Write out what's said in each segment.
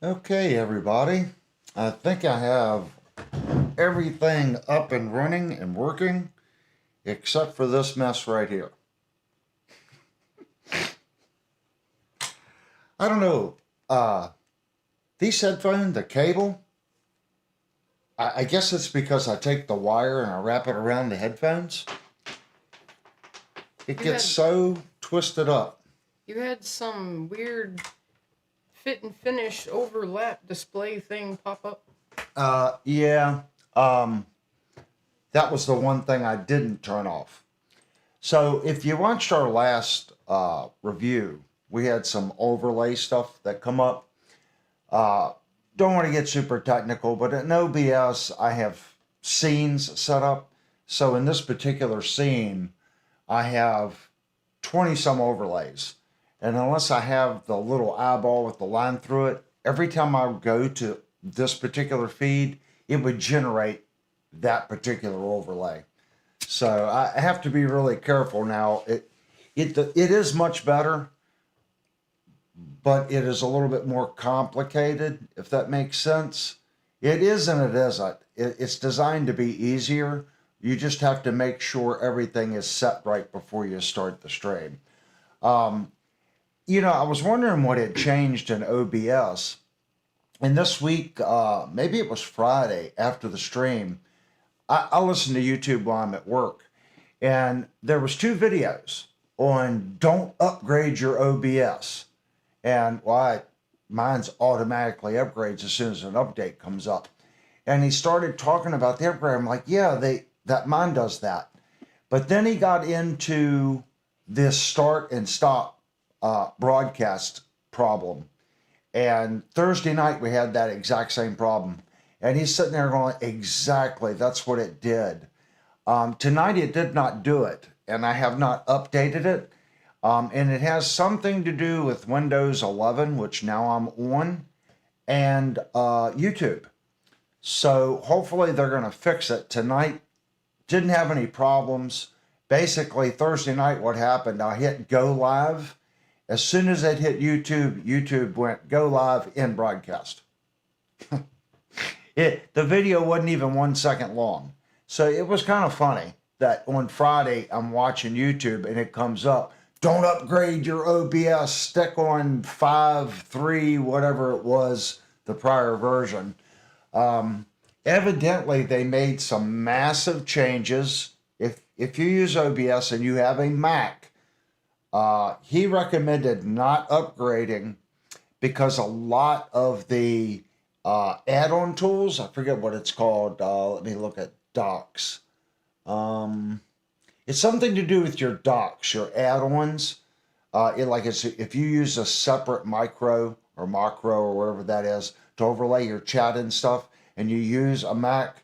Okay, everybody. I think I have everything up and running and working except for this mess right here. I don't know. Uh, these headphones, the cable, I guess it's because I take the wire and I wrap it around the headphones. It You gets had so twisted up. you had some weird fit and finish overlap display thing pop up. Yeah, um, that was the one thing I didn't turn off. So if you watched our last review, we had some overlay stuff that come up. Uh, don't want to get super technical, but in OBS, I have scenes set up. So in this particular scene, I have 20 some overlays. And unless I have the little eyeball with the line through it, every time I go to this particular feed, it would generate that particular overlay. So I have to be really careful now. It is much better, but it is a little bit more complicated, if that makes sense. It is and it isn't. It's designed to be easier. You just have to make sure everything is set right before you start the stream. Um, I was wondering what had changed in OBS. And this week, maybe it was Friday after the stream, I listen to YouTube while I'm at work. And there was two videos on don't upgrade your OBS. And why mine's automatically upgrades as soon as an update comes up. And he started talking about the upgrade. I'm like, yeah, that mine does that. But then he got into this start and stop broadcast problem. And Thursday night we had that exact same problem. And he's sitting there going, exactly, that's what it did. Tonight it did not do it, and I have not updated it. And it has something to do with Windows 11, which now I'm on, and YouTube. So hopefully they're going to fix it tonight. Didn't have any problems. Basically, Thursday night, what happened, I hit go live. As soon as it hit YouTube, YouTube went go live in broadcast. The video wasn't even 1 second long. So it was kind of funny that on Friday I'm watching YouTube and it comes up, don't upgrade your OBS, stick on 5.3, whatever it was, the prior version. Evidently, they made some massive changes. If you use OBS and you have a Mac, he recommended not upgrading because a lot of the add-on tools, I forget what it's called. Let me look at docs. Um, it's something to do with your docs, your add-ons. If you use a separate micro or macro or whatever that is to overlay your chat and stuff, and you use a Mac,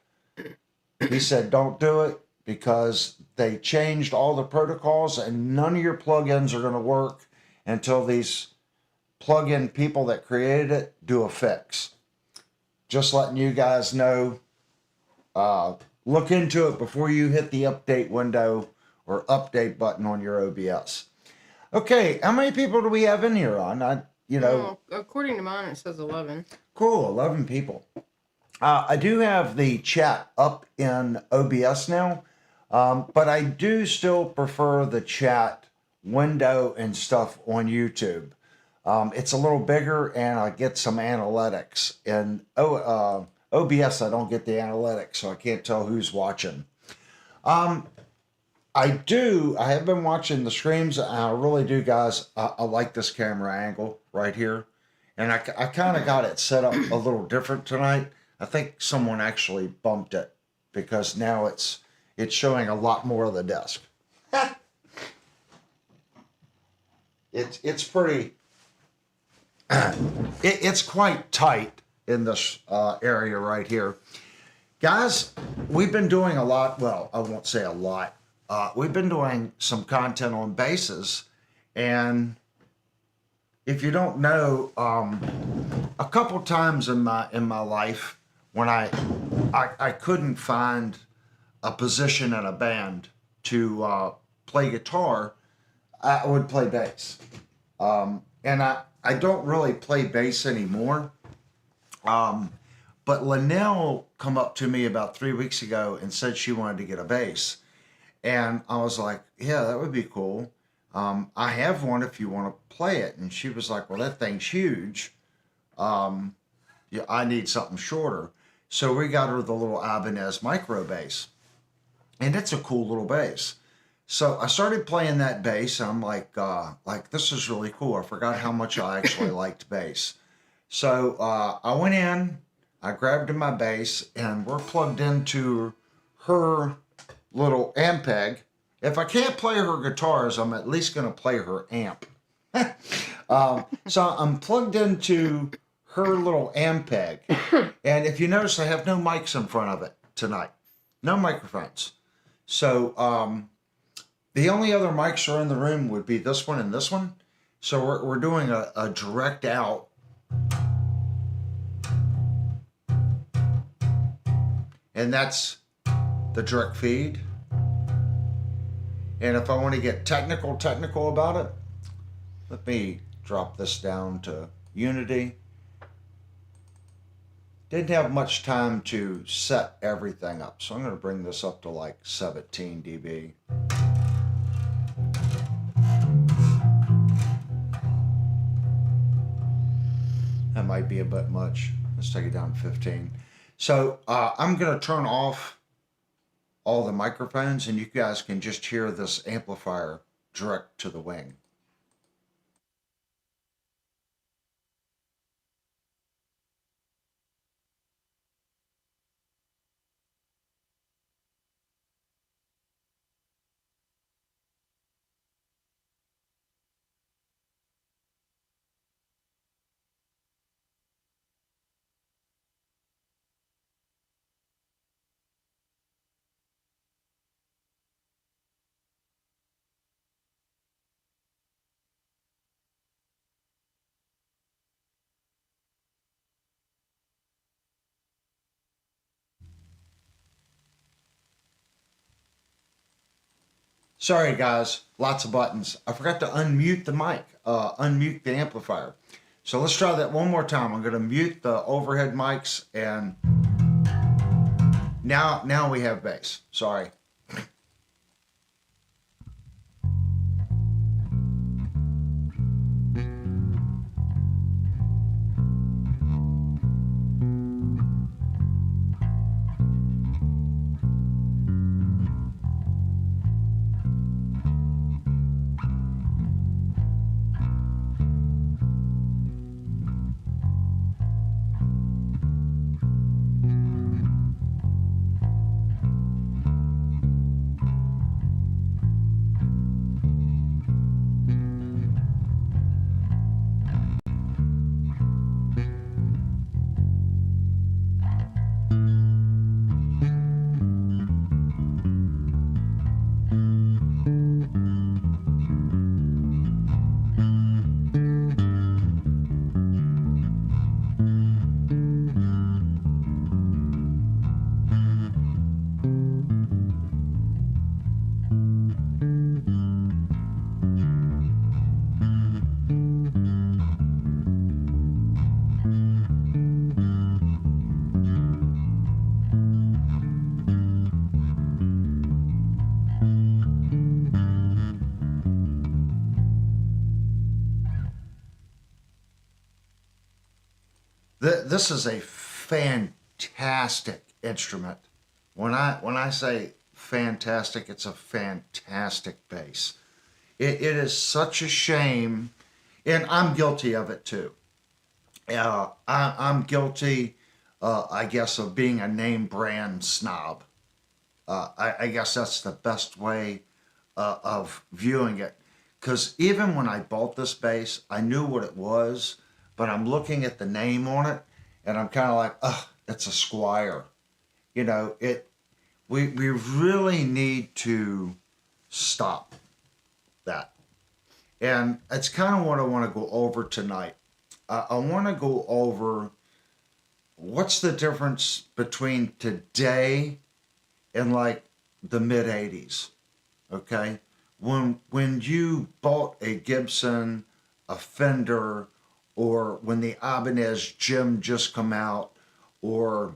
he said don't do it because they changed all the protocols and none of your plugins are going to work until these plugin people that created it do a fix. Just letting you guys know. Look into it before you hit the update window or update button on your OBS. Okay, how many people do we have in here on? According to mine, it says 11. Cool, 11 people. I do have the chat up in OBS now, but I do still prefer the chat window and stuff on YouTube. It's a little bigger and I get some analytics. And OBS, I don't get the analytics, so I can't tell who's watching. I have been watching the streams, and I really do, guys. I like this camera angle right here. And I kind of got it set up a little different tonight. I think someone actually bumped it because now it's showing a lot more of the desk. It's pretty, it's quite tight in this area right here. Guys, we've been doing a lot. Well, I won't say a lot. We've been doing some content on bases, and if you don't know, a couple times in my life when I couldn't find a position in a band to play guitar, I would play bass, and I don't really play bass anymore. But Linnell come up to me about 3 weeks ago and said she wanted to get a bass. And I was like, yeah, that would be cool. I have one if you want to play it. And she was like, well, that thing's huge. Yeah, I need something shorter. So we got her the little Ibanez micro bass. And it's a cool little bass. So I started playing that bass, and I'm like this is really cool. I forgot how much I actually liked bass. So I went in, I grabbed my bass, and we're plugged into her little Ampeg. If I can't play her guitars, I'm at least going to play her amp. So I'm plugged into her little Ampeg. And if you notice, I have no mics in front of it tonight, no microphones. So the only other mics are in the room would be this one and this one. So we're doing a direct out. And that's the direct feed. And if I want to get technical about it, let me drop this down to Unity. Didn't have much time to set everything up, so I'm going to bring this up to like 17 dB. That might be a bit much. Let's take it down to 15. So I'm going to turn off all the microphones, and you guys can just hear this amplifier direct to the wing. Sorry guys, lots of buttons. I forgot to unmute the mic, unmute the amplifier. So let's try that one more time. I'm going to mute the overhead mics, and now we have bass. Sorry. This is a fantastic instrument. When I say fantastic, it's a fantastic bass. It is such a shame, and I'm guilty of it too. I'm guilty, I guess, of being a name brand snob. I guess that's the best way of viewing it. Because even when I bought this bass, I knew what it was, but I'm looking at the name on it, and I'm kind of like, ugh, it's a Squire. You know, we really need to stop that. And it's kind of what I want to go over tonight. I want to go over what's the difference between today and like the mid 80s. Okay? When you bought a Gibson, a Fender, or when the Ibanez Jim just come out, or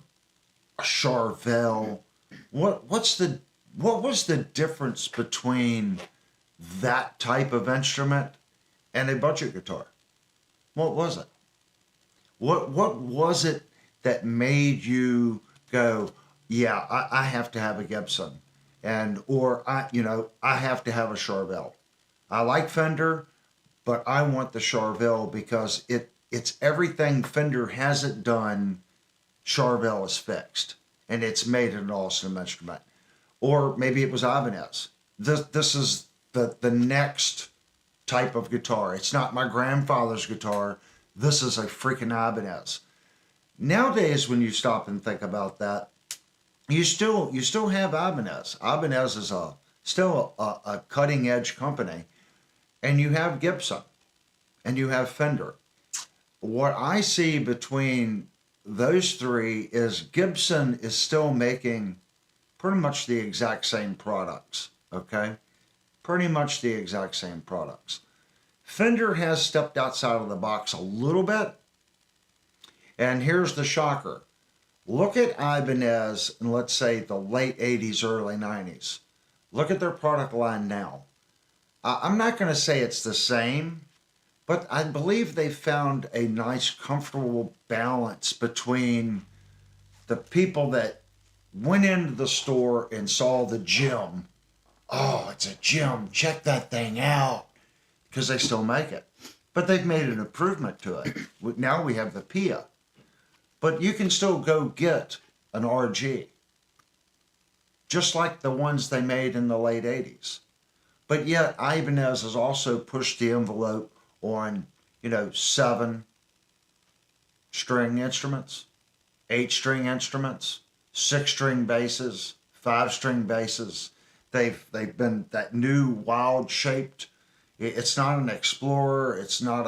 a Charvel. What was the difference between that type of instrument and a budget guitar? What was it? What was it that made you go, yeah, I have to have a Gibson, and or I have to have a Charvel. I like Fender, but I want the Charvel because it's everything Fender hasn't done. Charvel is fixed, and it's made an awesome instrument. Or maybe it was Ibanez. This is the next type of guitar. It's not my grandfather's guitar. This is a freaking Ibanez. Nowadays, when you stop and think about that, you still have Ibanez. Ibanez is still a cutting edge company, and you have Gibson, and you have Fender. What I see between those three is Gibson is still making pretty much the exact same products. Okay, pretty much the exact same products. Fender has stepped outside of the box a little bit, and here's the shocker. Look at Ibanez in, let's say, the late 80s, early 90s. Look at their product line now. I'm not going to say it's the same, but I believe they found a nice, comfortable balance between the people that went into the store and saw the Jim. Oh, it's a Jim. Check that thing out. Because they still make it. But they've made an improvement to it. Now we have the Pia. But you can still go get an RG, just like the ones they made in the late 80s. But yet Ibanez has also pushed the envelope on, 7-string instruments, 8-string instruments, 6-string basses, 5-string basses. They've been that new wild shaped. It's not an Explorer. It's not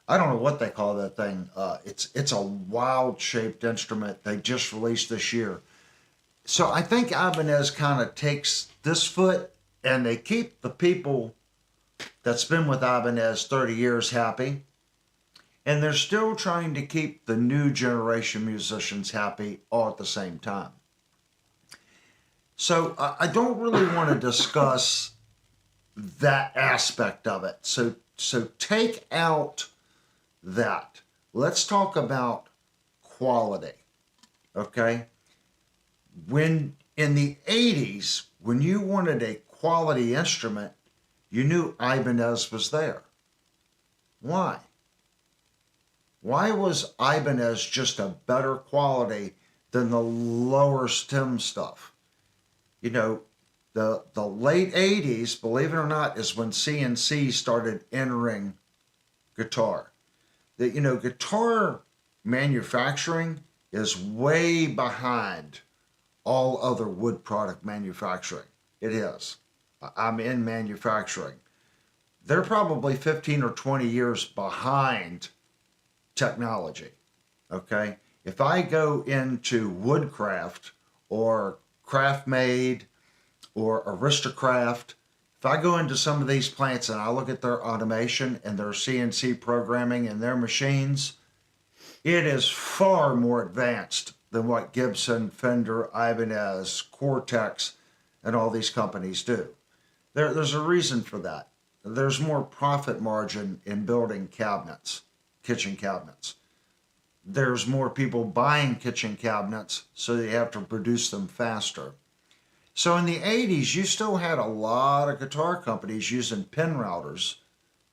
I don't know what they call that thing. It's a wild shaped instrument they just released this year. So I think Ibanez kind of takes this foot, and they keep the people that's been with Ibanez 30 years happy. And they're still trying to keep the new generation musicians happy all at the same time. So I don't really want to discuss that aspect of it. So take out that. Let's talk about quality. Okay? When in the 80s, when you wanted a quality instrument, you knew Ibanez was there. Why? Why was Ibanez just a better quality than the lower stem stuff? The late 80s, believe it or not, is when CNC started entering guitar. Guitar manufacturing is way behind all other wood product manufacturing. It is. I'm in manufacturing. They're probably 15 or 20 years behind technology. Okay? If I go into Woodcraft or Craftmade or Aristocraft, if I go into some of these plants and I look at their automation and their CNC programming and their machines, it is far more advanced than what Gibson, Fender, Ibanez, Cortex, and all these companies do. There's a reason for that. There's more profit margin in building cabinets, kitchen cabinets. There's more people buying kitchen cabinets, so they have to produce them faster. So in the 80s, you still had a lot of guitar companies using pin routers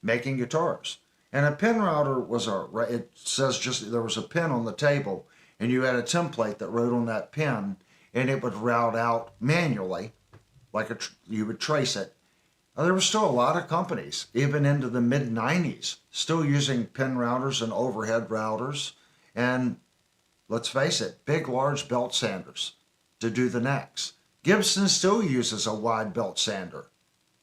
making guitars. And a pin router was it says just there was a pin on the table, and you had a template that wrote on that pin, and it would route out manually, like you would trace it. There were still a lot of companies, even into the mid-90s, still using pin routers and overhead routers, and let's face it, big, large belt sanders to do the necks. Gibson still uses a wide belt sander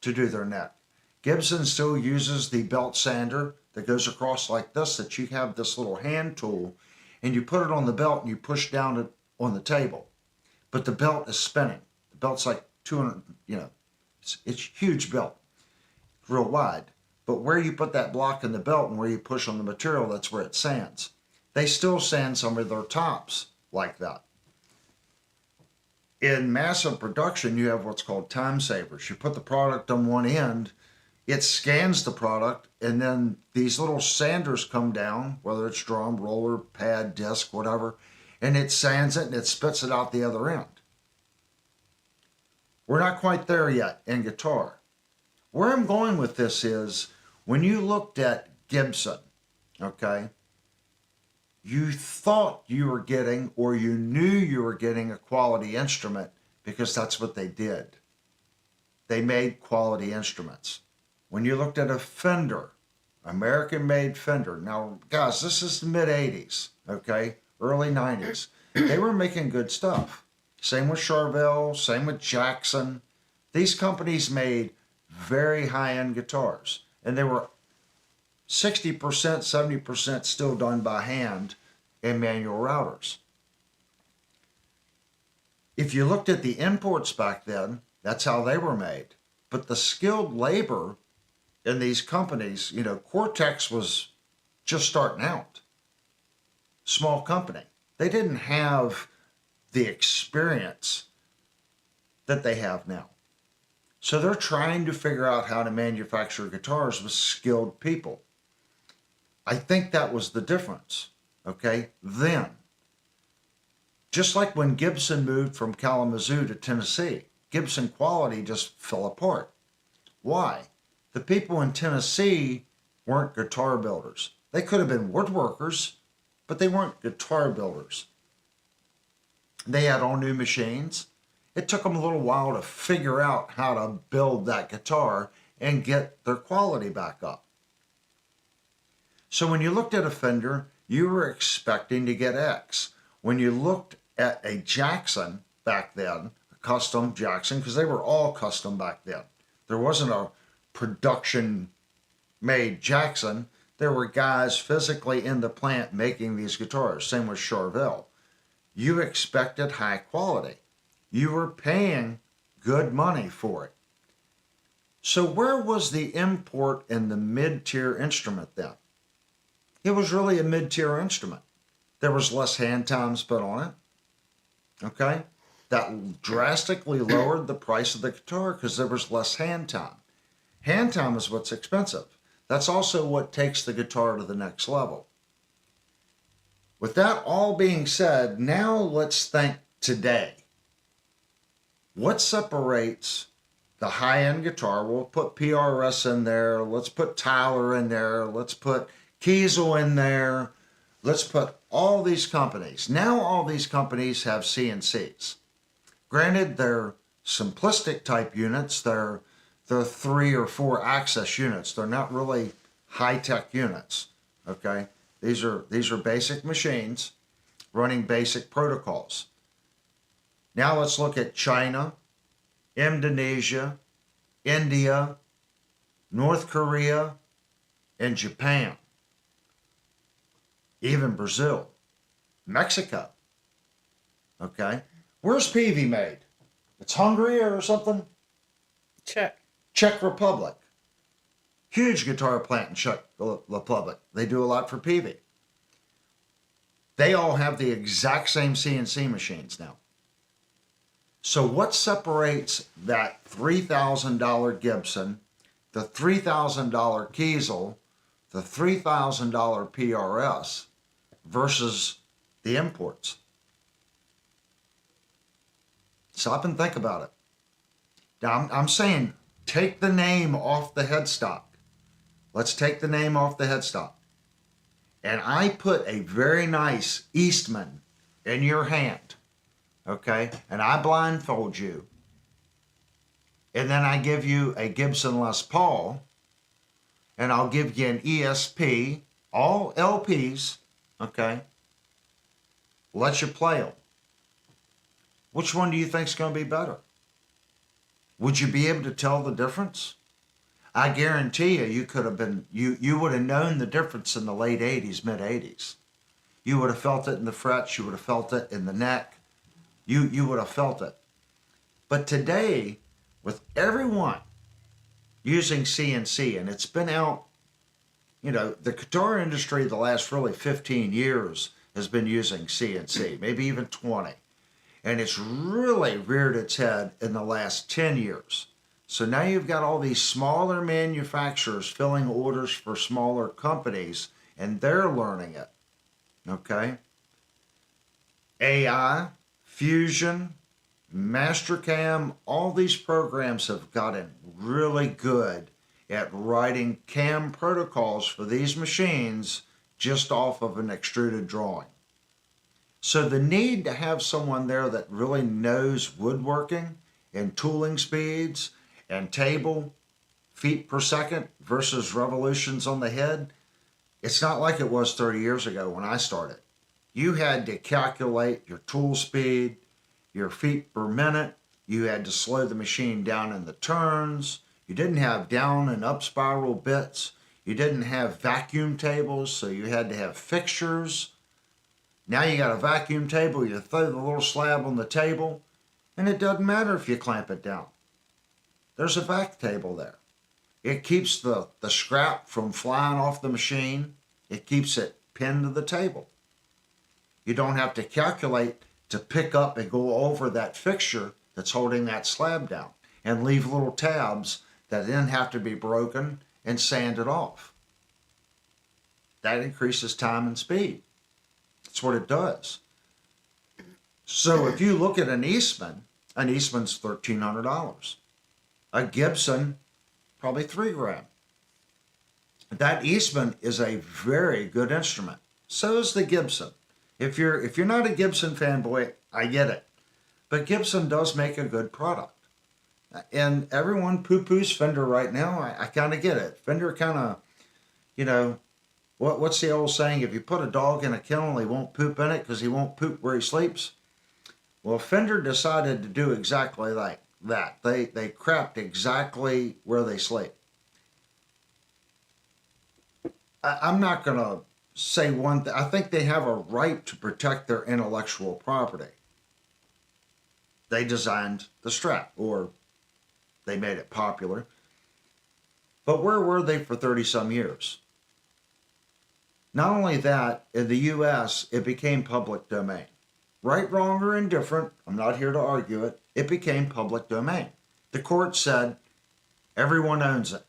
to do their neck. Gibson still uses the belt sander that goes across like this, that you have this little hand tool, and you put it on the belt and you push down it on the table. But the belt is spinning. The belt's like 200, it's huge belt, real wide. But where you put that block in the belt and where you push on the material, that's where it sands. They still sand some of their tops like that. In massive production, you have what's called time savers. You put the product on one end, it scans the product, and then these little sanders come down, whether it's drum, roller, pad, disc, whatever, and it sands it and it spits it out the other end. We're not quite there yet in guitar. Where I'm going with this is when you looked at Gibson, okay, you thought you were getting, or you knew you were getting, a quality instrument because that's what they did. They made quality instruments. When you looked at a Fender, American-made Fender, now, guys, this is the mid-'80s, okay, early '90s. They were making good stuff. Same with Charvel, same with Jackson. These companies made very high-end guitars, and they were 60%, 70% still done by hand in manual routers. If you looked at the imports back then, that's how they were made. But the skilled labor in these companies, you know, Cortex was just starting out. Small company. They didn't have the experience that they have now. So they're trying to figure out how to manufacture guitars with skilled people. I think that was the difference, okay? Then, just like when Gibson moved from Kalamazoo to Tennessee, Gibson quality just fell apart. Why? The people in Tennessee weren't guitar builders. They could have been woodworkers, but they weren't guitar builders. They had all new machines. It took them a little while to figure out how to build that guitar and get their quality back up. So when you looked at a Fender, you were expecting to get X. When you looked at a Jackson back then, a custom Jackson, because they were all custom back then. There wasn't a production-made Jackson. There were guys physically in the plant making these guitars. Same with Charvel. You expected high quality. You were paying good money for it. So where was the import in the mid-tier instrument then? It was really a mid-tier instrument. There was less hand time spent on it. Okay? That drastically lowered the price of the guitar because there was less hand time. Hand time is what's expensive. That's also what takes the guitar to the next level. With that all being said, now let's think today. What separates the high-end guitar? We'll put PRS in there. Let's put Tyler in there. Let's put Kiesel in there. Let's put all these companies. Now all these companies have CNCs. Granted, they're simplistic type units. They're 3 or 4 access units. They're not really high-tech units. Okay? These are basic machines running basic protocols. Now let's look at China, Indonesia, India, North Korea, and Japan. Even Brazil, Mexico. Okay? Where's Peavey made? It's Hungary or something? Czech Republic. Huge guitar plant in Czech Republic. They do a lot for Peavey. They all have the exact same CNC machines now. So what separates that $3,000 Gibson, the $3,000 Kiesel, the $3,000 PRS versus the imports? Stop and think about it. Now, I'm saying take the name off the headstock. Let's take the name off the headstock. And I put a very nice Eastman in your hand, okay? And I blindfold you. And then I give you a Gibson Les Paul, and I'll give you an ESP, all LPs, okay? Let you play them. Which one do you think is going to be better? Would you be able to tell the difference? I guarantee you, you could have been, you would have known the difference in the late 80s, mid 80s. You would have felt it in the frets. You would have felt it in the neck. You would have felt it. But today, with everyone using CNC, and it's been out, the guitar industry the last really 15 years has been using CNC, maybe even 20. And it's really reared its head in the last 10 years. So now you've got all these smaller manufacturers filling orders for smaller companies, and they're learning it. Okay? AI, Fusion, Mastercam, all these programs have gotten really good at writing CAM protocols for these machines just off of an extruded drawing. So the need to have someone there that really knows woodworking and tooling speeds and table feet per second versus revolutions on the head, it's not like it was 30 years ago when I started. You had to calculate your tool speed, your feet per minute. You had to slow the machine down in the turns. You didn't have down and up spiral bits. You didn't have vacuum tables, so you had to have fixtures. Now you got a vacuum table, you throw the little slab on the table, and it doesn't matter if you clamp it down. There's a vac table there. It keeps the scrap from flying off the machine. It keeps it pinned to the table. You don't have to calculate to pick up and go over that fixture that's holding that slab down and leave little tabs that then have to be broken and sanded off. That increases time and speed. That's what it does. So if you look at an Eastman's $1,300. A Gibson, probably $3,000. That Eastman is a very good instrument. So is the Gibson. If you're not a Gibson fanboy, I get it. But Gibson does make a good product. And everyone poo-poos Fender right now. I kind of get it. Fender kind of, what's the old saying? If you put a dog in a kennel, he won't poop in it because he won't poop where he sleeps. Well, Fender decided to do exactly like that. They crapped exactly where they sleep. I'm not going to say one thing. I think they have a right to protect their intellectual property. They designed the Strat, or they made it popular. But where were they for 30-some years? Not only that, in the U.S., it became public domain. Right, wrong, or indifferent, I'm not here to argue it, it became public domain. The court said everyone owns it.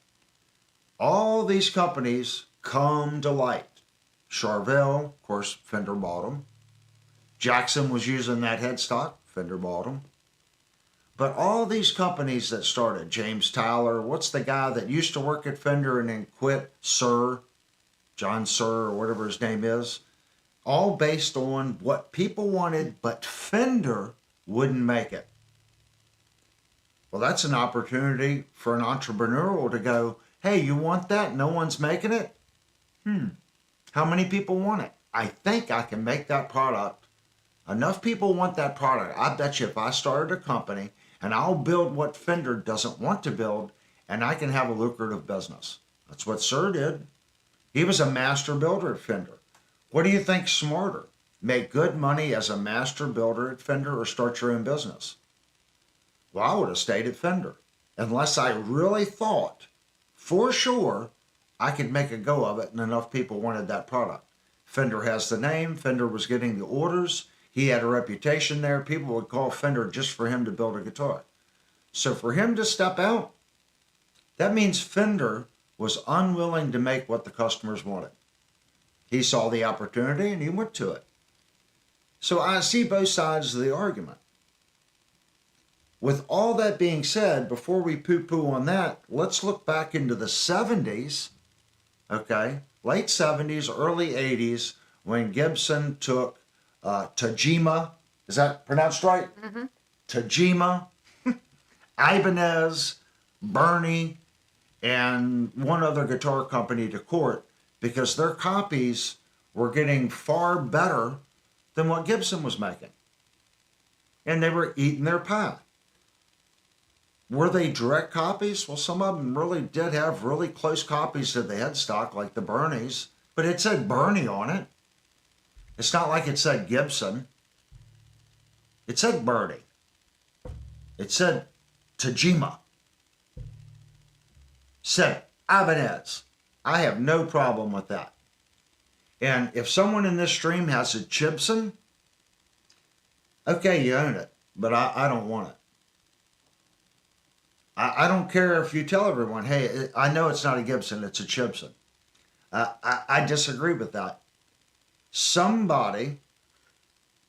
All these companies come to light. Charvel, of course, Fender bought them. Jackson was using that headstock, Fender bought them. But all these companies that started, James Tyler, what's the guy that used to work at Fender and then quit, John Suhr, or whatever his name is, all based on what people wanted, but Fender wouldn't make it. Well, that's an opportunity for an entrepreneur to go, hey, you want that? No one's making it? How many people want it? I think I can make that product. Enough people want that product. I bet you if I started a company and I'll build what Fender doesn't want to build, and I can have a lucrative business. That's what Suhr did. He was a master builder at Fender. What do you think's smarter? Make good money as a master builder at Fender or start your own business? Well, I would have stayed at Fender, unless I really thought for sure I could make a go of it and enough people wanted that product. Fender has the name. Fender was getting the orders. He had a reputation there. People would call Fender just for him to build a guitar. So for him to step out, that means Fender was unwilling to make what the customers wanted. He saw the opportunity and he went to it. So I see both sides of the argument. With all that being said, before we poo-poo on that, let's look back into the 70s, okay? Late 70s, early 80s, when Gibson took Tajima, is that pronounced right? Mm-hmm. Tajima, Ibanez, Bernie, and one other guitar company to court because their copies were getting far better than what Gibson was making. And they were eating their pie. Were they direct copies? Well, some of them really did have really close copies to the headstock, like the Bernies, but it said Bernie on it. It's not like it said Gibson. It said Bernie. It said Tajima. said Ibanez. I have no problem with that. And if someone in this stream has a Gibson, okay, you own it, but I don't want it. I don't care if you tell everyone, hey, I know it's not a Gibson, it's a Gibson. I disagree with that. Somebody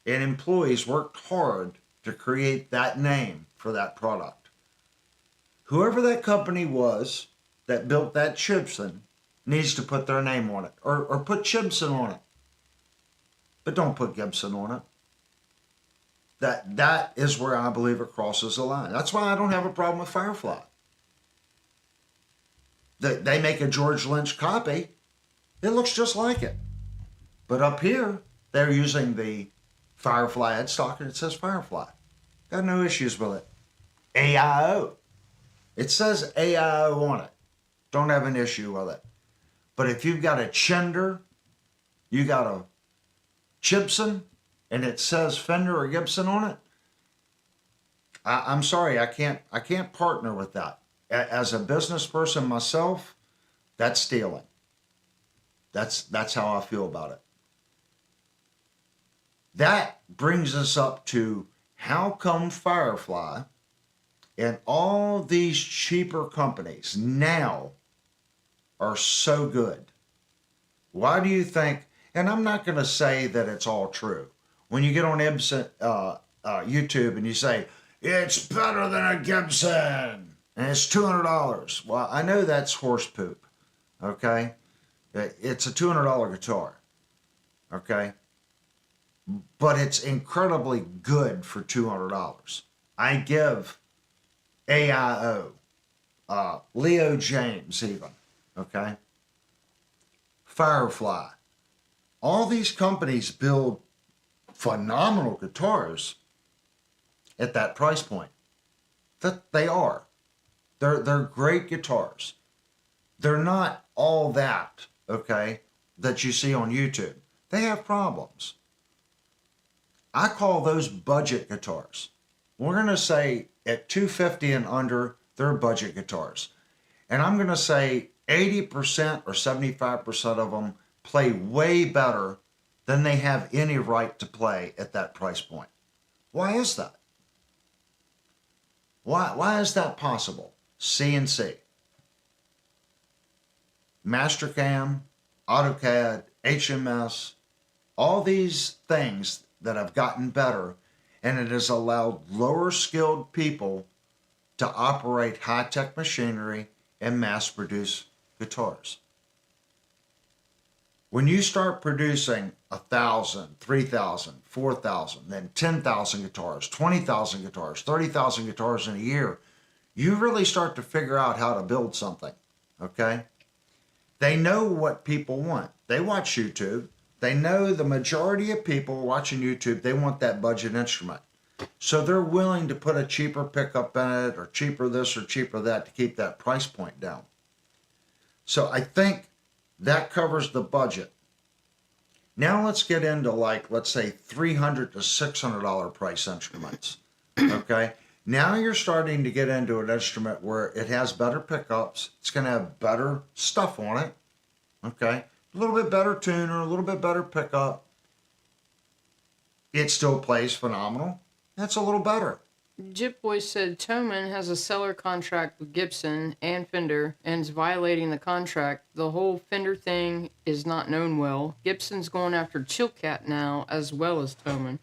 and employees worked hard to create that name for that product. Whoever that company was that built that Gibson needs to put their name on it, or put Gibson on it. But don't put Gibson on it. That is where I believe it crosses the line. That's why I don't have a problem with Firefly. They make a George Lynch copy. It looks just like it. But up here, they're using the Firefly headstock and it says Firefly. Got no issues with it. AIO. It says AIO on it. Don't have an issue with it. But if you've got a Chender, you got a Gibson, and it says Fender or Gibson on it, I'm sorry, I can't partner with that. As a business person myself, that's stealing. That's how I feel about it. That brings us up to how come Firefly and all these cheaper companies now are so good? Why do you think, and I'm not going to say that it's all true. When you get on YouTube and you say, it's better than a Gibson, and it's $200. Well, I know that's horse poop, okay? It's a $200 guitar, okay? But it's incredibly good for $200. I give AIO, Leo James even, okay? Firefly. All these companies build phenomenal guitars at that price point. That they are. They're great guitars. They're not all that, okay, that you see on YouTube. They have problems. I call those budget guitars. We're going to say at $250 and under, they're budget guitars. And I'm going to say 80% or 75% of them play way better than they have any right to play at that price point. Why is that? Why is that possible? CNC, Mastercam, AutoCAD, HMS, all these things that have gotten better, and it has allowed lower skilled people to operate high-tech machinery and mass-produce guitars. When you start producing 1,000, 3,000, 4,000, then 10,000 guitars, 20,000 guitars, 30,000 guitars in a year, you really start to figure out how to build something, okay? They know what people want. They watch YouTube. They know the majority of people watching YouTube, they want that budget instrument. So they're willing to put a cheaper pickup in it, or cheaper this or cheaper that, to keep that price point down. So I think that covers the budget. Now let's get into, like, let's say $300 to $600 price instruments. Okay? Now you're starting to get into an instrument where it has better pickups. It's going to have better stuff on it. Okay? A little bit better tuner, a little bit better pickup. It still plays phenomenal. That's a little better. Jip Boy said Toman has a seller contract with Gibson and Fender and is violating the contract. The whole Fender thing is not known well. Gibson's going after Chilcat now as well as Toman.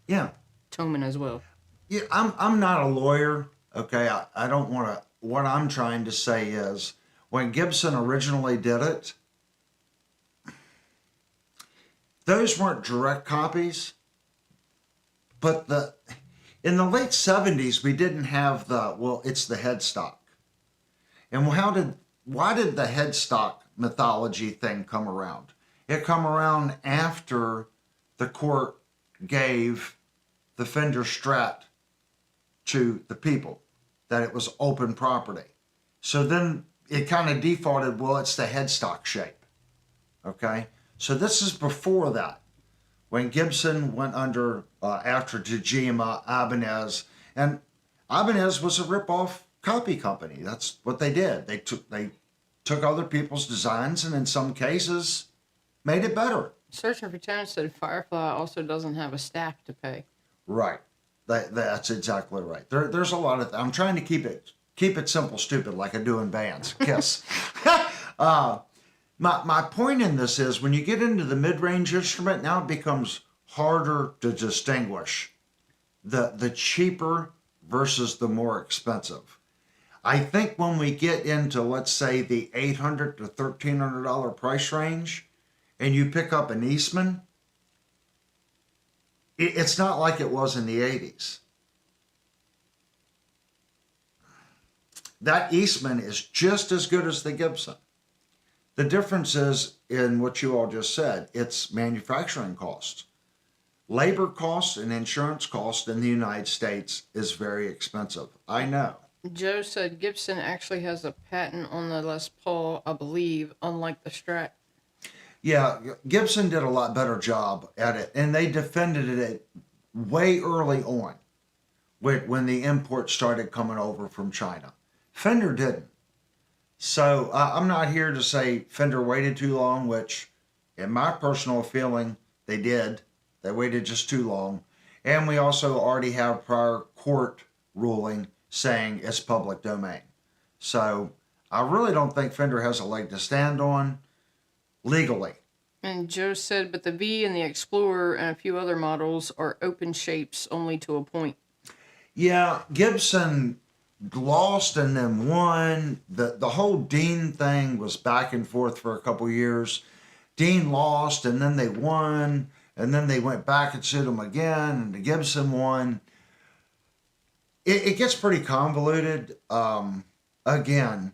Yeah. Toman as well. Yeah, I'm not a lawyer, okay? I don't want to. What I'm trying to say is, when Gibson originally did it, those weren't direct copies, but in the late 70s, we didn't have it's the headstock. And why did the headstock mythology thing come around? It come around after the court gave the Fender Strat to the people, that it was open property. So then it kind of defaulted, it's the headstock shape, okay? So this is before that, when Gibson went under after Tajima, Ibanez, and Ibanez was a ripoff copy company. That's what they did. They took other people's designs and in some cases made it better. Searching for Tone said Firefly also doesn't have a staff to pay. Right. That's exactly right. There's a lot of. I'm trying to keep it simple, stupid, like I do in bands. Kiss. My point in this is when you get into the mid-range instrument, now it becomes harder to distinguish the cheaper versus the more expensive. I think when we get into, let's say, the $800 to $1,300 price range, and you pick up an Eastman, it's not like it was in the 80s. That Eastman is just as good as the Gibson. The difference is in what you all just said. It's manufacturing costs. Labor costs and insurance costs in the United States is very expensive. I know. Joe said Gibson actually has a patent on the Les Paul, I believe, unlike the Strat. Yeah, Gibson did a lot better job at it, and they defended it way early on when the imports started coming over from China. Fender didn't. So I'm not here to say Fender waited too long, which in my personal feeling, they did. They waited just too long. And we also already have prior court ruling saying it's public domain. So I really don't think Fender has a leg to stand on legally. And Joe said, but the V and the Explorer and a few other models are open shapes only to a point. Yeah, Gibson lost and then won. The whole Dean thing was back and forth for a couple years. Dean lost and then they won, and then they went back and sued him again, and the Gibson won. It gets pretty convoluted. Again,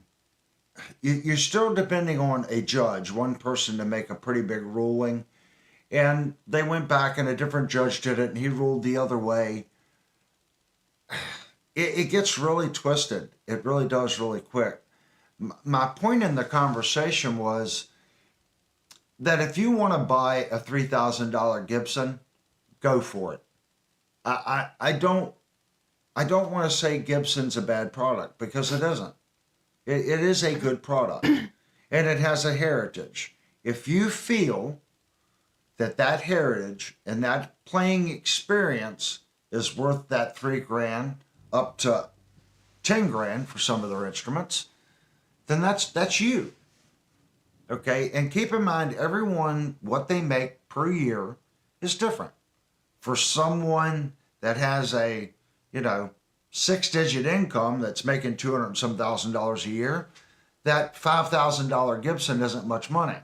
you're still depending on a judge, one person, to make a pretty big ruling. And they went back and a different judge did it and he ruled the other way. It gets really twisted. It really does really quick. My point in the conversation was that if you want to buy a $3,000 Gibson, go for it. I don't want to say Gibson's a bad product because it isn't. It is a good product and it has a heritage. If you feel that heritage and that playing experience is worth that $3,000 up to $10,000 for some of their instruments, then that's you. Okay, and keep in mind, everyone, what they make per year is different. For someone that has a, 6-digit income that's making $200 and some thousand a year, that $5,000 Gibson isn't much money.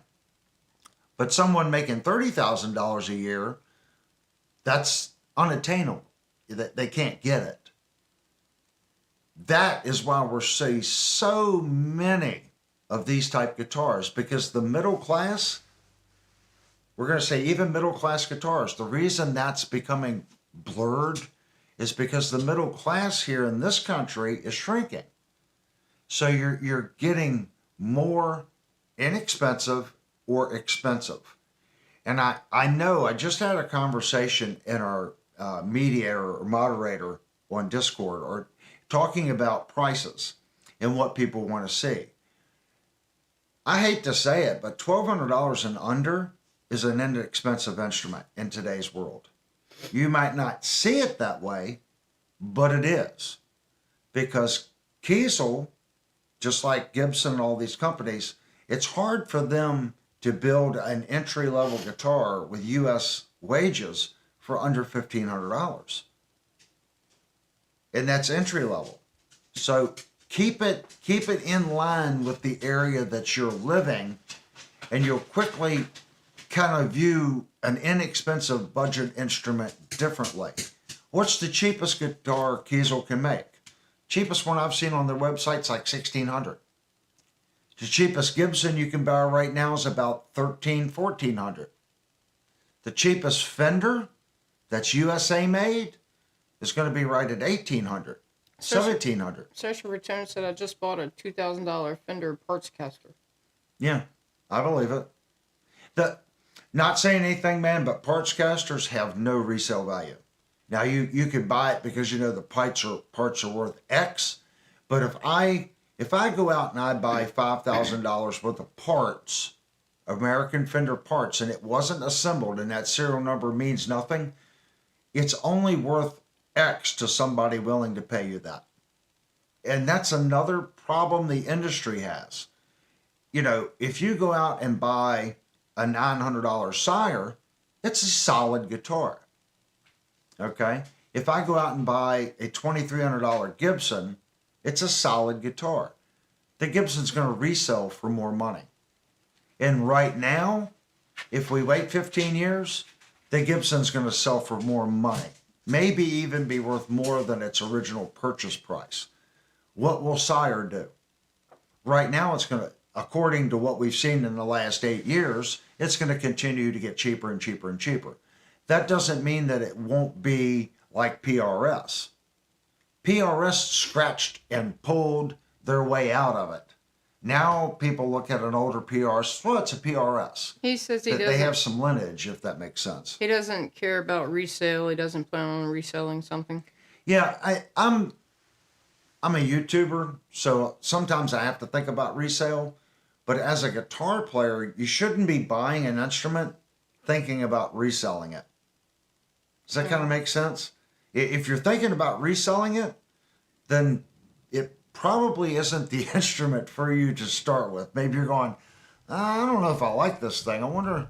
But someone making $30,000 a year, that's unattainable. They can't get it. That is why we're seeing so many of these type guitars, because the middle class, we're going to say even middle class guitars, the reason that's becoming blurred is because the middle class here in this country is shrinking. So you're getting more inexpensive or expensive. And I know I just had a conversation in our mediator or moderator on Discord, or talking about prices and what people want to see. I hate to say it, but $1,200 and under is an inexpensive instrument in today's world. You might not see it that way, but it is. Because Kiesel, just like Gibson and all these companies, it's hard for them to build an entry-level guitar with U.S. wages for under $1,500. And that's entry level. So keep it in line with the area that you're living, and you'll quickly kind of view an inexpensive budget instrument differently. What's the cheapest guitar Kiesel can make? Cheapest one I've seen on their website is like $1,600. The cheapest Gibson you can buy right now is about $1,300, $1,400. The cheapest Fender that's USA made is going to be right at $1,800, $1,700. Social Return said, I just bought a $2,000 Fender parts caster. Yeah, I believe it. Not saying anything, man, but parts casters have no resale value. Now, you could buy it because the parts are worth X, But if I go out and I buy $5,000 worth of parts, American Fender parts, and it wasn't assembled and that serial number means nothing, it's only worth X to somebody willing to pay you that. And that's another problem the industry has. You know, if you go out and buy a $900 Sire, it's a solid guitar. Okay? If I go out and buy a $2,300 Gibson, it's a solid guitar. The Gibson's going to resell for more money. And right now, if we wait 15 years, the Gibson's going to sell for more money. Maybe even be worth more than its original purchase price. What will Sire do? Right now, it's going to, according to what we've seen in the last 8 years, it's going to continue to get cheaper and cheaper and cheaper. That doesn't mean that it won't be like PRS. PRS scratched and pulled their way out of it. Now people look at an older PRS, well, it's a PRS. He says he They doesn't. have some lineage, if that makes sense. He doesn't care about resale. He doesn't plan on reselling something. Yeah, I'm a YouTuber, so sometimes I have to think about resale. But as a guitar player, you shouldn't be buying an instrument thinking about reselling it. Does that kind of make sense? If you're thinking about reselling it, then it probably isn't the instrument for you to start with. Maybe you're going, I don't know if I like this thing. I wonder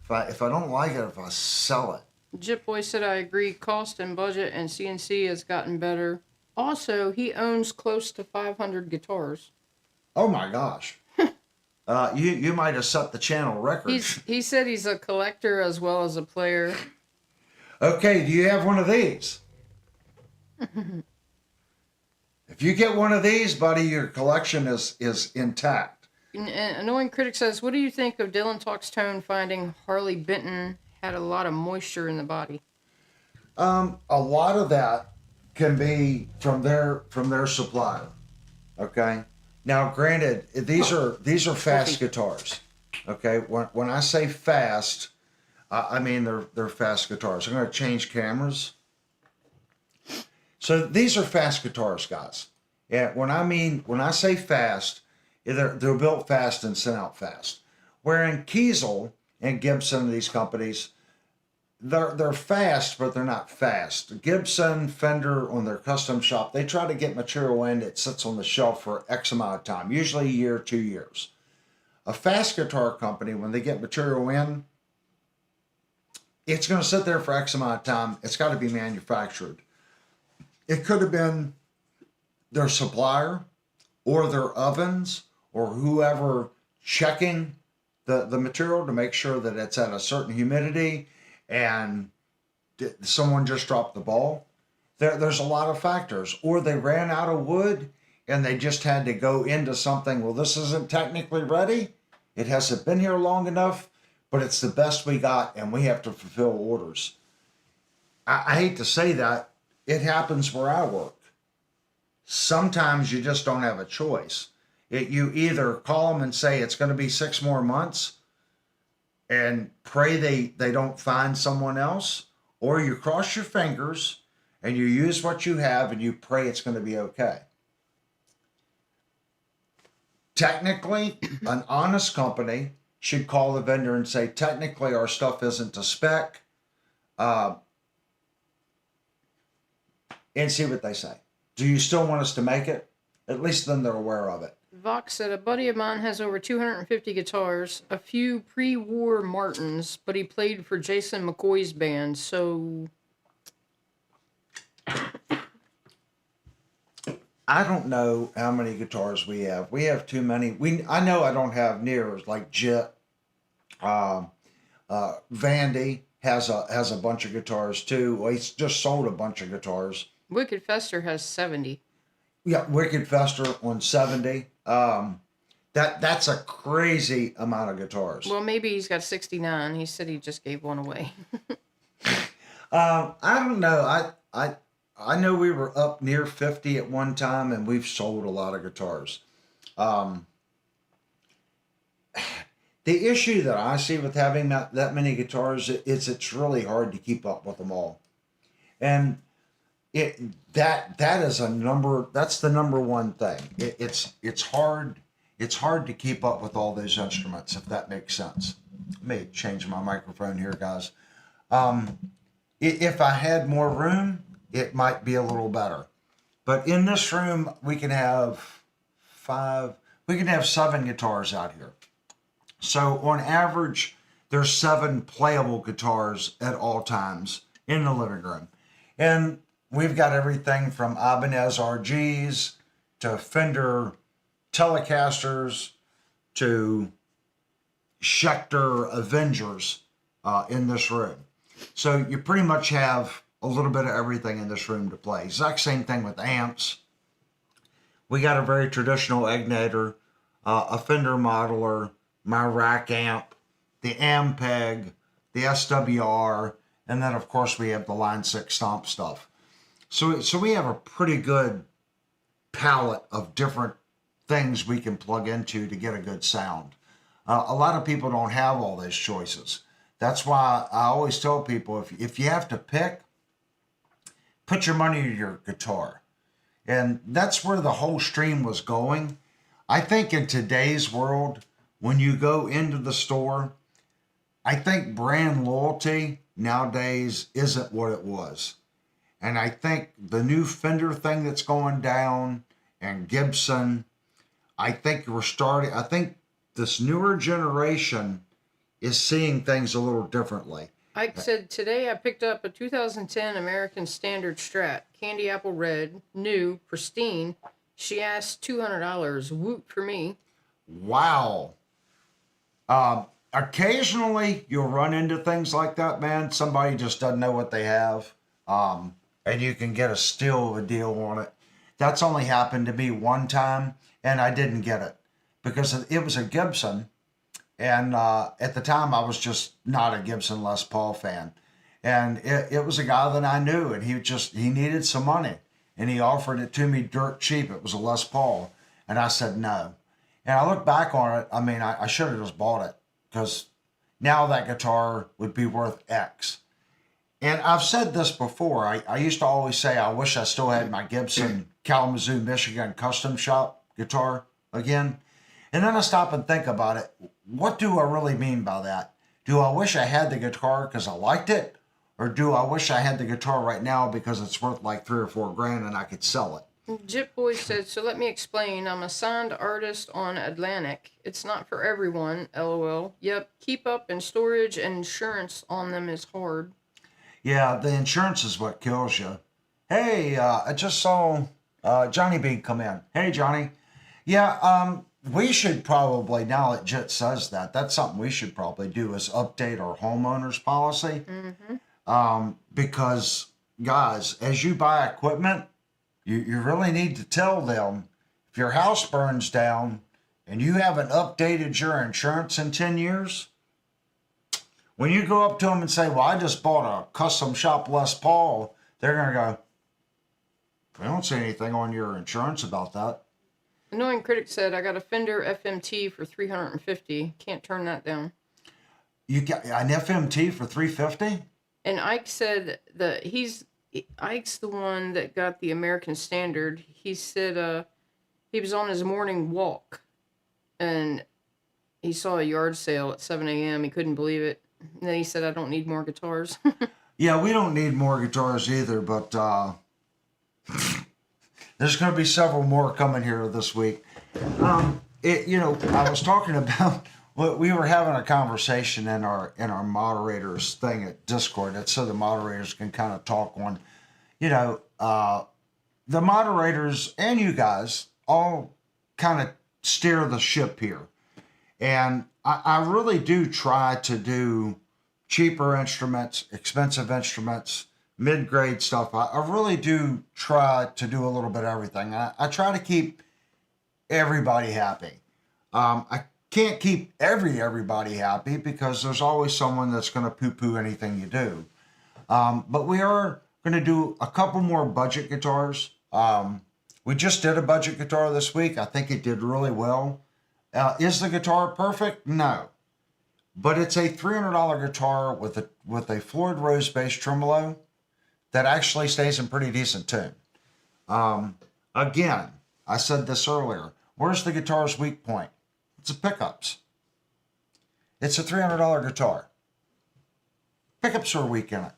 if I don't like it, if I sell it. Jip Boy said, I agree. Cost and budget and CNC has gotten better. Also, he owns close to 500 guitars. Oh my gosh. You might have set the channel record. He said he's a collector as well as a player. Okay, do you have one of these? If you get one of these, buddy, your collection is intact. An Annoying Critic says, what do you think of Dylan Talk's tone finding Harley Benton had a lot of moisture in the body? A lot of that can be from their supplier. Okay. Now, granted, these are fast guitars. Okay. When I say fast, I mean they're fast guitars. I'm going to change cameras. So these are fast guitars, guys. Yeah. When I say fast, they're built fast and sent out fast. Wherein Kiesel and Gibson, these companies, they're fast, but they're not fast. Gibson, Fender, on their custom shop, they try to get material in that sits on the shelf for X amount of time, usually a year, 2 years. A fast guitar company, when they get material in, it's going to sit there for X amount of time. It's got to be manufactured. It could have been their supplier or their ovens or whoever checking the material to make sure that it's at a certain humidity, and someone just dropped the ball. There's a lot of factors. Or they ran out of wood and they just had to go into something. Well, this isn't technically ready. It hasn't been here long enough, but it's the best we got and we have to fulfill orders. I hate to say that. It happens where I work. Sometimes you just don't have a choice. You either call them and say it's going to be 6 more months and pray they don't find someone else, or you cross your fingers and you use what you have and you pray it's going to be okay. Technically, an honest company should call the vendor and say, technically our stuff isn't to spec, and see what they say. Do you still want us to make it? At least then they're aware of it. Vox said, a buddy of mine has over 250 guitars, a few pre-war Martins, but he played for Jason McCoy's band, so... I don't know how many guitars we have. We have too many. I know I don't have near as like Jit. Vandy has a bunch of guitars too. Well, he's just sold a bunch of guitars. Wicked Fester has 70. Yeah, Wicked Fester on 70. That's a crazy amount of guitars. Well, maybe he's got 69. He said he just gave one away. I don't know. I know we were up near 50 at one time, and we've sold a lot of guitars. The issue that I see with having that many guitars is it's really hard to keep up with them all. And that is a number. That's the number one thing. It's hard. It's hard to keep up with all those instruments, if that makes sense. Let me change my microphone here, guys. If I had more room, it might be a little better. But in this room, we can have seven guitars out here. So on average, there's seven playable guitars at all times in the living room. And we've got everything from Ibanez RGs to Fender Telecasters to Schecter Avengers in this room. So you pretty much have a little bit of everything in this room to play. Exact same thing with amps. We got a very traditional Egnator, a Fender Modeler, my rack amp, the Ampeg, the SWR, and then of course we have the Line 6 Stomp stuff. So we have a pretty good palette of different things we can plug into to get a good sound. A lot of people don't have all those choices. That's why I always tell people, if you have to pick, put your money to your guitar. And that's where the whole stream was going. I think in today's world, when you go into the store, I think brand loyalty nowadays isn't what it was. And I think the new Fender thing that's going down and Gibson, I think this newer generation is seeing things a little differently. Ike said, today I picked up a 2010 American Standard Strat, candy apple red, new, pristine. She asked $200. Woot for me. Wow. Occasionally you'll run into things like that, man. Somebody just doesn't know what they have. And you can get a steal of a deal on it. That's only happened to me one time, and I didn't get it because it was a Gibson. And at the time, I was just not a Gibson Les Paul fan. And it was a guy that I knew, and he needed some money. And he offered it to me dirt cheap. It was a Les Paul. And I said no. And I look back on it, I mean, I should have just bought it because now that guitar would be worth X. And I've said this before. I used to always say I wish I still had my Gibson Kalamazoo, Michigan custom shop guitar again. And then I stop and think about it. What do I really mean by that? Do I wish I had the guitar because I liked it? Or do I wish I had the guitar right now because it's worth like $3 or $4 and I could sell it? Jip Boy said, so let me explain. I'm a signed artist on Atlantic. It's not for everyone, LOL. Yep, keep up and storage and insurance on them is hard. Yeah, the insurance is what kills you. Hey, I just saw Johnny B come in. Hey, Johnny. Yeah, we should probably, now that Jit says that, that's something we should probably do is update our homeowner's policy. Because, guys, as you buy equipment, you really need to tell them if your house burns down and you haven't updated your insurance in 10 years, when you go up to them and say, well, I just bought a custom shop Les Paul, they're going to go, I don't see anything on your insurance about that. Annoying Critic said, I got a Fender FMT for $350. Can't turn that down. You got an FMT for $350? And Ike said that Ike's the one that got the American Standard. He said he was on his morning walk and he saw a yard sale at 7 a.m. He couldn't believe it. And then he said, I don't need more guitars. Yeah, we don't need more guitars either, but there's going to be several more coming here this week. I was talking about, we were having a conversation in our moderators thing at Discord. That's so the moderators can kind of talk on, the moderators and you guys all kind of steer the ship here. And I really do try to do cheaper instruments, expensive instruments, mid-grade stuff. I really do try to do a little bit of everything. I try to keep everybody happy. I can't keep everybody happy because there's always someone that's going to poo-poo anything you do. But we are going to do a couple more budget guitars. We just did a budget guitar this week. I think it did really well. Is the guitar perfect? No. But it's a $300 guitar with a Floyd Rose bass tremolo, that actually stays in pretty decent tune. Again, I said this earlier. Where's the guitar's weak point? It's the pickups. It's a $300 guitar. Pickups are weak in it.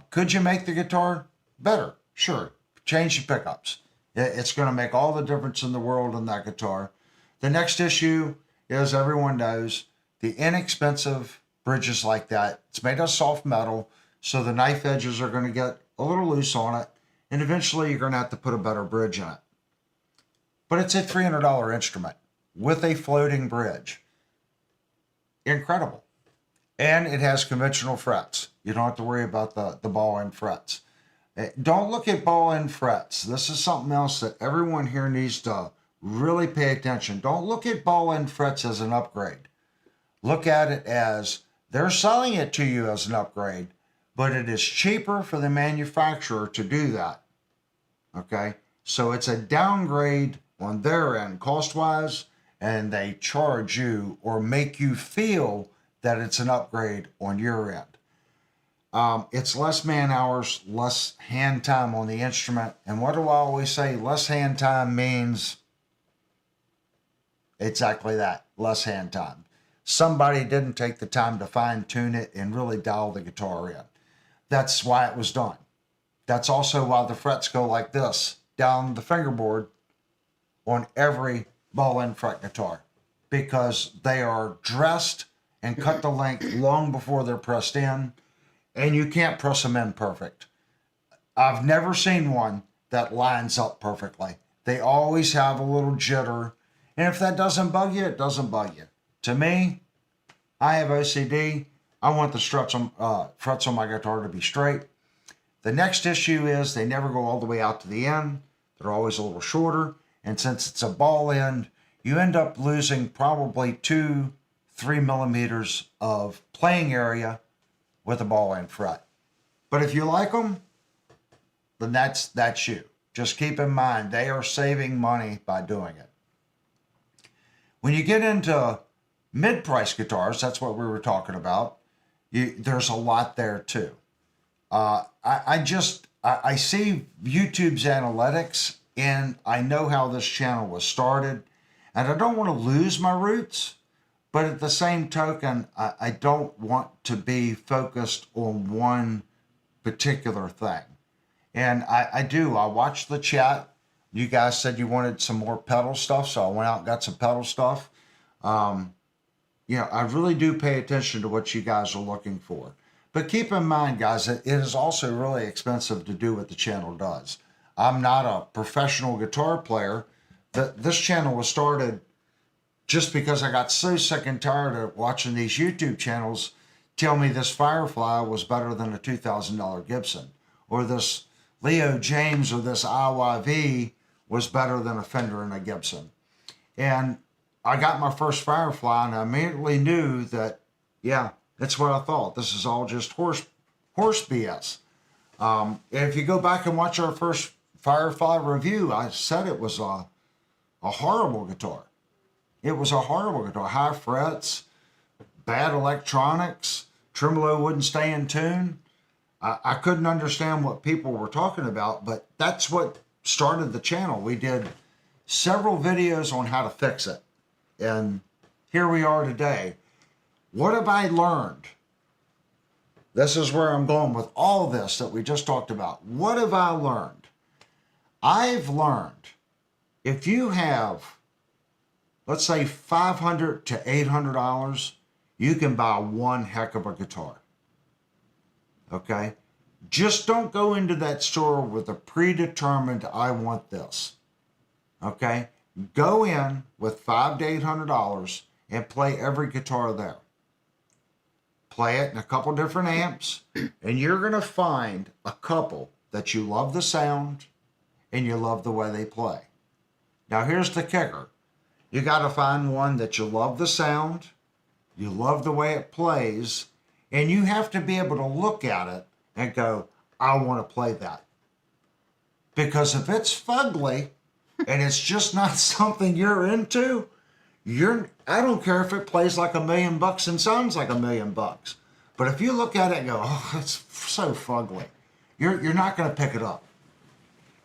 Could you make the guitar better? Sure. Change the pickups. It's going to make all the difference in the world in that guitar. The next issue is, everyone knows, the inexpensive bridges like that. It's made of soft metal, so the knife edges are going to get a little loose on it, and eventually you're going to have to put a better bridge in it. But it's a $300 instrument with a floating bridge. Incredible. And it has conventional frets. You don't have to worry about the ball end frets. Don't look at ball end frets. This is something else that everyone here needs to really pay attention. Don't look at ball end frets as an upgrade. Look at it as they're selling it to you as an upgrade, but it is cheaper for the manufacturer to do that. Okay? So it's a downgrade on their end cost-wise, and they charge you or make you feel that it's an upgrade on your end. It's less man hours, less hand time on the instrument. And what do I always say? Less hand time means exactly that, less hand time. Somebody didn't take the time to fine tune it and really dial the guitar in. That's why it was done. That's also why the frets go like this down the fingerboard on every ball end fret guitar, because they are dressed and cut the length long before they're pressed in, and you can't press them in perfect. I've never seen one that lines up perfectly. They always have a little jitter, and if that doesn't bug you, it doesn't bug you. To me, I have OCD. I want the frets on my guitar to be straight. The next issue is they never go all the way out to the end. They're always a little shorter, and since it's a ball end, you end up losing probably 2-3 millimeters of playing area with a ball end fret. But if you like them, then that's you. Just keep in mind, they are saving money by doing it. When you get into mid-price guitars, that's what we were talking about, there's a lot there too. I see YouTube's analytics, and I know how this channel was started, and I don't want to lose my roots, but at the same token, I don't want to be focused on one particular thing. And I watched the chat. You guys said you wanted some more pedal stuff, so I went out and got some pedal stuff. I really do pay attention to what you guys are looking for. But keep in mind, guys, that it is also really expensive to do what the channel does. I'm not a professional guitar player. This channel was started just because I got so sick and tired of watching these YouTube channels tell me this Firefly was better than a $2,000 Gibson, or this Leo James or this IYV was better than a Fender and a Gibson. And I got my first Firefly, and I immediately knew that, yeah, that's what I thought. This is all just horse BS. And if you go back and watch our first Firefly review, I said it was a horrible guitar. It was a horrible guitar. High frets, bad electronics, tremolo wouldn't stay in tune. I couldn't understand what people were talking about, but that's what started the channel. We did several videos on how to fix it. And here we are today. What have I learned? This is where I'm going with all this that we just talked about. What have I learned? I've learned if you have, let's say, $500 to $800, you can buy one heck of a guitar. Okay? Just don't go into that store with a predetermined, I want this. Okay? Go in with $500 to $800 and play every guitar there. Play it in a couple different amps, and you're going to find a couple that you love the sound and you love the way they play. Now here's the kicker. You got to find one that you love the sound, you love the way it plays, and you have to be able to look at it and go, I want to play that. Because if it's fugly and it's just not something you're into, I don't care if it plays like $1 million and sounds like $1 million. But if you look at it and go, oh, that's so fugly, you're not going to pick it up.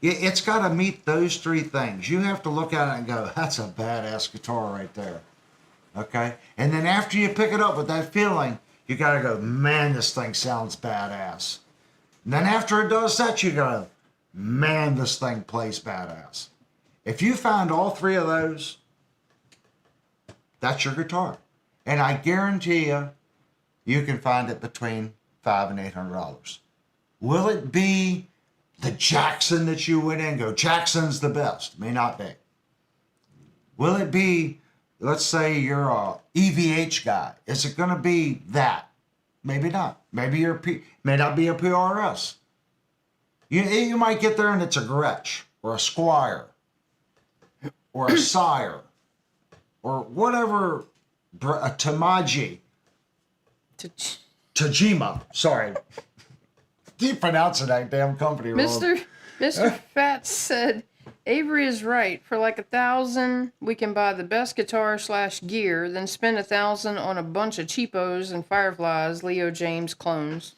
It's got to meet those three things. You have to look at it and go, that's a badass guitar right there. Okay? And then after you pick it up with that feeling, you got to go, man, this thing sounds badass. And then after it does that, you go, man, this thing plays badass. If you find all three of those, that's your guitar. And I guarantee you, you can find it between $500 and $800. Will it be the Jackson that you went in and go, Jackson's the best? May not be. Will it be, let's say you're a EVH guy. Is it going to be that? Maybe not. Maybe may not be a PRS. You might get there and it's a Gretsch or a Squire or a Sire or whatever, a Tamaji. Tajima. Sorry. Keep pronouncing that damn company wrong. Mr. Fats said, Avery is right. For like $1,000, we can buy the best guitar / gear, then spend $1,000 on a bunch of cheapos and Fireflies, Leo James clones.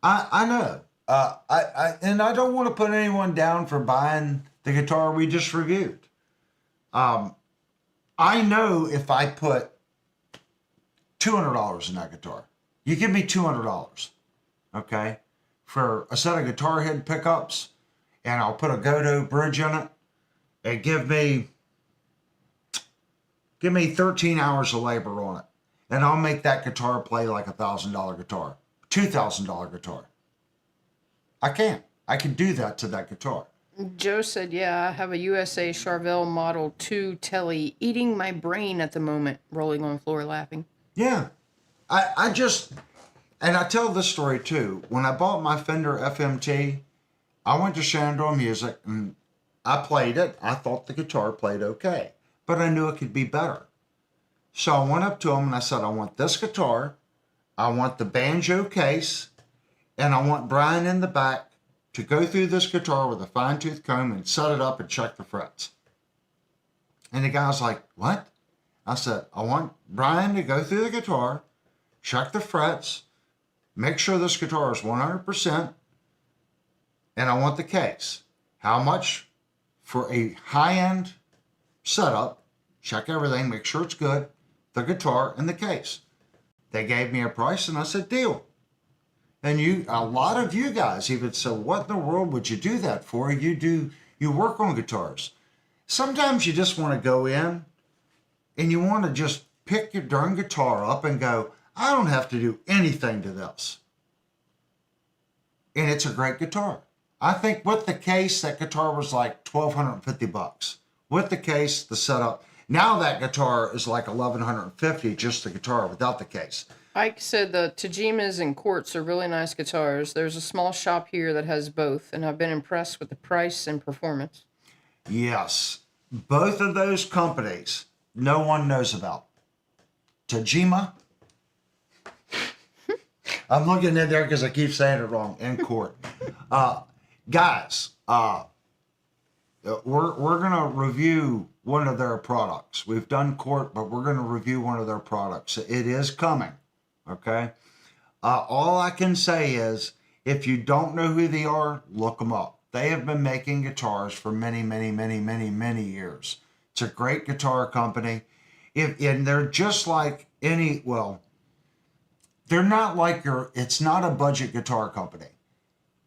I know. And I don't want to put anyone down for buying the guitar we just reviewed. I know if I put $200 in that guitar, you give me $200, okay, for a set of guitar head pickups, and I'll put a Godot bridge in it, and give me 13 hours of labor on it, and I'll make that guitar play like $1,000 guitar, $2,000 guitar. I can do that to that guitar. Joe said, yeah, I have a USA Charvel Model 2 Telly eating my brain at the moment, rolling on the floor laughing. Yeah. I just, and I tell this story too. When I bought my Fender FMT, I went to Shenandoah Music and I played it. I thought the guitar played okay, but I knew it could be better. So I went up to him and I said, I want this guitar, I want the banjo case, and I want Brian in the back to go through this guitar with a fine-tooth comb and set it up and check the frets. And the guy was like, what? I said, I want Brian to go through the guitar, check the frets, make sure this guitar is 100%, and I want the case. How much for a high-end setup, check everything, make sure it's good, the guitar and the case. They gave me a price and I said, deal. And a lot of you guys even said, what in the world would you do that for? You work on guitars. Sometimes you just want to go in and you want to just pick your darn guitar up and go, I don't have to do anything to this. And it's a great guitar. I think with the case, that guitar was like $1,250. With the case, the setup. Now that guitar is like $1,150, just the guitar without the case. Ike said the Tajimas and Quartz are really nice guitars. There's a small shop here that has both, and I've been impressed with the price and performance. Yes. Both of those companies no one knows about. Tajima. I'm looking in there because I keep saying it wrong. And Court. Guys, we're going to review one of their products. We've done Court, but we're going to review one of their products. It is coming. Okay. All I can say is, if you don't know who they are, look them up. They have been making guitars for many, many, many, many, many years. It's a great guitar company. And they're just like they're not like it's not a budget guitar company.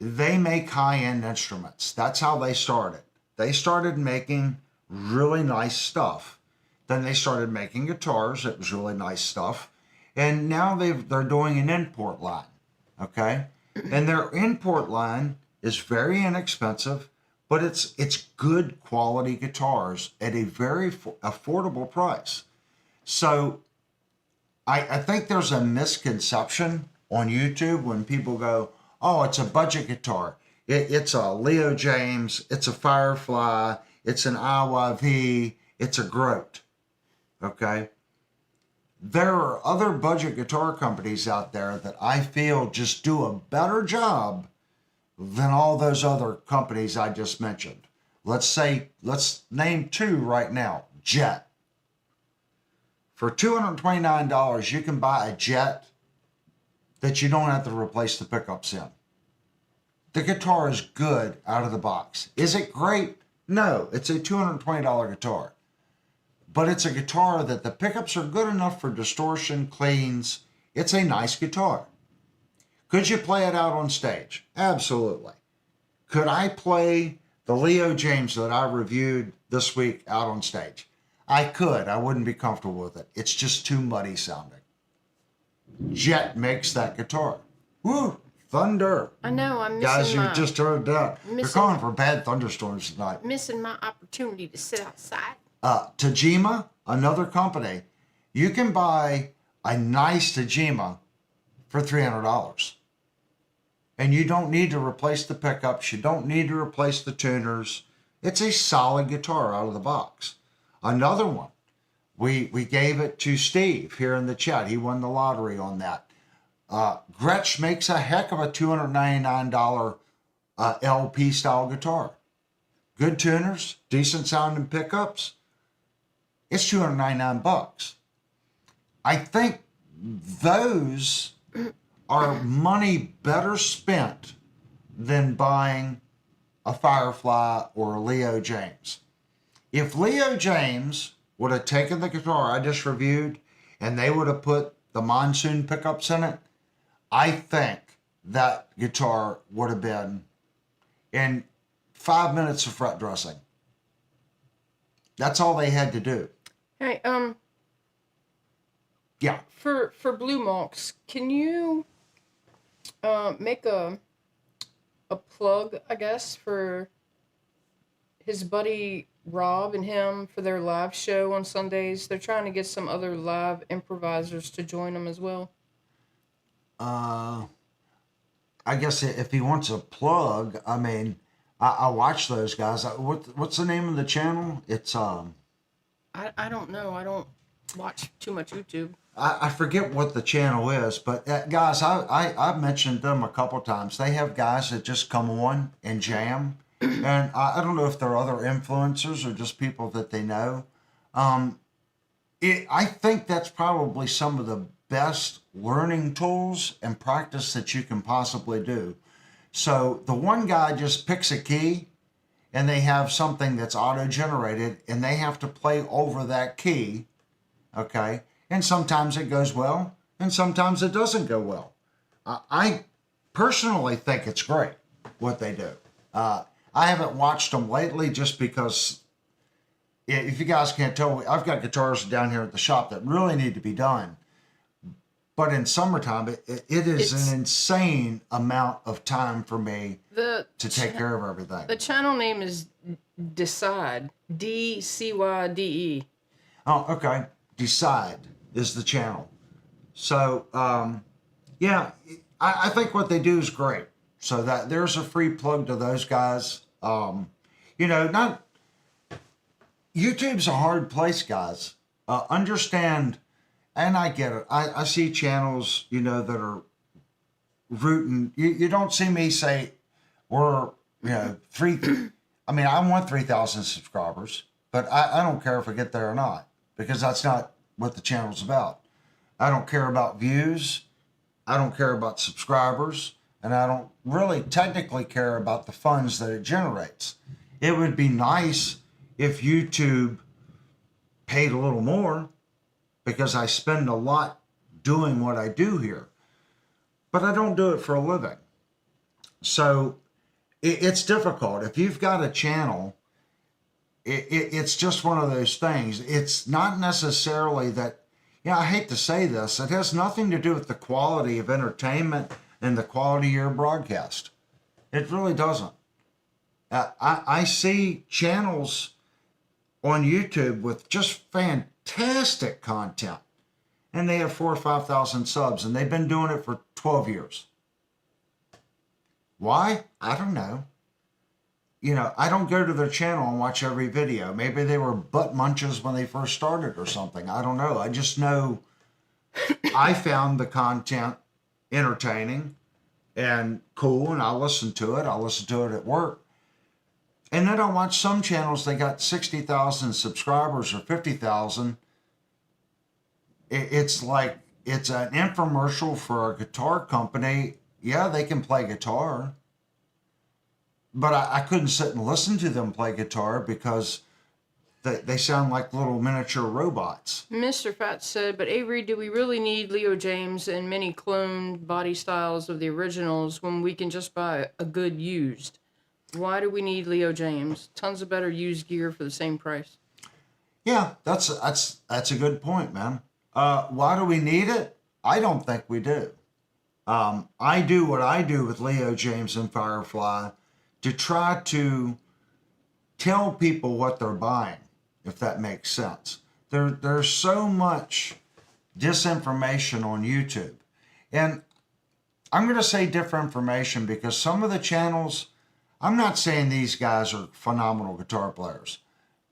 They make high-end instruments. That's how they started. They started making really nice stuff. Then they started making guitars. It was really nice stuff. And now they're doing an import line, okay? And their import line is very inexpensive, but it's good quality guitars at a very affordable price. So I think there's a misconception on YouTube when people go, oh, it's a budget guitar. It's a Leo James, it's a Firefly, it's an IYV, it's a Grote, okay? There are other budget guitar companies out there that I feel just do a better job than all those other companies I just mentioned. Let's name two right now. Jet. For $229, you can buy a Jet that you don't have to replace the pickups in. the guitar is good out of the box. Is it great? No, it's a $220 guitar. But it's a guitar that the pickups are good enough for distortion, cleans. It's a nice guitar. Could you play it out on stage? Absolutely. Could I play the Leo James that I reviewed this week out on stage? I could. I wouldn't be comfortable with it. It's just too muddy sounding. Jet makes that guitar. Woo! Thunder. I know. I'm missing Guys, you my just heard that. They're missing- calling for bad thunderstorms tonight. missing my opportunity to sit outside. Tajima, another company, you can buy a nice Tajima for $300. And you don't need to replace the pickups. You don't need to replace the tuners. It's a solid guitar out of the box. Another one, we gave it to Steve here in the chat. He won the lottery on that. Gretsch makes a heck of a $299 LP style guitar. Good tuners, decent sounding pickups. It's $299. I think those are money better spent than buying a Firefly or a Leo James. If Leo James would have taken the guitar I just reviewed and they would have put the Monsoon pickups in it, I think that guitar would have been in 5 minutes of fret dressing. That's all they had to do. Hey, Yeah. for Blue Monks, can you make a plug, I guess, for his buddy Rob and him for their live show on Sundays? They're trying to get some other live improvisers to join them as well. I guess if he wants a plug, I mean, I watch those guys. What's the name of the channel? It's I don't know. I don't watch too much YouTube. I forget what the channel is, but guys, I've mentioned them a couple times. They have guys that just come on and jam, and I don't know if they're other influencers or just people that they know. I think that's probably some of the best learning tools and practice that you can possibly do. So the one guy just picks a key and they have something that's auto-generated and they have to play over that key, okay? And sometimes it goes well and sometimes it doesn't go well. I personally think it's great what they do. I haven't watched them lately just because if you guys can't tell, I've got guitars down here at the shop that really need to be done. But in summertime, it is an insane amount of time for me to take care of everything. The channel name is Decide. DCYDE. Oh, okay. Decide is the channel. So, yeah, I think what they do is great. So that there's a free plug to those guys. Not YouTube's a hard place, guys. Understand. And I get it. I see channels, that are rooting. You don't see me say we're, three. I mean, I want 3,000 subscribers, but I don't care if I get there or not because that's not what the channel's about. I don't care about views. I don't care about subscribers. And I don't really technically care about the funds that it generates. It would be nice if YouTube paid a little more, because I spend a lot doing what I do here. But I don't do it for a living. So it's difficult. If you've got a channel, it's just one of those things. It's not necessarily that, I hate to say this, it has nothing to do with the quality of entertainment and the quality of your broadcast. It really doesn't. I see channels on YouTube with just fantastic content, and they have 4,000 or 5,000 subs, and they've been doing it for 12 years. Why? I don't know. I don't go to their channel and watch every video. Maybe they were butt munchers when they first started or something. I don't know. I just know I found the content entertaining and cool, and I listen to it. I listen to it at work. And then I watch some channels, they got 60,000 subscribers or 50,000. It's like, it's an infomercial for a guitar company. Yeah, they can play guitar. but I couldn't sit and listen to them play guitar because they sound like little miniature robots. Mr. Fat said, but Avery, do we really need Leo James and many cloned body styles of the originals when we can just buy a good used? Why do we need Leo James? Tons of better used gear for the same price. Yeah, that's a good point, man. Why do we need it? I don't think we do. I do what I do with Leo James and Firefly to try to tell people what they're buying, if that makes sense. There's so much disinformation on YouTube. And I'm going to say disinformation because some of the channels, I'm not saying these guys are phenomenal guitar players,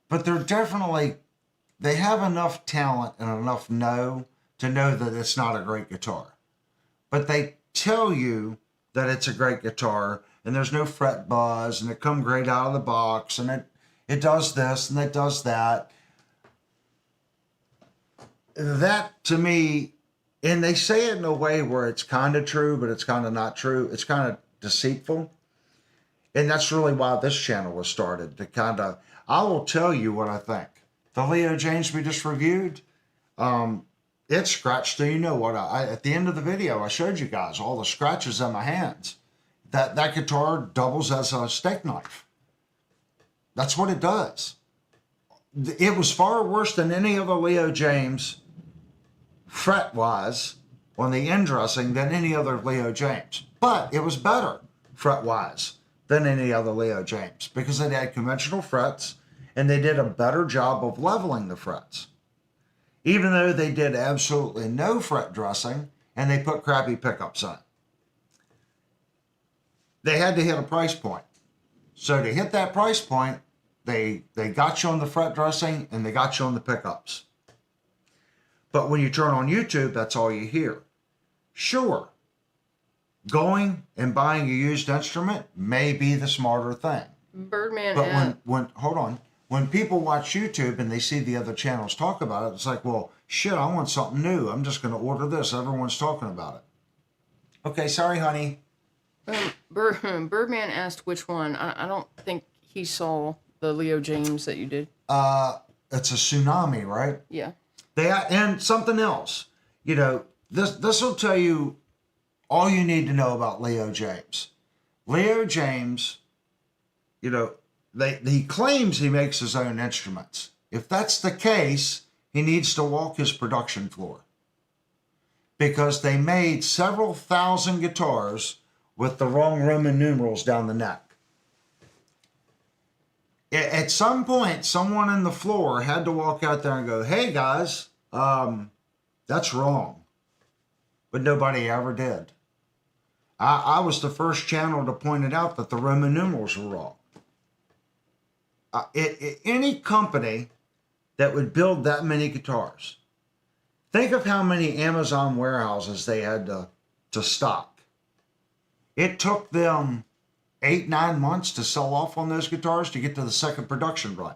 but they have enough talent and enough know to know that it's not a great guitar. But they tell you that it's a great guitar and there's no fret buzz and it comes great out of the box and it does this and it does that. That to me, and they say it in a way where it's kind of true, but it's kind of not true. It's kind of deceitful. And that's really why this channel was started, to kind of, I will tell you what I think. The Leo James we just reviewed, it scratched. So you know what? At the end of the video, I showed you guys all the scratches on my hands. That guitar doubles as a steak knife. That's what it does. It was far worse than any other Leo James, fret-wise, on the end dressing than any other Leo James. But it was better, fret-wise, than any other Leo James because it had conventional frets and they did a better job of leveling the frets. Even though they did absolutely no fret dressing and they put crappy pickups on it. They had to hit a price point. So to hit that price point, they got you on the fret dressing and they got you on the pickups. But when you turn on YouTube, that's all you hear. Sure, going and buying a used instrument may be the smarter thing. Birdman But when people watch YouTube and they see the other channels talk about it, it's like, well, shit, I want something new. I'm just going to order this. Everyone's talking about it. Okay, sorry, honey. Birdman asked which one. I don't think he saw the Leo James that you did. It's a Tsunami, right? Yeah. And something else. You know, this will tell you all you need to know about Leo James. Leo James, you know, he claims he makes his own instruments. If that's the case, he needs to walk his production floor. Because they made several thousand guitars with the wrong Roman numerals down the neck. At some point, someone in the floor had to walk out there and go, hey guys, that's wrong. But nobody ever did. I was the first channel to point it out that the Roman numerals were wrong. Any company that would build that many guitars, think of how many Amazon warehouses they had to stock. It took them 8-9 months to sell off on those guitars to get to the second production run.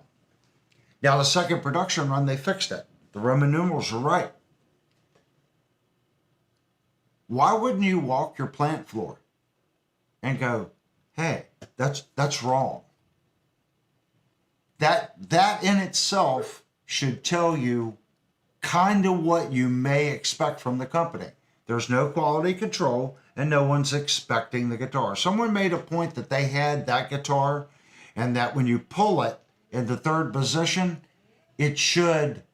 Now, the second production run, they fixed it. The Roman numerals were right. Why wouldn't you walk your plant floor and go, hey, that's wrong? That in itself should tell you kind of what you may expect from the company. There's no quality control and no one's expecting the guitar. Someone made a point that they had that guitar and that when you pull it in the third position, it should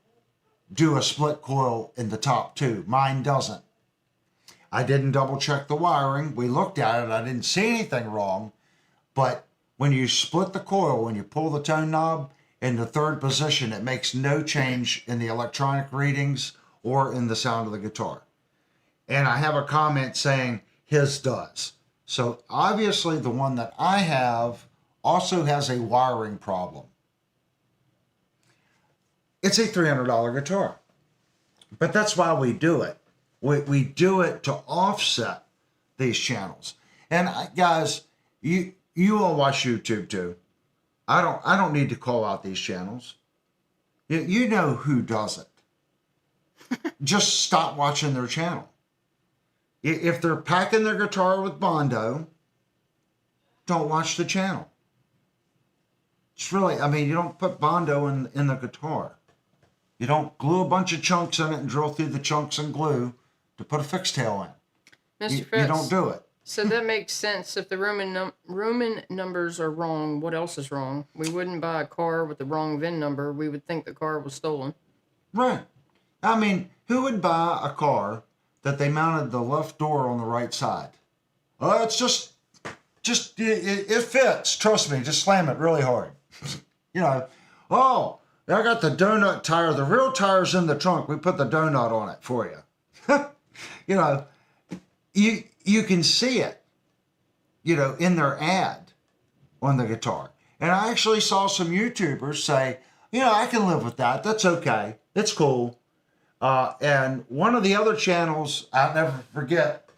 do a split coil in the top two. Mine doesn't. I didn't double check the wiring. We looked at it. I didn't see anything wrong. But when you split the coil, when you pull the tone knob in the third position, it makes no change in the electronic readings or in the sound of the guitar. And I have a comment saying his does. So obviously the one that I have also has a wiring problem. It's a $300 guitar. But that's why we do it. We do it to offset these channels. And guys, you all watch YouTube too. I don't need to call out these channels. You know who does it. Just stop watching their channel. If they're packing their guitar with Bondo, don't watch the channel. It's really, I mean, you don't put Bondo in the guitar. You don't glue a bunch of chunks in it and drill through the chunks and glue to put a fixtail in. Mr. You Fritz, don't do it. so that makes sense. If the Roman numbers are wrong, what else is wrong? We wouldn't buy a car with the wrong VIN number. We would think the car was stolen. Right. I mean, who would buy a car that they mounted the left door on the right side? Oh, it's just it fits. Trust me, just slam it really hard. You know, oh, I got the donut tire. The real tire's in the trunk. We put the donut on it for you. You know, you can see it, you know, in their ad on the guitar. And I actually saw some YouTubers say, you know, I can live with that. That's okay. It's cool. And one of the other channels, I'll never forget,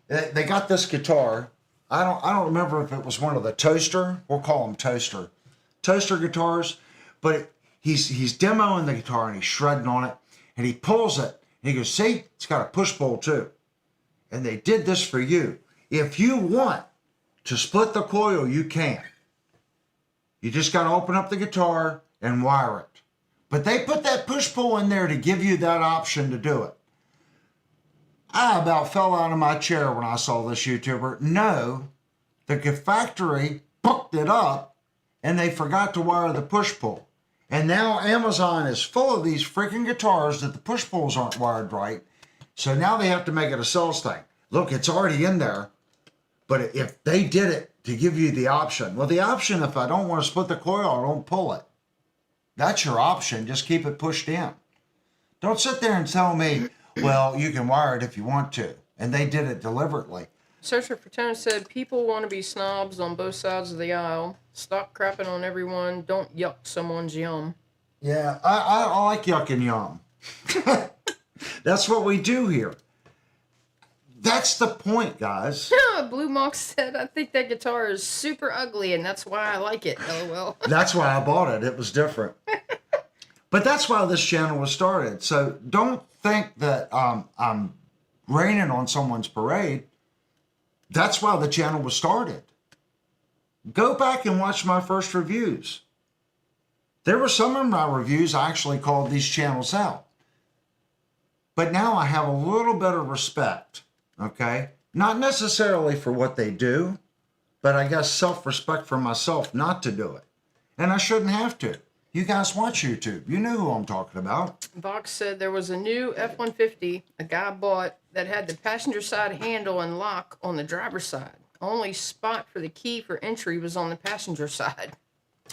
they got this guitar. I don't remember if it was one of the Toaster. We'll call them Toaster guitars. But he's demoing the guitar and he's shredding on it. And he pulls it. And he goes, see, it's got a push pull too. And they did this for you. If you want to split the coil, you can. You just got to open up the guitar and wire it. But they put that push-pull in there to give you that option to do it. I about fell out of my chair when I saw this YouTuber. No, the factory booked it up and they forgot to wire the push-pull. And now Amazon is full of these freaking guitars that the push-pulls aren't wired right. So now they have to make it a sales thing. Look, it's already in there. But if they did it to give you the option, well, the option, if I don't want to split the coil, I don't pull it. That's your option. Just keep it pushed in. Don't sit there and tell me, well, you can wire it if you want to. And they did it deliberately. Searcher for Tone said, people want to be snobs on both sides of the aisle. Stop crapping on everyone. Don't yuck someone's yum. Yeah, I like yuck and yum. That's what we do here. That's the point, guys. Blue Mox said, I think that guitar is super ugly and that's why I like it. LOL. That's why I bought it. It was different. But that's why this channel was started. So don't think that I'm raining on someone's parade. That's why the channel was started. Go back and watch my first reviews. There were some of my reviews I actually called these channels out. But now I have a little bit of respect, okay? Not necessarily for what they do, but I guess self-respect for myself not to do it. And I shouldn't have to. You guys watch YouTube. You know who I'm talking about. Vox said there was a new F-150 a guy bought that had the passenger side handle and lock on the driver's side. Only spot for the key for entry was on the passenger side.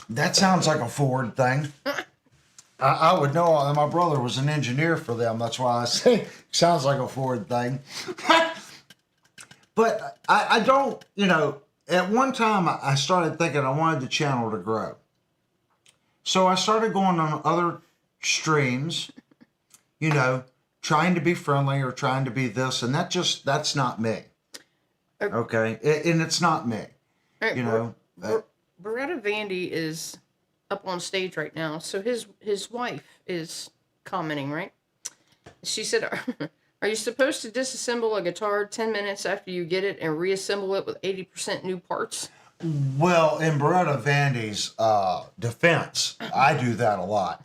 That sounds like a Ford thing. I would know. My brother was an engineer for them. That's why I say sounds like a Ford thing. But I don't, you know, at one time I started thinking I wanted the channel to grow. So I started going on other streams, you know, trying to be friendly or trying to be this. And that's not me. Okay. And it's not me, you know. Beretta Vandy is up on stage right now. So his wife is commenting, right? She said, are you supposed to disassemble a guitar 10 minutes after you get it and reassemble it with 80% new parts? Well, in Beretta Vandy's defense, I do that a lot.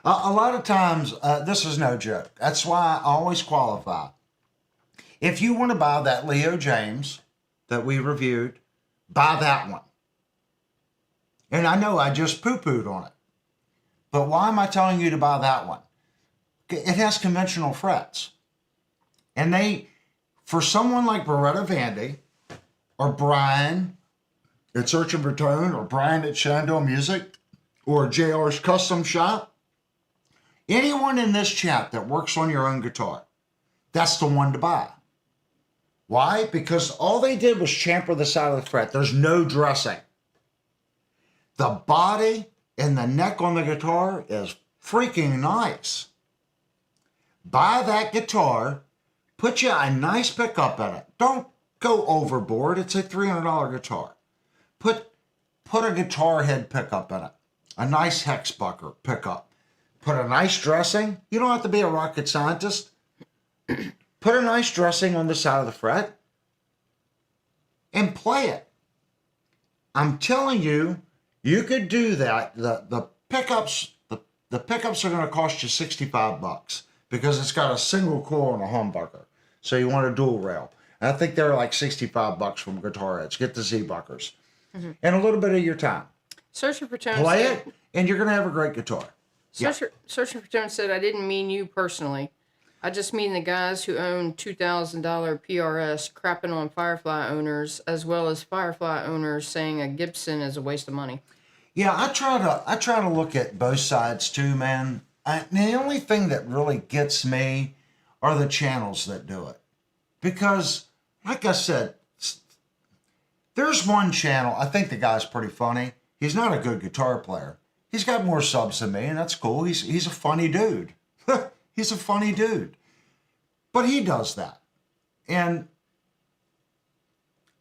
A lot of times, this is no joke. That's why I always qualify. If you want to buy that Leo James that we reviewed, buy that one. And I know I just poo-pooed on it. But why am I telling you to buy that one? It has conventional frets. And for someone like Beretta Vandy, or Brian at Searching for Tone, or Brian at Shandell Music, or JR's Custom Shop, anyone in this chat that works on your own guitar, that's the one to buy. Why? Because all they did was chamfer the side of the fret. There's no dressing. The body and the neck on the guitar is freaking nice. Buy that guitar, put you a nice pickup in it. Don't go overboard. It's a $300 guitar. Put a guitar head pickup in it. A nice Hexbucker pickup. Put a nice dressing. You don't have to be a rocket scientist. Put a nice dressing on the side of the fret. and play it. I'm telling you, you could do that. The pickups are going to cost you $65 because it's got a single coil and a humbucker. So you want a dual rail. And I think they're like $65 from Guitar Edge. Get the Z-Buckers. And a little bit of your time. Searching for Tone Play said, it, and you're going to have a great guitar. Yeah. Searching for Tone said, I didn't mean you personally. I just mean the guys who own $2,000 PRS crapping on Firefly owners, as well as Firefly owners saying a Gibson is a waste of money. Yeah, I try to look at both sides too, man. The only thing that really gets me are the channels that do it. Because, like I said, there's one channel, I think the guy's pretty funny. He's not a good guitar player. He's got more subs than me, and that's cool. He's a funny dude. He's a funny dude. But he does that. And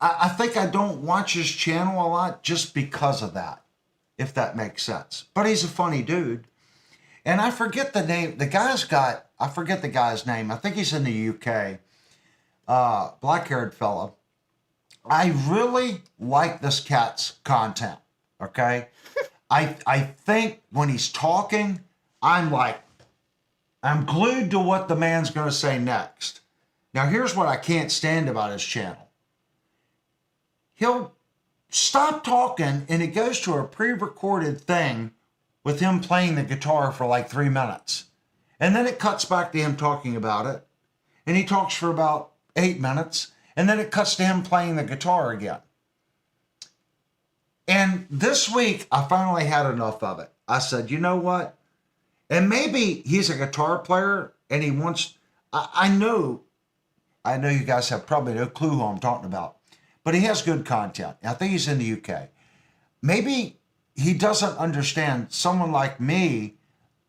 I think I don't watch his channel a lot just because of that, if that makes sense. But he's a funny dude. And I forget the name. I forget the guy's name. I think he's in the UK. Black-haired fella. I really like this cat's content, okay? I think when he's talking, I'm glued to what the man's going to say next. Now, here's what I can't stand about his channel. He'll stop talking and it goes to a pre-recorded thing with him playing the guitar for like 3 minutes. And then it cuts back to him talking about it. And he talks for about 8 minutes. And then it cuts to him playing the guitar again. And this week, I finally had enough of it. I said, you know what? And maybe he's a guitar player and he wants, I know you guys have probably no clue who I'm talking about, but he has good content. I think he's in the UK. Maybe he doesn't understand someone like me.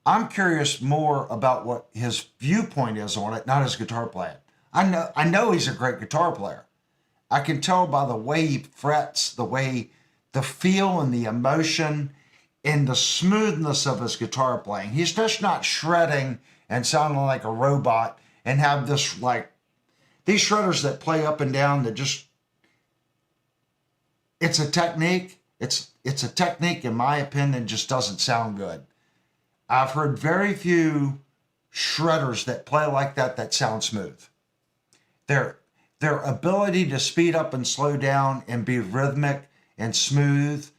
I'm curious more about what his viewpoint is on it, not his guitar playing. I know he's a great guitar player. I can tell by the way he frets, the feel and the emotion and the smoothness of his guitar playing. He's just not shredding and sounding like a robot and have this like, these shredders that play up and down that just, it's a technique. It's a technique, in my opinion, just doesn't sound good. I've heard very few shredders that play like that sound smooth. Their ability to speed up and slow down and be rhythmic and smooth,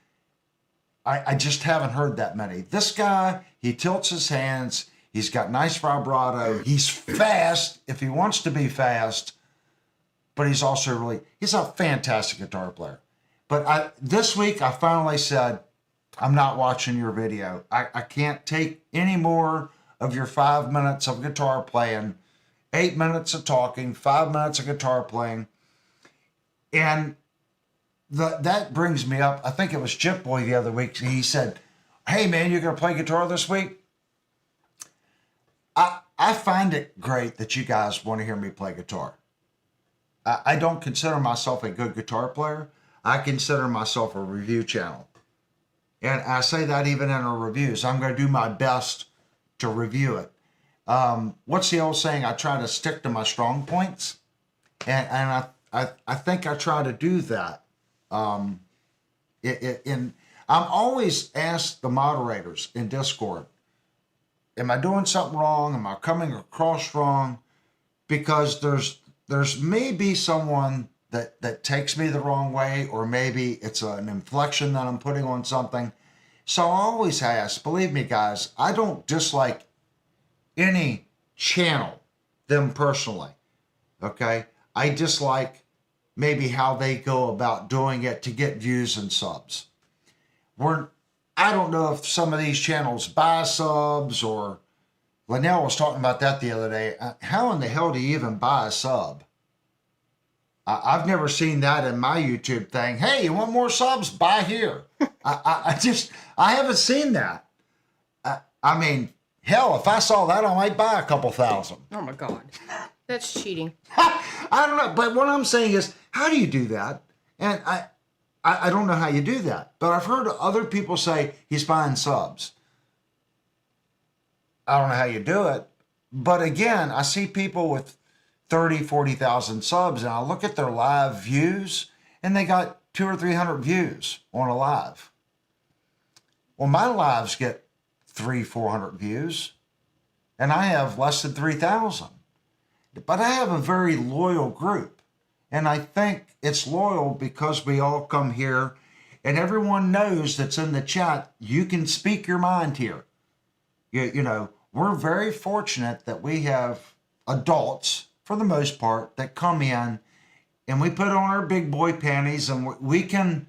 I just haven't heard that many. This guy, he tilts his hands. He's got nice vibrato. He's fast if he wants to be fast, but he's a fantastic guitar player. But this week, I finally said, I'm not watching your video. I can't take any more of your 5 minutes of guitar playing, 8 minutes of talking, 5 minutes of guitar playing. And that brings me up. I think it was Chip Boy the other week. He said, hey, man, you're going to play guitar this week? I find it great that you guys want to hear me play guitar. I don't consider myself a good guitar player. I consider myself a review channel. And I say that even in our reviews. I'm going to do my best to review it. What's the old saying? I try to stick to my strong points. And I think I try to do that. I'm always asked the moderators in Discord, am I doing something wrong? Am I coming across wrong? Because there's maybe someone that takes me the wrong way, or maybe it's an inflection that I'm putting on something. So I always ask, believe me, guys, I don't dislike any channel, them personally, okay? I dislike maybe how they go about doing it to get views and subs. I don't know if some of these channels buy subs, or Linnell was talking about that the other day. How in the hell do you even buy a sub? I've never seen that in my YouTube thing. Hey, you want more subs? Buy here. I haven't seen that. I mean, hell, if I saw that, I might buy a couple thousand. Oh my God. That's cheating. I don't know. But what I'm saying is, how do you do that? And I don't know how you do that. But I've heard other people say he's buying subs. I don't know how you do it. But again, I see people with 30, 40,000 subs, and I look at their live views, and they got 200 or 300 views on a live. Well, my lives get 300-400 views, and I have less than 3,000. But I have a very loyal group, and I think it's loyal because we all come here, and everyone knows that's in the chat, you can speak your mind here. You know, we're very fortunate that we have adults, for the most part, that come in and we put on our big boy panties and we can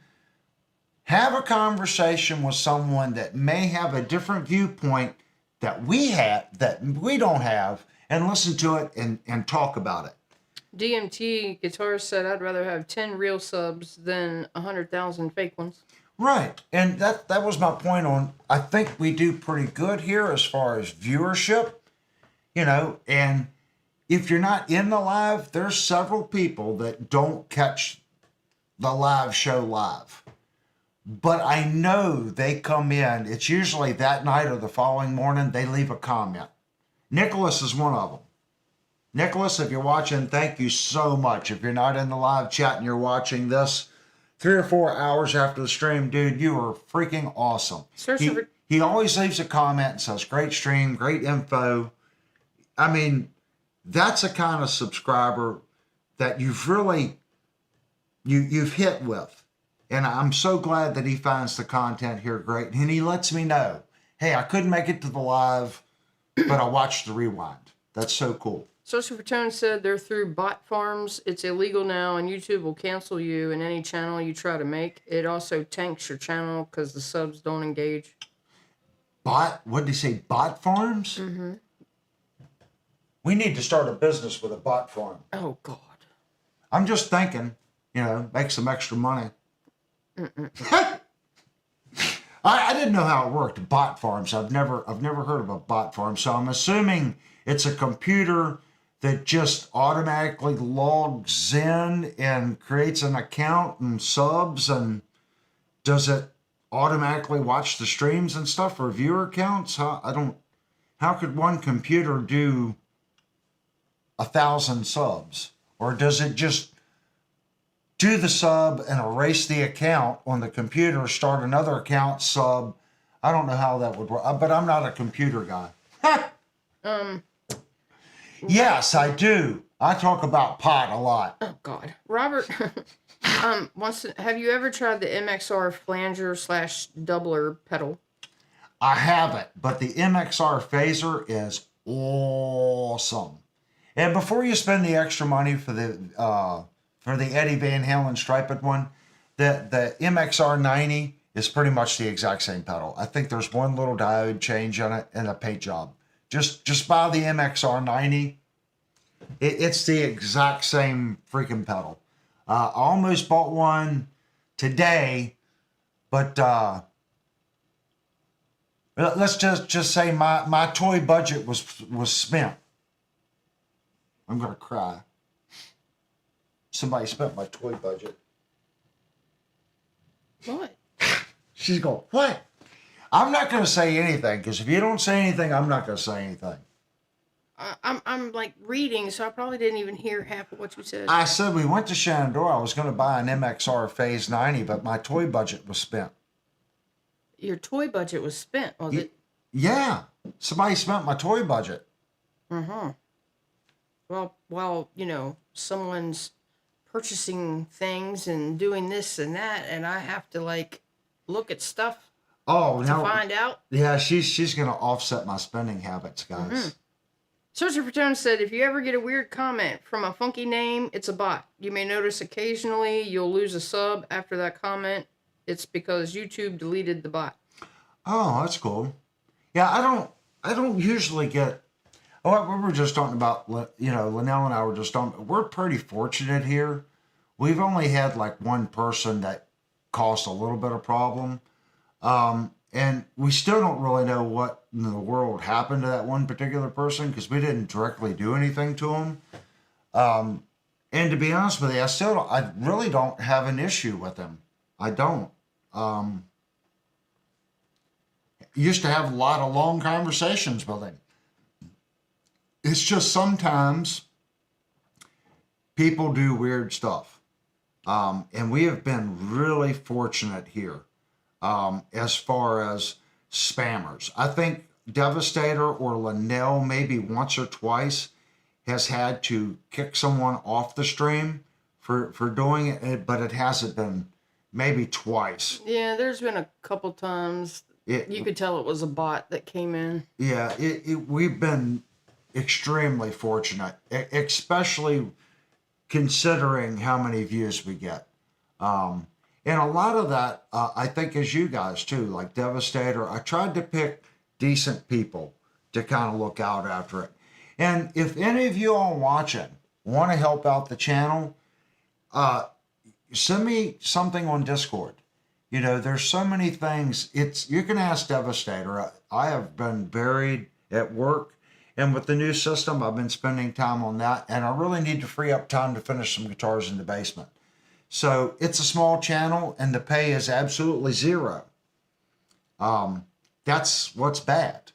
have a conversation with someone that may have a different viewpoint that we don't have, and listen to it and talk about it. DMT guitarist said, "I'd rather have 10 real subs than 100,000 fake ones." Right. And that was my point on, I think we do pretty good here as far as viewership, you know, and if you're not in the live, there's several people that don't catch the live show live. But I know they come in, it's usually that night or the following morning, they leave a comment. Nicholas is one of them. Nicholas, if you're watching, thank you so much. If you're not in the live chat and you're watching this 3 or 4 hours after the stream, dude, you are freaking awesome. He always leaves a comment and says, great stream, great info. I mean, that's a kind of subscriber that you've really, you've hit with. And I'm so glad that he finds the content here great. And he lets me know, hey, I couldn't make it to the live, but I watched the rewind. That's so cool. Social for Tone said they're through bot farms. It's illegal now, and YouTube will cancel you and any channel you try to make. It also tanks your channel because the subs don't engage. What did he say? Bot farms? Mm-hmm. We need to start a business with a bot farm. Oh, God. I'm just thinking, you know, make some extra money. I didn't know how it worked. Bot farms. I've never heard of a bot farm. So I'm assuming it's a computer that just automatically logs in and creates an account and subs, and does it automatically watch the streams and stuff for viewer counts? How could one computer do 1,000 subs? Or does it just do the sub and erase the account on the computer, start another account, sub? I don't know how that would work, but I'm not a computer guy. Yes, I do. I talk about pot a lot. Oh, God. Robert have you ever tried the MXR flanger / doubler pedal? I haven't, but the MXR phaser is awesome. And before you spend the extra money for the Eddie Van Halen striped one, the MXR 90 is pretty much the exact same pedal. I think there's one little diode change on it and a paint job. Just buy the MXR 90. It's the exact same freaking pedal. I almost bought one today, but let's just say my toy budget was spent. I'm gonna cry. Somebody spent my toy budget. What? She's going, what? I'm not gonna say anything, because if you don't say anything, I'm not gonna say anything. I'm like reading, so I probably didn't even hear half of what you said. I said we went to Shenandoah. I was going to buy an MXR Phase 90, but my toy budget was spent. Your toy budget was spent, was it? Yeah. Somebody spent my toy budget. Uh-huh. Well, while, you know, someone's purchasing things and doing this and that, and I have to, like, look at stuff to find out. Yeah, she's going to offset my spending habits, guys. Mm-hmm. Searcher for Tone said, if you ever get a weird comment from a funky name, it's a bot. You may notice occasionally you'll lose a sub after that comment. It's because YouTube deleted the bot. Oh, that's cool. Yeah, I don't usually get. Oh, we were just talking about, you know, Linnell and I were just talking. We're pretty fortunate here. We've only had like one person that caused a little bit of problem. And we still don't really know what in the world happened to that one particular person, because we didn't directly do anything to him. And to be honest with you, I really don't have an issue with him. I don't. Used to have a lot of long conversations with him. It's just sometimes people do weird stuff. And we have been really fortunate here as far as spammers. I think Devastator or Linnell maybe once or twice has had to kick someone off the stream for doing it, but it hasn't been maybe twice. Yeah, there's been a couple times you could tell it was a bot that came in. Yeah, we've been extremely fortunate, especially considering how many views we get. And a lot of that, I think, is you guys too, like Devastator. I tried to pick decent people to kind of look out after it. And if any of you all watching want to help out the channel, send me something on Discord. You know, there's so many things. You can ask Devastator. I have been buried at work, and with the new system, I've been spending time on that, and I really need to free up time to finish some guitars in the basement. So it's a small channel, and the pay is absolutely zero. That's what's bad.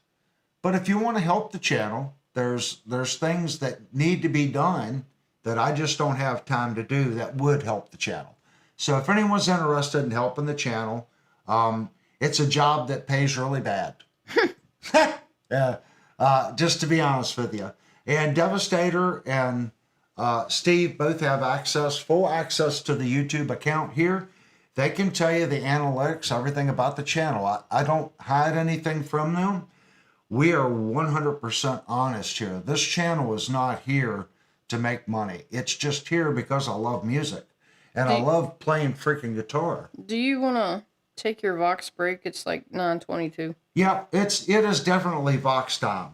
But if you want to help the channel, there's things that need to be done that I just don't have time to do that would help the channel. So if anyone's interested in helping the channel, it's a job that pays really bad. Just to be honest with you. And Devastator and Steve both have full access to the YouTube account here. They can tell you the analytics, everything about the channel. I don't hide anything from them. We are 100% honest here. This channel is not here to make money. It's just here because I love music. And I love playing freaking guitar. Do you want to take your Vox break? It's like 9:22. Yeah, it is definitely Vox time.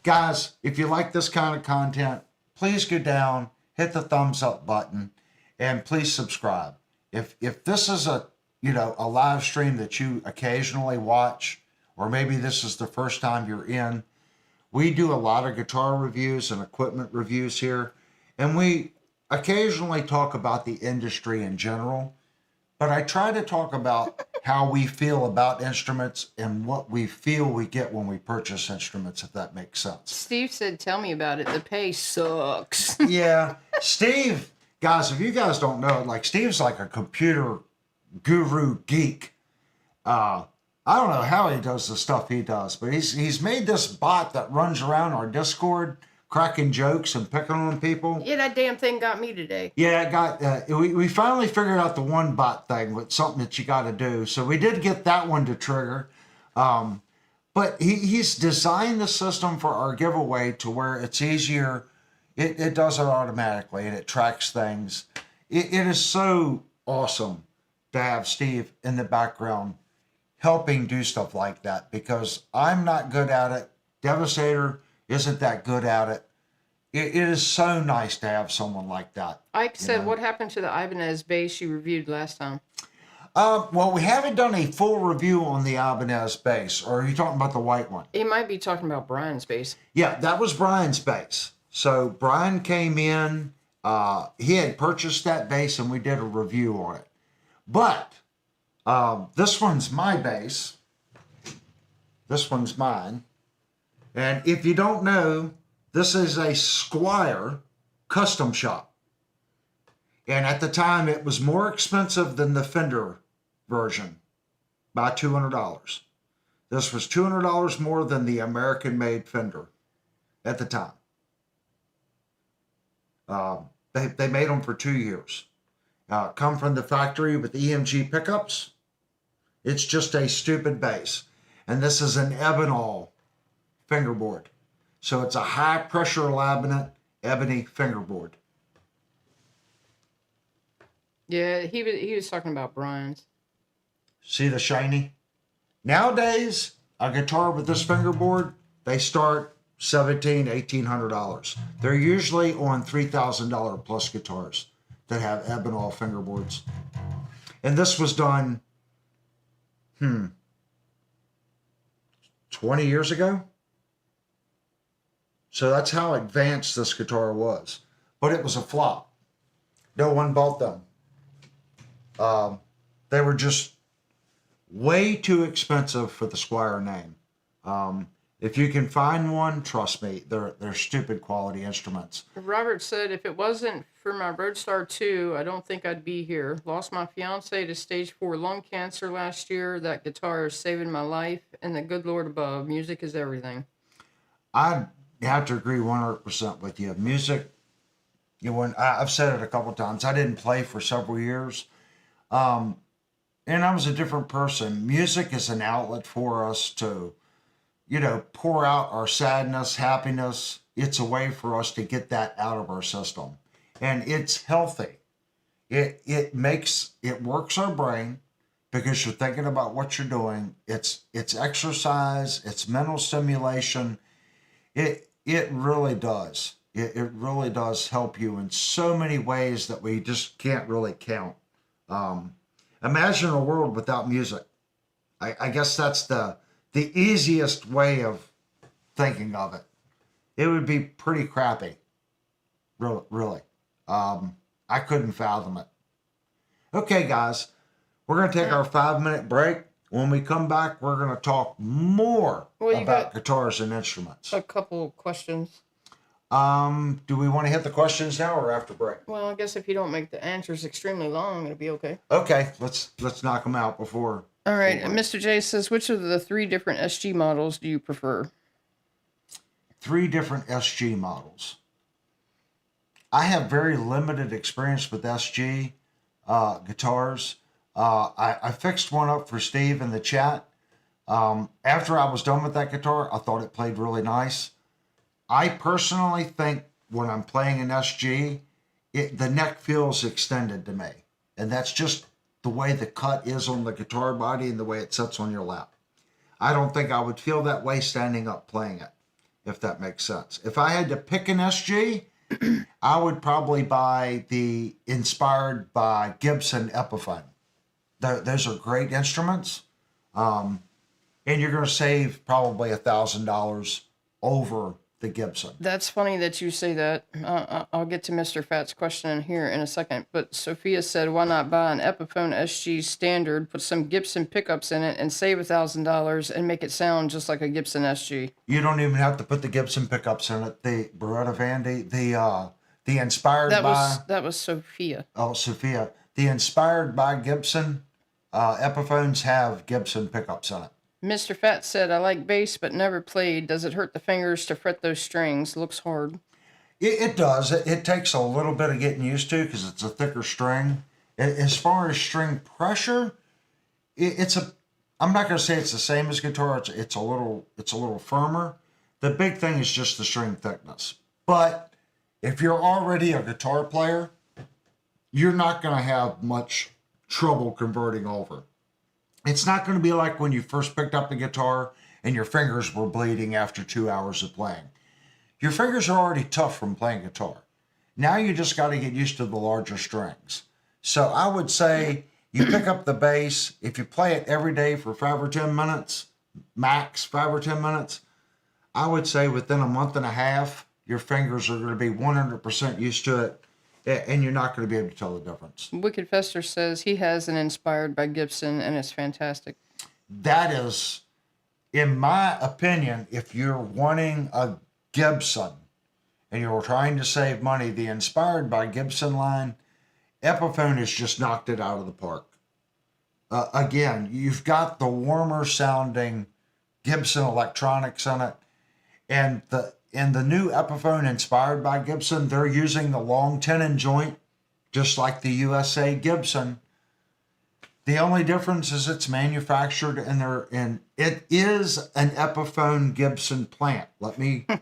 Guys, if you like this kind of content, please go down, hit the thumbs up button, and please subscribe. If this is a live stream that you occasionally watch, or maybe this is the first time you're in, we do a lot of guitar reviews and equipment reviews here, and we occasionally talk about the industry in general, but I try to talk about how we feel about instruments and what we feel we get when we purchase instruments, if that makes sense. Steve said, tell me about it. The pay sucks. Yeah. Steve, guys, if you guys don't know, like Steve's like a computer guru geek. I don't know how he does the stuff he does, but he's made this bot that runs around our Discord cracking jokes and picking on people. Yeah, that damn thing got me today. Yeah, it got. We finally figured out the one bot thing with something that you got to do. So we did get that one to trigger. But he's designed the system for our giveaway to where it's easier. It does it automatically and it tracks things. It is so awesome to have Steve in the background helping do stuff like that, because I'm not good at it. Devastator isn't that good at it. It is so nice to have someone like that. Ike said, what happened to the Ibanez bass you reviewed last time? Well, we haven't done a full review on the Ibanez bass. Or are you talking about the white one? He might be talking about Brian's bass. Yeah, that was Brian's bass. So Brian came in. He had purchased that bass, and we did a review on it. But this one's my bass. This one's mine. And if you don't know, this is a Squier custom shop. And at the time, it was more expensive than the Fender version by $200. This was $200 more than the American-made Fender at the time. They made them for 2 years. Come from the factory with EMG pickups. It's just a stupid bass. And this is an Ebenall fingerboard. So it's a high pressure laminate ebony fingerboard. Yeah, he was talking about Brian's. See the shiny? Nowadays, a guitar with this fingerboard, they start $1,700–$1,800. They're usually on $3,000 plus guitars that have Ebenall fingerboards. And this was done 20 years ago. So that's how advanced this guitar was. But it was a flop. No one bought them. They were just way too expensive for the Squier name. If you can find one, trust me, they're stupid quality instruments. Robert said if it wasn't for Christopher, my Roadstar 2, I don't think I'd be here. Lost my fiance to stage 4 lung cancer last year. That guitar is saving my life. And the good Lord above, music is everything. I have to agree 100% with you. Music, I've said it a couple times. I didn't play for several years, and I was a different person. Music is an outlet for us to, pour out our sadness, happiness. It's a way for us to get that out of our system, and it's healthy. It works our brain because you're thinking about what you're doing. It's exercise. It's mental stimulation. It really does. It really does help you in so many ways that we just can't really count. Imagine a world without music. I guess that's the easiest way of thinking of it. It would be pretty crappy. Really. I couldn't fathom it. Okay, guys, we're going to take our 5-minute break. When we come back, we're going to talk more about guitars and instruments. A couple questions. Do we want to hit the questions now or after break? Well, I guess if you don't make the answers extremely long, it'll be okay. Okay, let's knock them out before. All right, and Mr. J says, which of the 3 different SG models do you prefer? 3 different SG models. I have very limited experience with SG guitars. I fixed one up for Steve in the chat. After I was done with that guitar, I thought it played really nice. I personally think when I'm playing an SG, the neck feels extended to me. And that's just the way the cut is on the guitar body and the way it sits on your lap. I don't think I would feel that way standing up playing it, if that makes sense. If I had to pick an SG, I would probably buy the inspired by Gibson Epiphone. Those are great instruments. And you're going to save probably $1,000 over the Gibson. That's funny that you say that. I'll get to Mr. Fat's question here in a second. But Sophia said, why not buy an Epiphone SG standard, put some Gibson pickups in it, and save $1,000 and make it sound just like a Gibson SG? You don't even have to put the Gibson pickups in it. The Beretta Vandy, the inspired that was Sophia. Oh, Sophia. The inspired by Gibson Epiphones have Gibson pickups in it. Mr. Fat said, I like bass but never played. Does it hurt the fingers to fret those strings? Looks hard. It does. It takes a little bit of getting used to because it's a thicker string. As far as string pressure, I'm not going to say it's the same as guitar. It's a little firmer. The big thing is just the string thickness. But if you're already a guitar player, you're not going to have much trouble converting over. It's not going to be like when you first picked up the guitar and your fingers were bleeding after 2 hours of playing. Your fingers are already tough from playing guitar. Now you just got to get used to the larger strings. So I would say you pick up the bass. If you play it every day for 5 or 10 minutes, max 5 or 10 minutes, I would say within a month and a half, your fingers are going to be 100% used to it. And you're not going to be able to tell the difference. Wicked Fester says he has an inspired by Gibson, and it's fantastic. That is, in my opinion, if you're wanting a Gibson and you're trying to save money, the inspired by Gibson line, Epiphone has just knocked it out of the park. Again, you've got the warmer sounding Gibson electronics in it, and the new Epiphone inspired by Gibson, they're using the long tenon joint, just like the USA Gibson. The only difference is it's manufactured and it is an Epiphone Gibson plant. I'm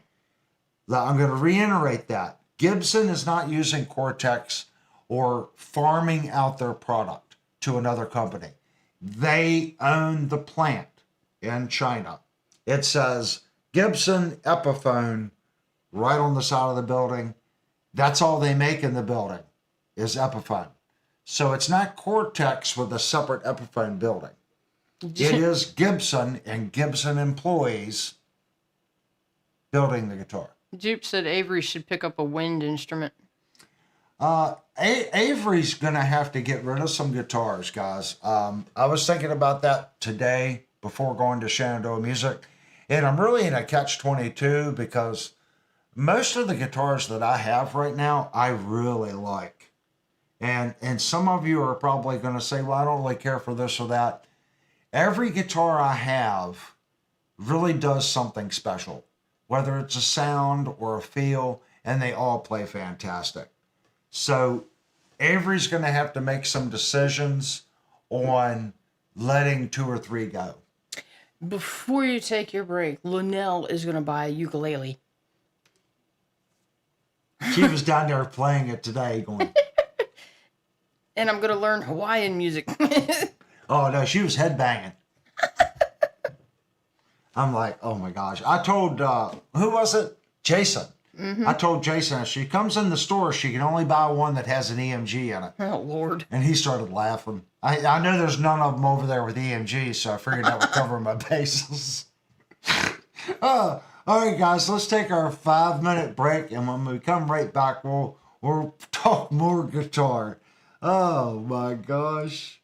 going to reiterate that. Gibson is not using Cortex or farming out their product to another company. They own the plant in China. It says Gibson Epiphone right on the side of the building. That's all they make in the building is Epiphone. So it's not Cortex with a separate Epiphone building. It is Gibson and Gibson employees building the guitar. Jupe said Avery should pick up a wind instrument. Avery's going to have to get rid of some guitars, guys. I was thinking about that today before going to Shenandoah Music. And I'm really in a catch-22 because most of the guitars that I have right now, I really like. And some of you are probably going to say, well, I don't really care for this or that. Every guitar I have really does something special, whether it's a sound or a feel, and they all play fantastic. So Avery's going to have to make some decisions on letting two or three go. Before you take your break, Linnell is going to buy a ukulele. She was down there playing it today going, And I'm going to learn Hawaiian music. oh no, she was headbanging. I'm like, oh my gosh. I told, who was it? Jason. I told Jason, if she comes in the store, she can only buy one that has an EMG in it. Oh, Lord. And he started laughing. I know there's none of them over there with EMG, so I figured that would cover my bases. All right, guys, let's take our 5-minute break, and when we come right back, we'll talk more guitar. Oh my gosh.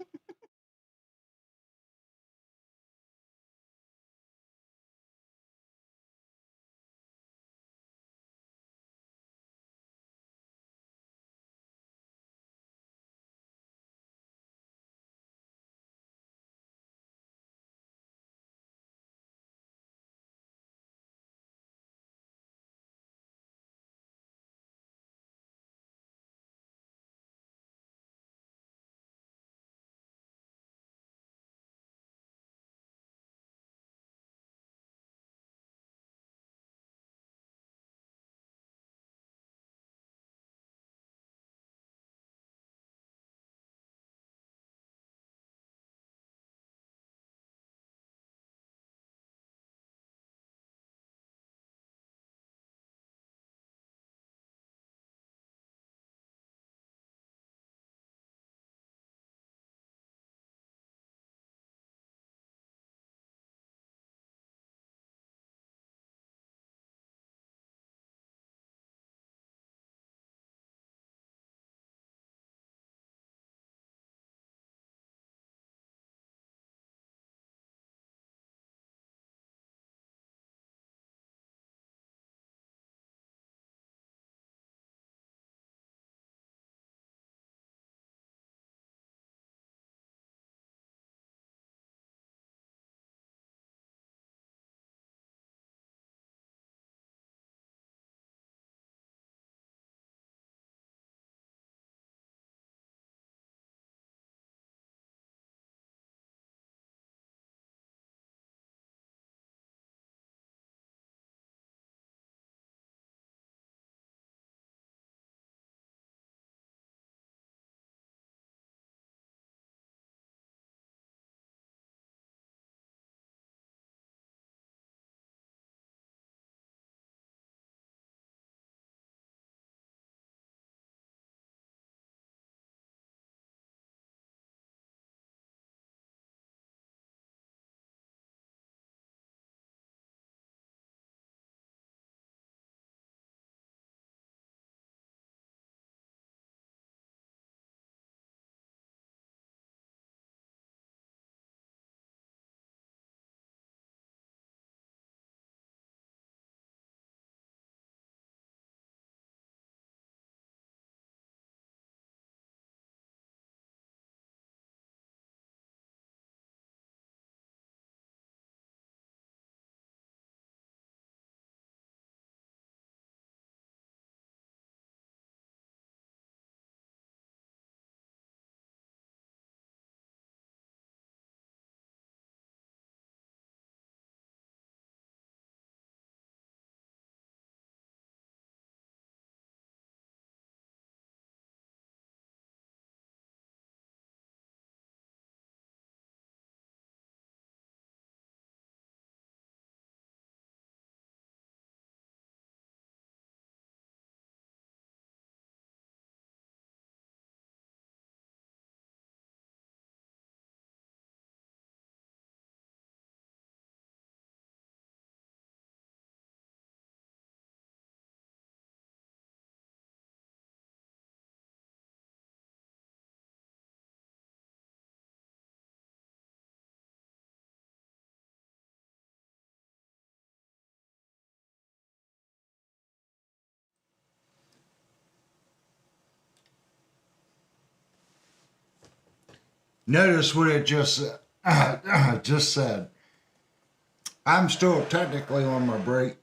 notice what it just just said. I'm still technically on my break.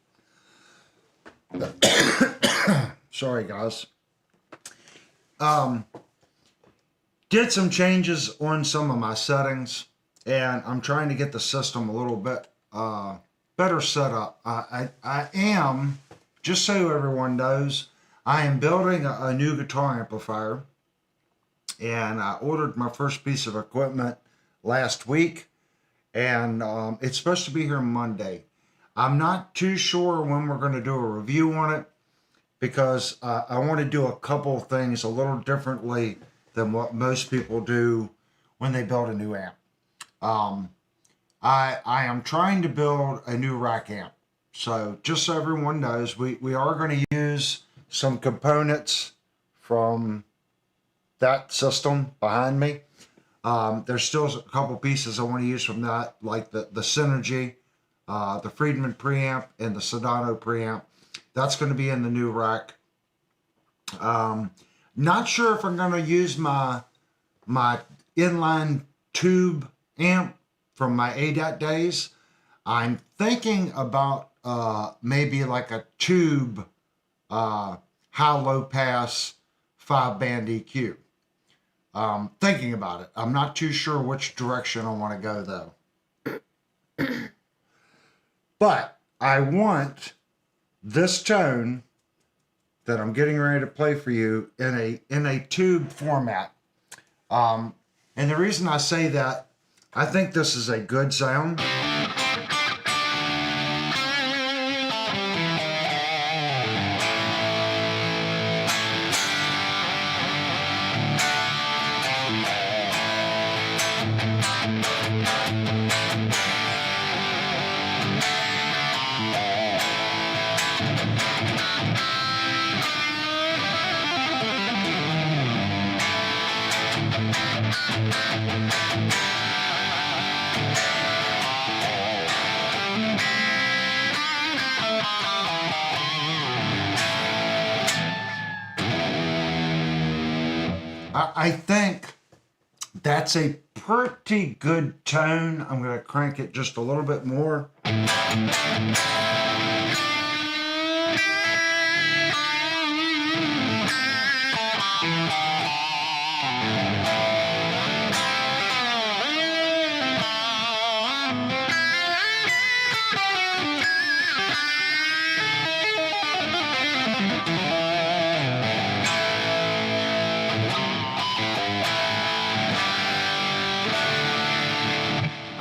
Sorry, guys. Did some changes on some of my settings, and I'm trying to get the system a little bit better set up. I am, just so everyone knows, I am building a new guitar amplifier, and I ordered my first piece of equipment last week, and it's supposed to be here Monday. I'm not too sure when we're going to do a review on it, because I want to do a couple things a little differently than what most people do when they build a new amp. I am trying to build a new rack amp. So just so everyone knows, we are going to use some components from that system behind me. There's still a couple pieces I want to use from that, like the Synergy, the Friedman preamp, and the Sedano preamp. That's going to be in the new rack. Not sure if I'm going to use my inline tube amp from my ADAT days. I'm thinking about maybe like a tube high-low pass 5-band EQ. Thinking about it. I'm not too sure which direction I want to go though. But I want this tone that I'm getting ready to play for you in a tube format. And the reason I say that, I think this is a good sound. I think that's a pretty good tone. I'm going to crank it just a little bit more.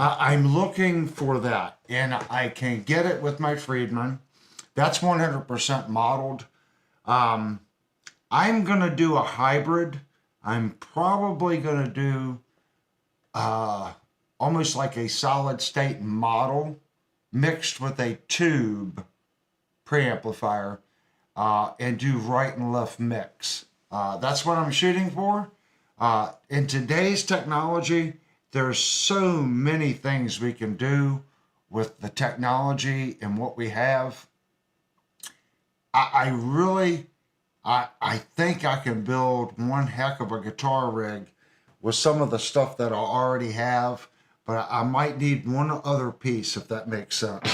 I'm looking for that, and I can get it with my Friedman. That's 100% modeled. I'm going to do a hybrid. I'm probably going to do almost like a solid state model mixed with a tube preamplifier and do right and left mix. That's what I'm shooting for. In today's technology, there's so many things we can do with the technology and what we have. I think I can build one heck of a guitar rig with some of the stuff that I already have, but I might need one other piece, if that makes sense.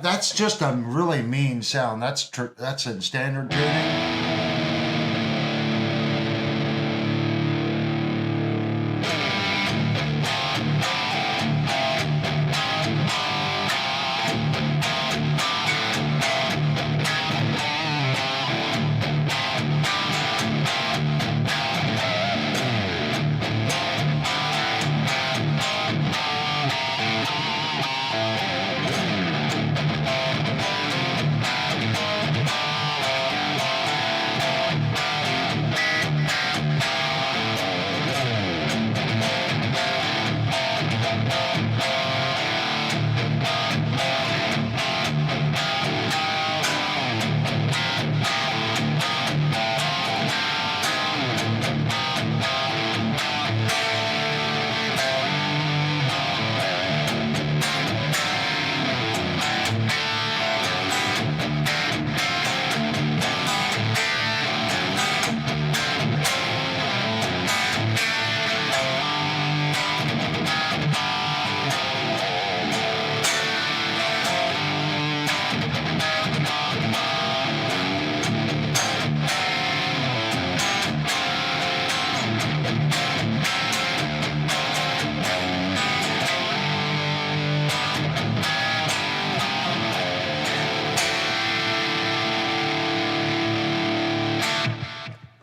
That's just a really mean sound. That's in standard tuning.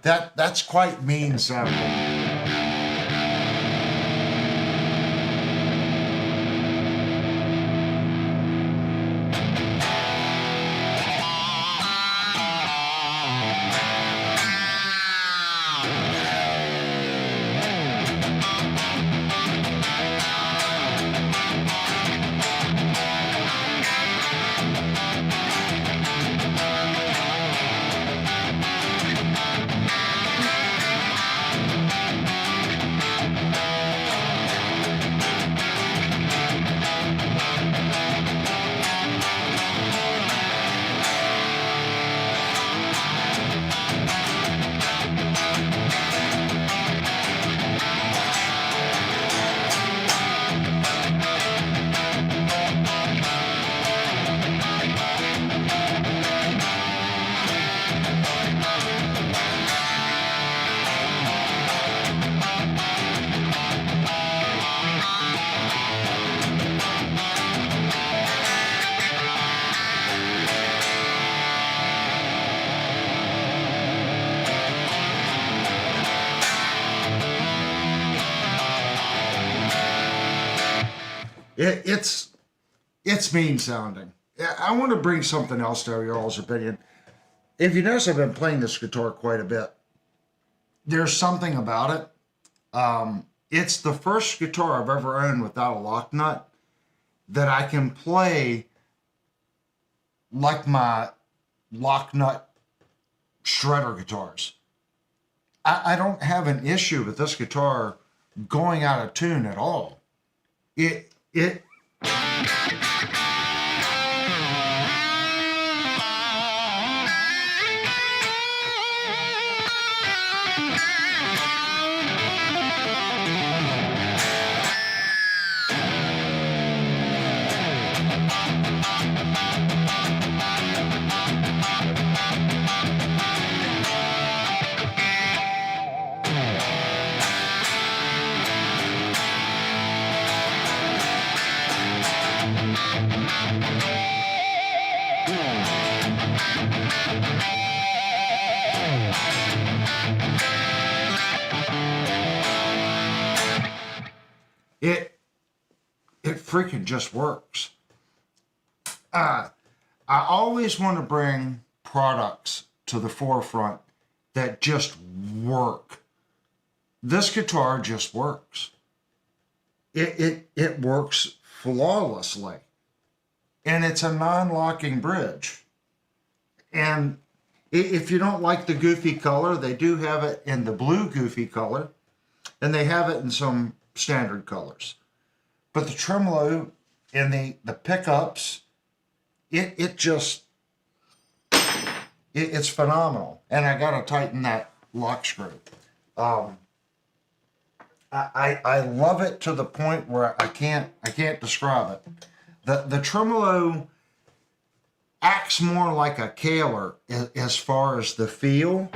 That's quite mean sounding. It's mean sounding. I want to bring something else to your all's opinion. If you notice, I've been playing this guitar quite a bit. There's something about it. It's the first guitar I've ever owned without a lock nut that I can play like my lock nut shredder guitars. I don't have an issue with this guitar going out of tune at all. It it freaking just works. I always want to bring products to the forefront that just work. This guitar just works. It works flawlessly. And it's a non-locking bridge. And if you don't like the goofy color, they do have it in the blue goofy color, and they have it in some standard colors. But the tremolo and the pickups, it's phenomenal. And I gotta tighten that lock screw. I love it to the point where I can't describe it. The tremolo acts more like a Kahler as far as the feel.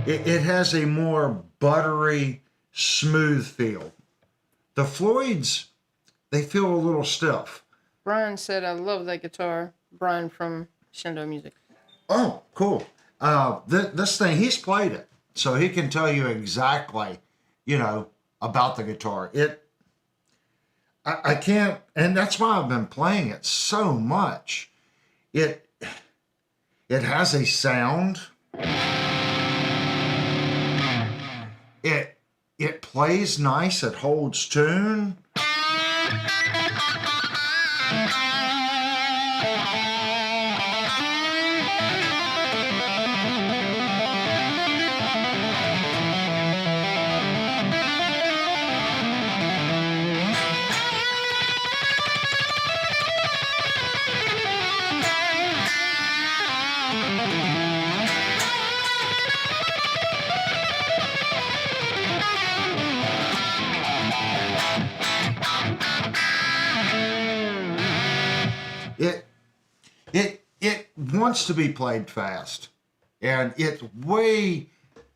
It has a more buttery, smooth feel. The Floyds, they feel a little stiff. Brian said, I love that guitar. Brian from Shindo Music. Oh, cool. This thing, he's played it, so he can tell you exactly, about the guitar. I can't, and that's why I've been playing it so much. It has a sound. It plays nice. It holds tune. It wants to be played fast, and it's way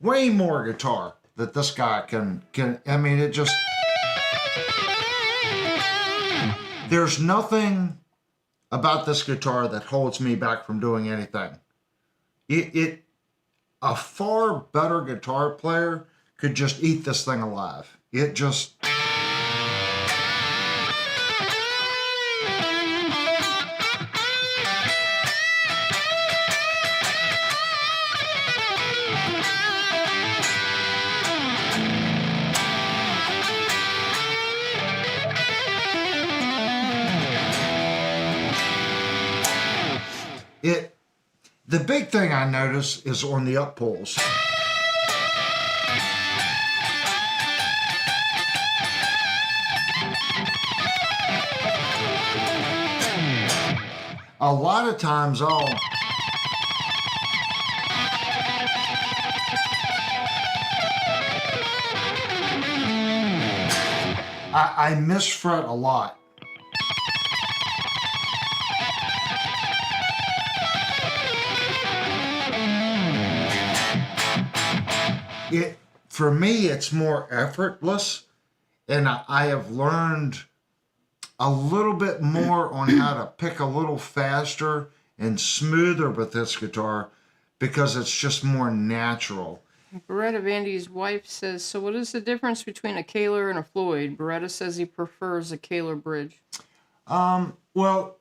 more guitar that this guy can. I mean, it just. There's nothing about this guitar that holds me back from doing anything. A far better guitar player could just eat this thing alive. It just... The big thing I notice is on the up pulls. A lot of times I misfret a lot. For me, it's more effortless, and I have learned a little bit more on how to pick a little faster and smoother with this guitar because it's just more natural. Beretta Vandy's wife says, so what is the difference between a Kahler and a Floyd? Beretta says he prefers a Kahler bridge. Well,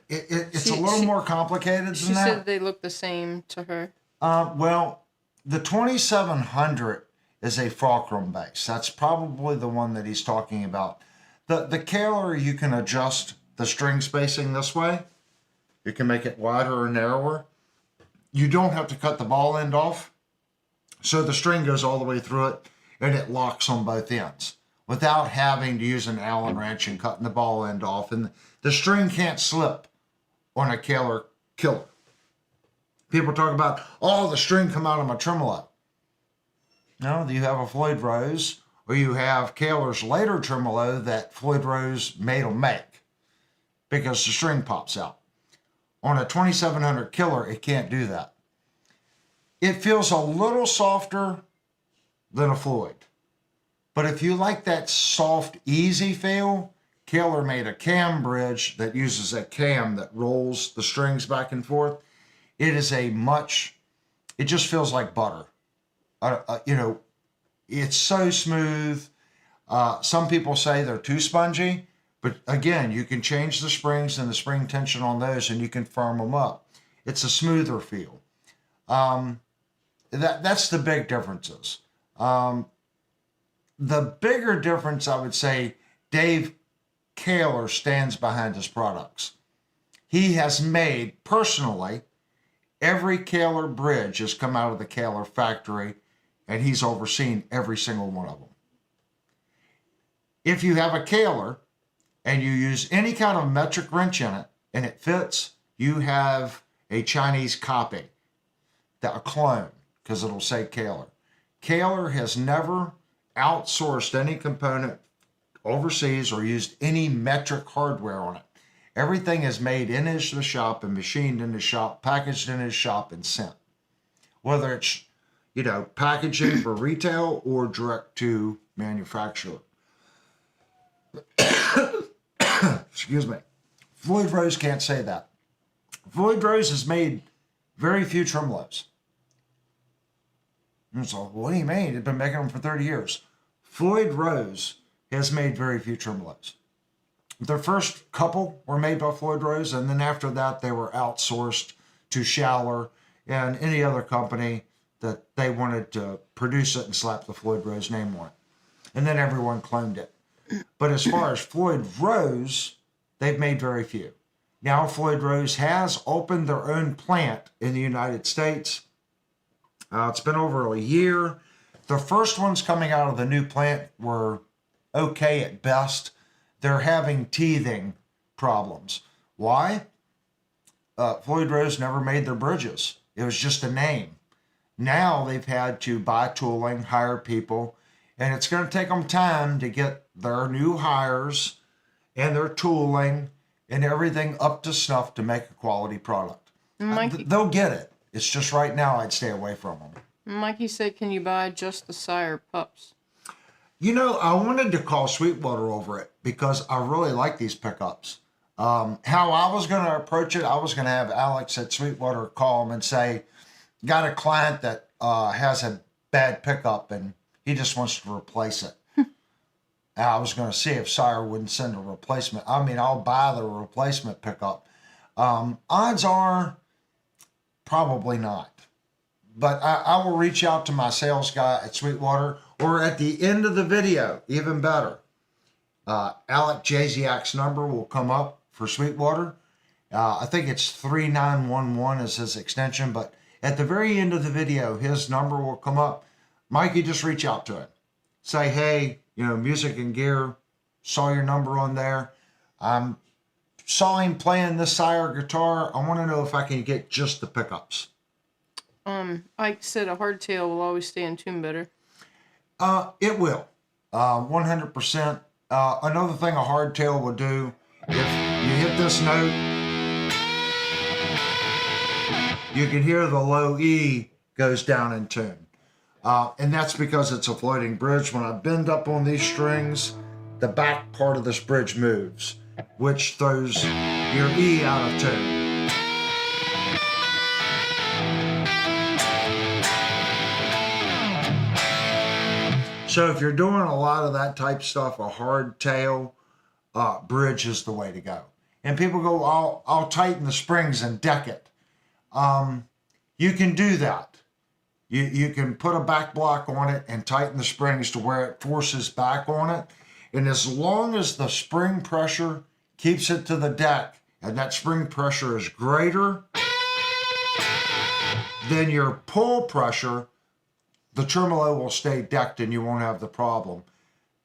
it's a little more complicated than that. She said they look the same to her. Well, the 2700 is a fulcrum bass. That's probably the one that he's talking about. The Kahler, you can adjust the string spacing this way. You can make it wider or narrower. You don't have to cut the ball end off. So the string goes all the way through it and it locks on both ends without having to use an Allen wrench and cutting the ball end off. And the string can't slip on a Kahler killer. People talk about, oh, the string come out of my tremolo. No, you have a Floyd Rose, or you have Kahler's later tremolo that Floyd Rose made them make because the string pops out. On a 2700 killer, it can't do that. It feels a little softer than a Floyd. But if you like that soft, easy feel, Kahler made a cam bridge that uses a cam that rolls the strings back and forth. It is it just feels like butter. It's so smooth. Some people say they're too spongy, but again, you can change the springs and the spring tension on those and you can firm them up. It's a smoother feel. That's the big differences. The bigger difference, I would say, Dave Kahler stands behind his products. He has made, personally, every Kahler bridge has come out of the Kahler factory, and he's overseen every single one of them. If you have a Kahler and you use any kind of metric wrench in it and it fits, you have a Chinese copy, a clone, because it'll say Kahler. Kahler has never outsourced any component overseas or used any metric hardware on it. Everything is made in his shop and machined in his shop, packaged in his shop and sent. Whether it's, packaging for retail or direct to manufacturer. Excuse me. Floyd Rose can't say that. Floyd Rose has made very few tremolos. And so, what do you mean? They've been making them for 30 years. Floyd Rose has made very few tremolos. Their first couple were made by Floyd Rose, and then after that, they were outsourced to Schaller and any other company that they wanted to produce it and slap the Floyd Rose name on it. And then everyone cloned it. But as far as Floyd Rose, they've made very few. Now Floyd Rose has opened their own plant in the United States. It's been over a year. The first ones coming out of the new plant were okay at best. They're having teething problems. Why? Floyd Rose never made their bridges. It was just a name. Now they've had to buy tooling, hire people, and it's going to take them time to get their new hires and their tooling and everything up to snuff to make a quality product. They'll get it. It's just right now I'd stay away from them. Mikey said, can you buy just the sire pups? I wanted to call Sweetwater over it because I really like these pickups. How I was going to approach it, I was going to have Alex at Sweetwater call him and say, got a client that has a bad pickup and he just wants to replace it. I was going to see if Sire wouldn't send a replacement. I mean, I'll buy the replacement pickup. Odds are probably not. But I will reach out to my sales guy at Sweetwater, or at the end of the video, even better. Alec Jaziak's number will come up for Sweetwater. I think it's 3911 is his extension, but at the very end of the video, his number will come up. Mikey, just reach out to him. Say, hey, Music and Gear, saw your number on there. Saw him playing this Sire guitar. I want to know if I can get just the pickups. Ike said a hardtail will always stay in tune better. It will. 100%. Another thing a hardtail will do, if you hit this note, you can hear the low E goes down in tune. And that's because it's a floating bridge. When I bend up on these strings, the back part of this bridge moves, which throws your E out of tune. So if you're doing a lot of that type stuff, a hardtail bridge is the way to go. And people go, I'll tighten the springs and deck it. You can do that. You can put a back block on it and tighten the springs to where it forces back on it. And as long as the spring pressure keeps it to the deck and that spring pressure is greater than your pull pressure, the tremolo will stay decked and you won't have the problem.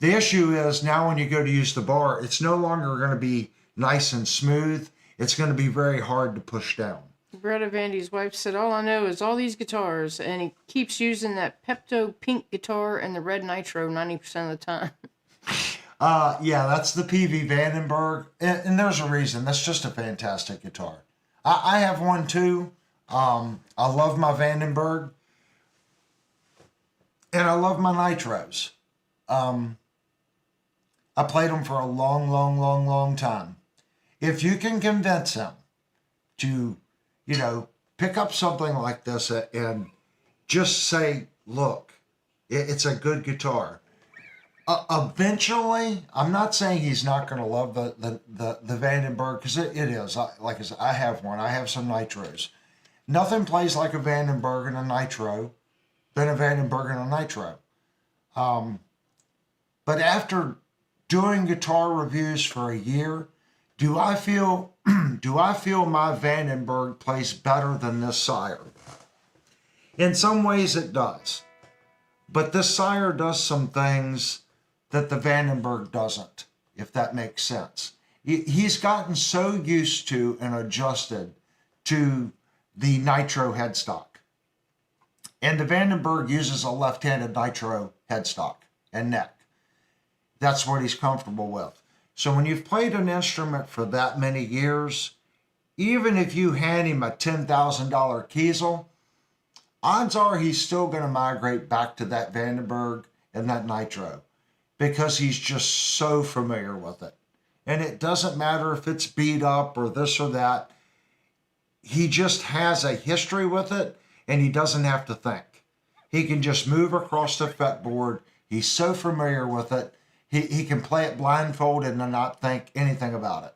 The issue is now when you go to use the bar, it's no longer going to be nice and smooth. It's going to be very hard to push down. Greta Vandy's wife said, all I know is all these guitars, and he keeps using that Pepto pink guitar and the red nitro 90% of the time. Yeah, that's the PV Vandenberg, and there's a reason. That's just a fantastic guitar. I have one too. I love my Vandenberg. And I love my nitros. I played them for a long time. If you can convince him to, pick up something like this and just say, look, it's a good guitar. Eventually, I'm not saying he's not going to love the Vandenberg, because it is. Like I said, I have one. I have some nitros. Nothing plays like a Vandenberg and a nitro than a Vandenberg and a nitro. But after doing guitar reviews for a year, do I feel my Vandenberg plays better than this Sire? In some ways it does. But this Sire does some things that the Vandenberg doesn't, if that makes sense. He's gotten so used to and adjusted to the nitro headstock. And the Vandenberg uses a left-handed nitro headstock and neck. That's what he's comfortable with. So when you've played an instrument for that many years, even if you hand him a $10,000 Kiesel, odds are he's still going to migrate back to that Vandenberg and that nitro because he's just so familiar with it. And it doesn't matter if it's beat up or this or that. He just has a history with it, and he doesn't have to think. He can just move across the fretboard. He's so familiar with it. He can play it blindfolded and not think anything about it.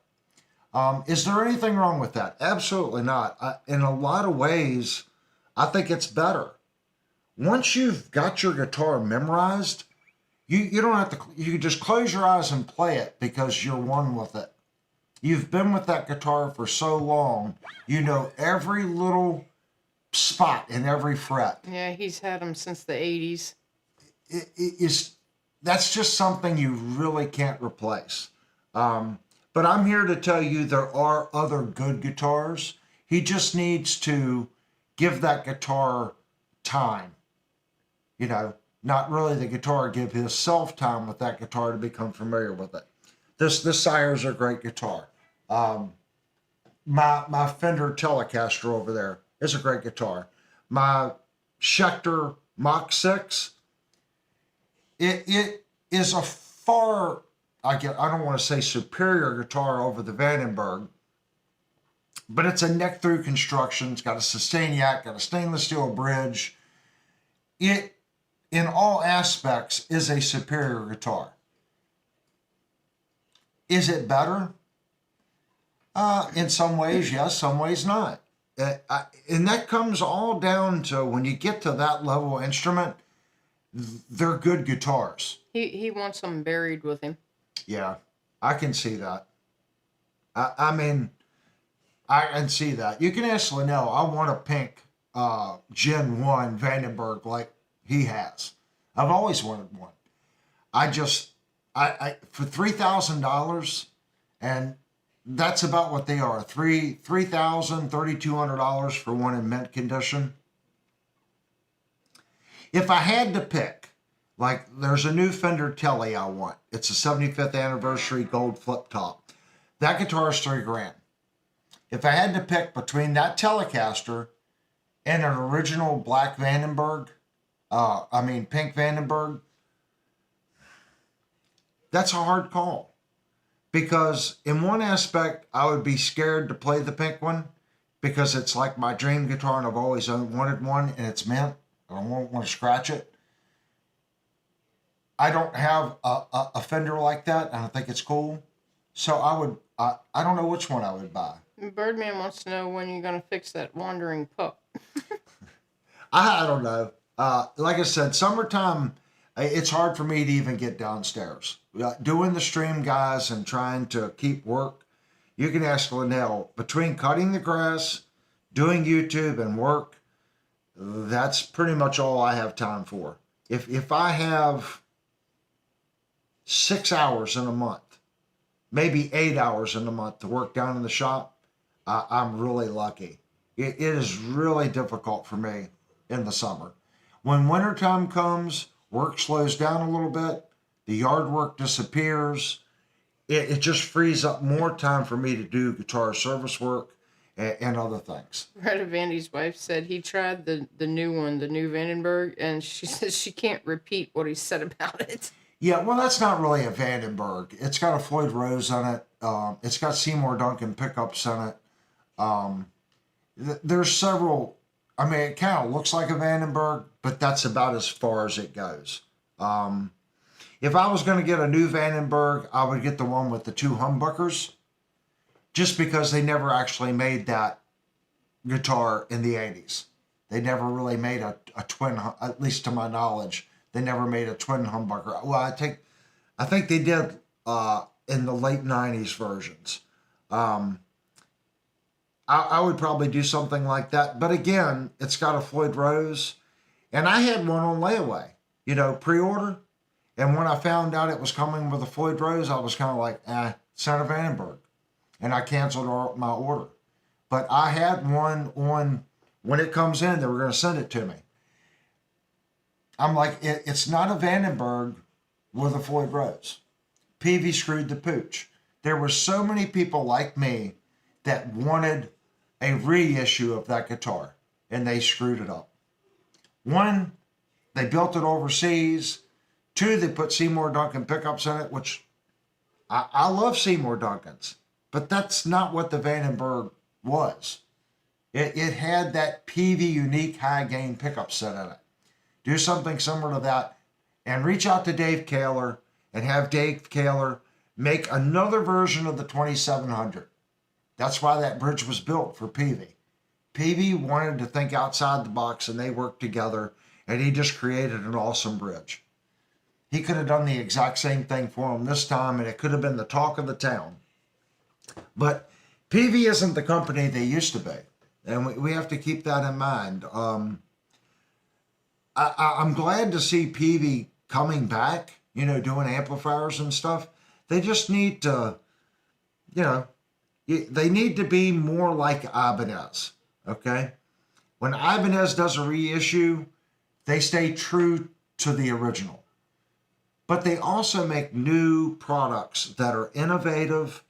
Is there anything wrong with that? Absolutely not. In a lot of ways, I think it's better. Once you've got your guitar memorized, you don't have to, you can just close your eyes and play it because you're one with it. You've been with that guitar for so long, you know every little spot in every fret. Yeah, he's had them since the 80s. That's just something you really can't replace. But I'm here to tell you there are other good guitars. He just needs to give that guitar time. You know, not really the guitar, give himself time with that guitar to become familiar with it. This Sire's a great guitar. My Fender Telecaster over there is a great guitar. My Schecter Mach 6, it is a far, I don't want to say superior guitar over the Vandenberg, but it's a neck through construction. It's got a sustain yak, got a stainless steel bridge. It, in all aspects, is a superior guitar. Is it better? In some ways, yes, some ways not. And that comes all down to when you get to that level of instrument, they're good guitars. He wants them buried with him. Yeah, I can see that. I mean, I can see that. You can ask Linnell, I want a pink Gen 1 Vandenberg like he has. I've always wanted one. I for $3,000, and that's about what they are. $3,200 for one in mint condition. If I had to pick, like there's a new Fender Tele I want. It's a 75th anniversary gold flip top. That guitar is $3,000. If I had to pick between that Telecaster and an original black Vandenberg, pink Vandenberg, that's a hard call. Because in one aspect, I would be scared to play the pink one because it's like my dream guitar and I've always wanted one and it's mint. I don't want to scratch it. I don't have a Fender like that. I don't think it's cool. So I don't know which one I would buy. Birdman wants to know when you're going to fix that wandering pup. I don't know. Like I said, summertime, it's hard for me to even get downstairs. Doing the stream, guys, and trying to keep work, you can ask Linnell. Between cutting the grass, doing YouTube, and work, that's pretty much all I have time for. If I have 6 hours in a month, maybe 8 hours in a month to work down in the shop, I'm really lucky. It is really difficult for me in the summer. When wintertime comes, work slows down a little bit, the yard work disappears. It just frees up more time for me to do guitar service work and other things. Retta Vandy's wife said he tried the new one, the new Vandenberg, and she says she can't repeat what he said about it. Yeah, well, that's not really a Vandenberg. It's got a Floyd Rose on it. It's got Seymour Duncan pickups on it. There's several. I mean, it kind of looks like a Vandenberg, but that's about as far as it goes. If I was going to get a new Vandenberg, I would get the one with the two humbuckers, just because they never actually made that guitar in the 80s. They never really made a twin, at least to my knowledge, they never made a twin humbucker. Well, I think they did in the late 90s versions. I would probably do something like that. But again, it's got a Floyd Rose. And I had one on layaway, pre-order. And when I found out it was coming with a Floyd Rose, I was kind of like, it's not a Vandenberg. And I canceled my order. But I had one on, when it comes in, they were going to send it to me. I'm like, it's not a Vandenberg with a Floyd Rose. Peavey screwed the pooch. There were so many people like me that wanted a reissue of that guitar, and they screwed it up. One, they built it overseas. Two, they put Seymour Duncan pickups in it, which I love Seymour Duncans, but that's not what the Vandenberg was. It had that Peavey unique high gain pickup set in it. Do something similar to that and reach out to Dave Kaler and have Dave Kaler make another version of the 2700. That's why that bridge was built for Peavey. Peavey wanted to think outside the box, and they worked together, and he just created an awesome bridge. He could have done the exact same thing for him this time, and it could have been the talk of the town. But Peavey isn't the company they used to be, and we have to keep that in mind. I'm glad to see Peavey coming back, doing amplifiers and stuff. They just need to, they need to be more like Ibanez, okay? When Ibanez does a reissue, they stay true to the original. But they also make new products that are innovative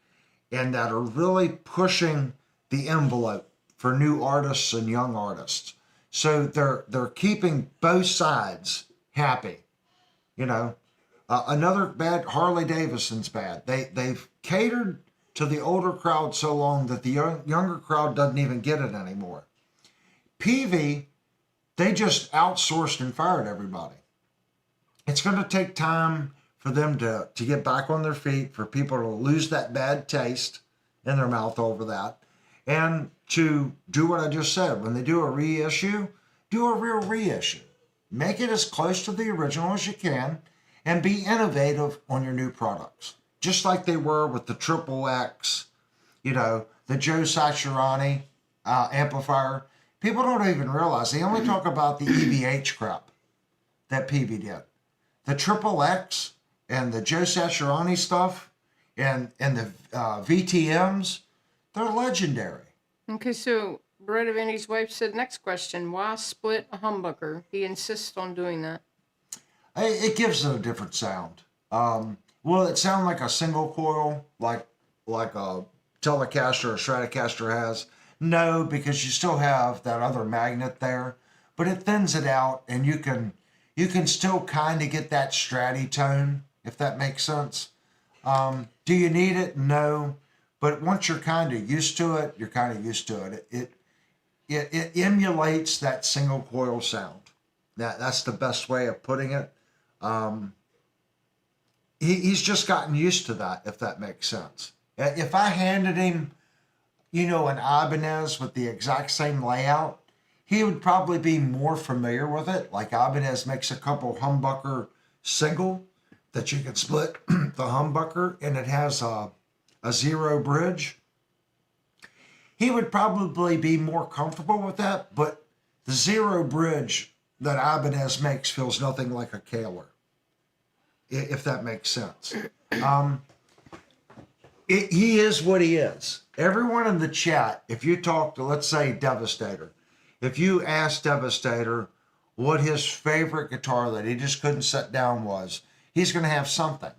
and that are really pushing the envelope for new artists and young artists. So they're keeping both sides happy, Another bad, Harley Davidson's bad. They've catered to the older crowd so long that the younger crowd doesn't even get it anymore. Peavey, they just outsourced and fired everybody. It's going to take time for them to get back on their feet, for people to lose that bad taste in their mouth over that, and to do what I just said. When they do a reissue, do a real reissue. Make it as close to the original as you can and be innovative on your new products. Just like they were with the Triple X, the Joe Satriani amplifier. People don't even realize, they only talk about the EVH crap that Peavey did. The Triple X and the Joe Satriani stuff and the VTMs, they're legendary. Okay, so Brett of Andy's wife said, next question, why split a humbucker? He insists on doing that. It gives it a different sound. Will it sound like a single coil, like a Telecaster or Stratocaster has? No, because you still have that other magnet there, but it thins it out, and you can still kind of get that Stratty tone, if that makes sense. Do you need it? No, but once you're kind of used to it, you're kind of used to it. It emulates that single coil sound. That's the best way of putting it. He's just gotten used to that, if that makes sense. If I handed him, an Ibanez with the exact same layout, he would probably be more familiar with it. Like Ibanez makes a couple humbucker single that you can split the humbucker, and it has a zero bridge. He would probably be more comfortable with that, but the zero bridge that Ibanez makes feels nothing like a Kahler, if that makes sense. He is what he is. Everyone in the chat, if you talk to, let's say, Devastator, if you ask Devastator what his favorite guitar that he just couldn't set down was, he's going to have something.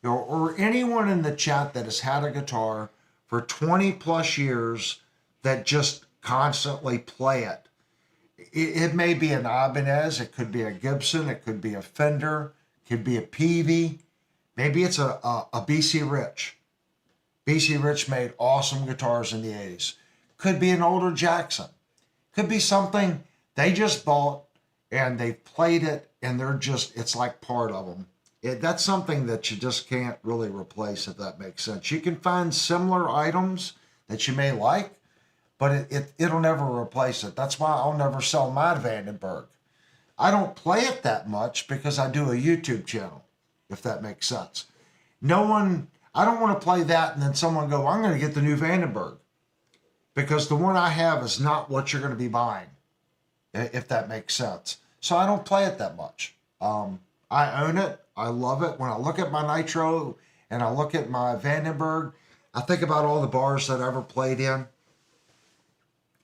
Or anyone in the chat that has had a guitar for 20 plus years that just constantly play it. It may be an Ibanez, it could be a Gibson, it could be a Fender, it could be a Peavey, maybe it's a BC Rich. BC Rich made awesome guitars in the 80s. Could be an older Jackson. Could be something they just bought and they've played it and it's like part of them. That's something that you just can't really replace, if that makes sense. You can find similar items that you may like, but it'll never replace it. That's why I'll never sell my Vandenberg. I don't play it that much because I do a YouTube channel, if that makes sense. I don't want to play that and then someone go, I'm going to get the new Vandenberg, because the one I have is not what you're going to be buying, if that makes sense. So I don't play it that much. I own it. I love it. When I look at my Nitro and I look at my Vandenberg, I think about all the bars that I ever played in.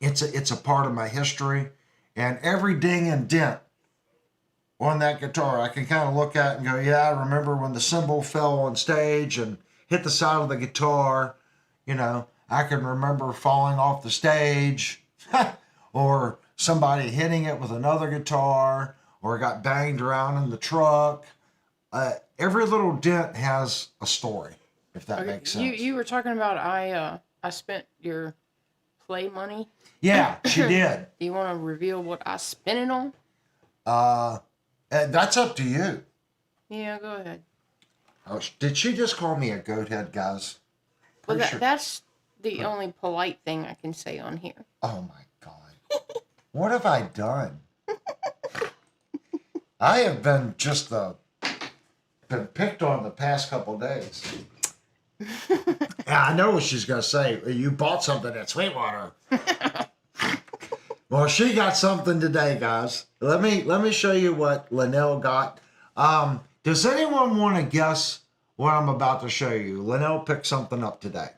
It's a part of my history, and every ding and dent on that guitar, I can kind of look at and go, yeah, I remember when the cymbal fell on stage and hit the side of the guitar. I can remember falling off the stage or somebody hitting it with another guitar, or got banged around in the truck. Every little dent has a story, if that makes sense. You were talking about I spent your play money. Yeah, she did. Do you want to reveal what I spent it on? That's up to you. Yeah, go ahead. Oh, did she just call me a goat head, guys? Well, that's the only polite thing I can say on here. Oh my God. What have I done? I have been been picked on the past couple days. I know what she's going to say. You bought something at Sweetwater. Well, she got something today, guys. Let me show you what Linnell got. Does anyone want to guess what I'm about to show you? Linnell picked something up today.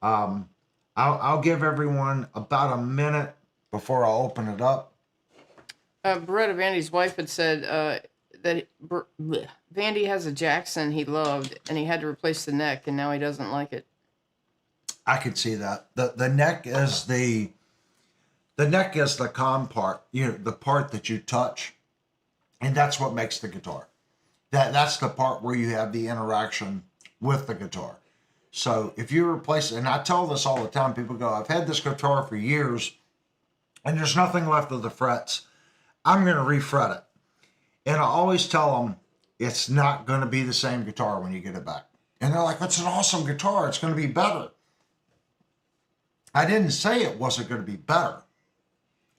I'll give everyone about a minute before I open it up. Brett of Vandy's wife had said that Vandy has a Jackson he loved, and he had to replace the neck, and now he doesn't like it. I could see that. The neck is the neck is the com part, the part that you touch, and that's what makes the guitar. That's the part where you have the interaction with the guitar. So if you replace it, and I tell this all the time, people go, I've had this guitar for years and there's nothing left of the frets. I'm going to refret it. And I always tell them it's not going to be the same guitar when you get it back. And they're like, it's an awesome guitar. It's going to be better. I didn't say it wasn't going to be better.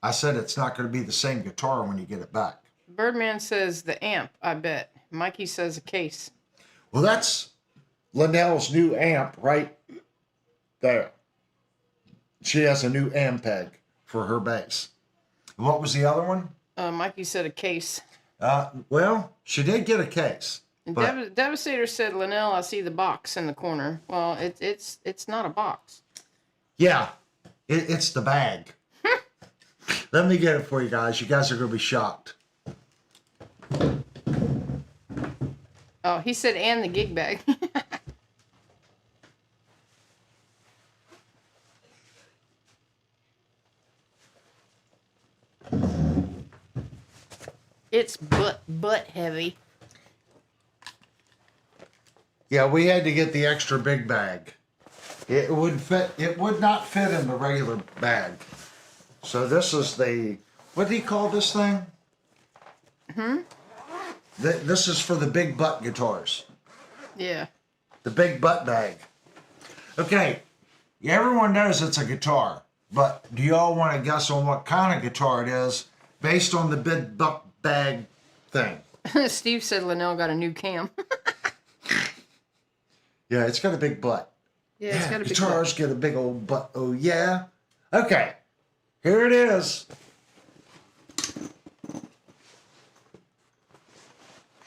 I said it's not going to be the same guitar when you get it back. Birdman says the amp, I bet. Mikey says a case. Well, that's Linnell's new amp right there. She has a new Ampeg for her bass. What was the other one? Mikey said a case. Well, she did get a case. And But Devastator said, Linnell, I see the box in the corner. Well, it's not a box. yeah, it's the bag. Let me get it for you guys. You guys are going to be shocked. Oh, he said, and the gig bag. It's butt heavy. Yeah, we had to get the extra big bag. It would fit. It would not fit in the regular bag. So this is the, what do you call this thing? This is for the big butt guitars. Yeah. The big butt bag. Okay, everyone knows it's a guitar, but do y'all want to guess on what kind of guitar it is based on the big butt bag thing? Steve said Linnell got a new cam. Yeah, it's got a big butt. Yeah, it's got a big guitars get a big old butt. Oh yeah. Okay, here it is.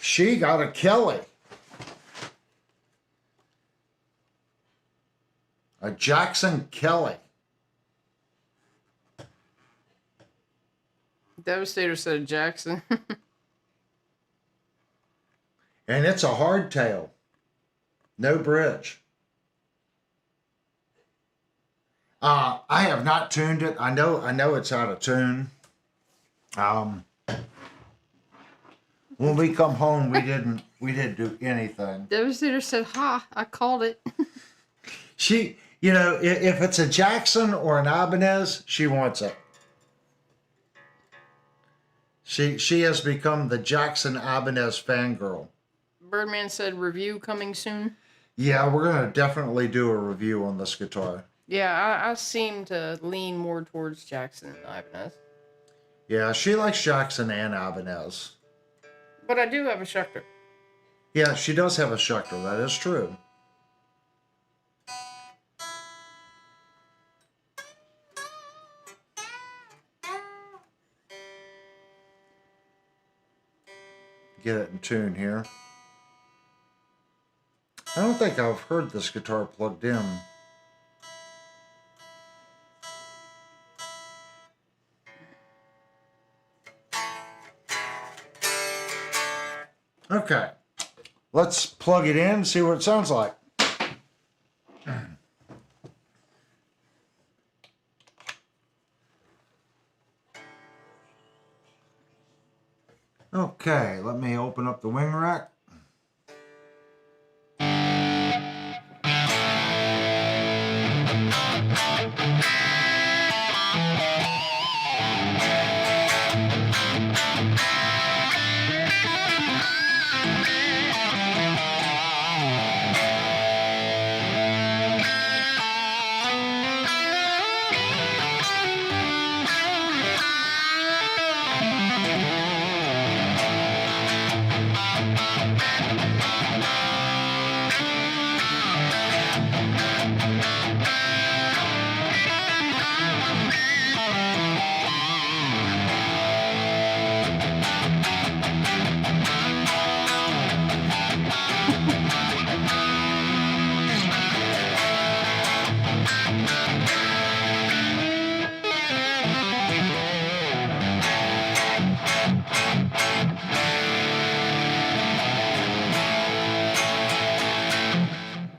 She got a Kelly. A Jackson Kelly. Devastator said Jackson. And it's a hardtail. No bridge. I have not tuned it. I know it's out of tune. When we come home, we didn't do anything. Devastator said, ha, I called it. She, if it's a Jackson or an Ibanez, she wants it. She has become the Jackson Ibanez fangirl. Birdman said review coming soon. Yeah, we're going to definitely do a review on this guitar. Yeah, I seem to lean more towards Jackson than Ibanez. Yeah, she likes Jackson and Ibanez. But I do have a Schecter. Yeah, she does have a Schecter. That is true. Get it in tune here. I don't think I've heard this guitar plugged in. Okay, let's plug it in and see what it sounds like. Okay, let me open up the wing rack.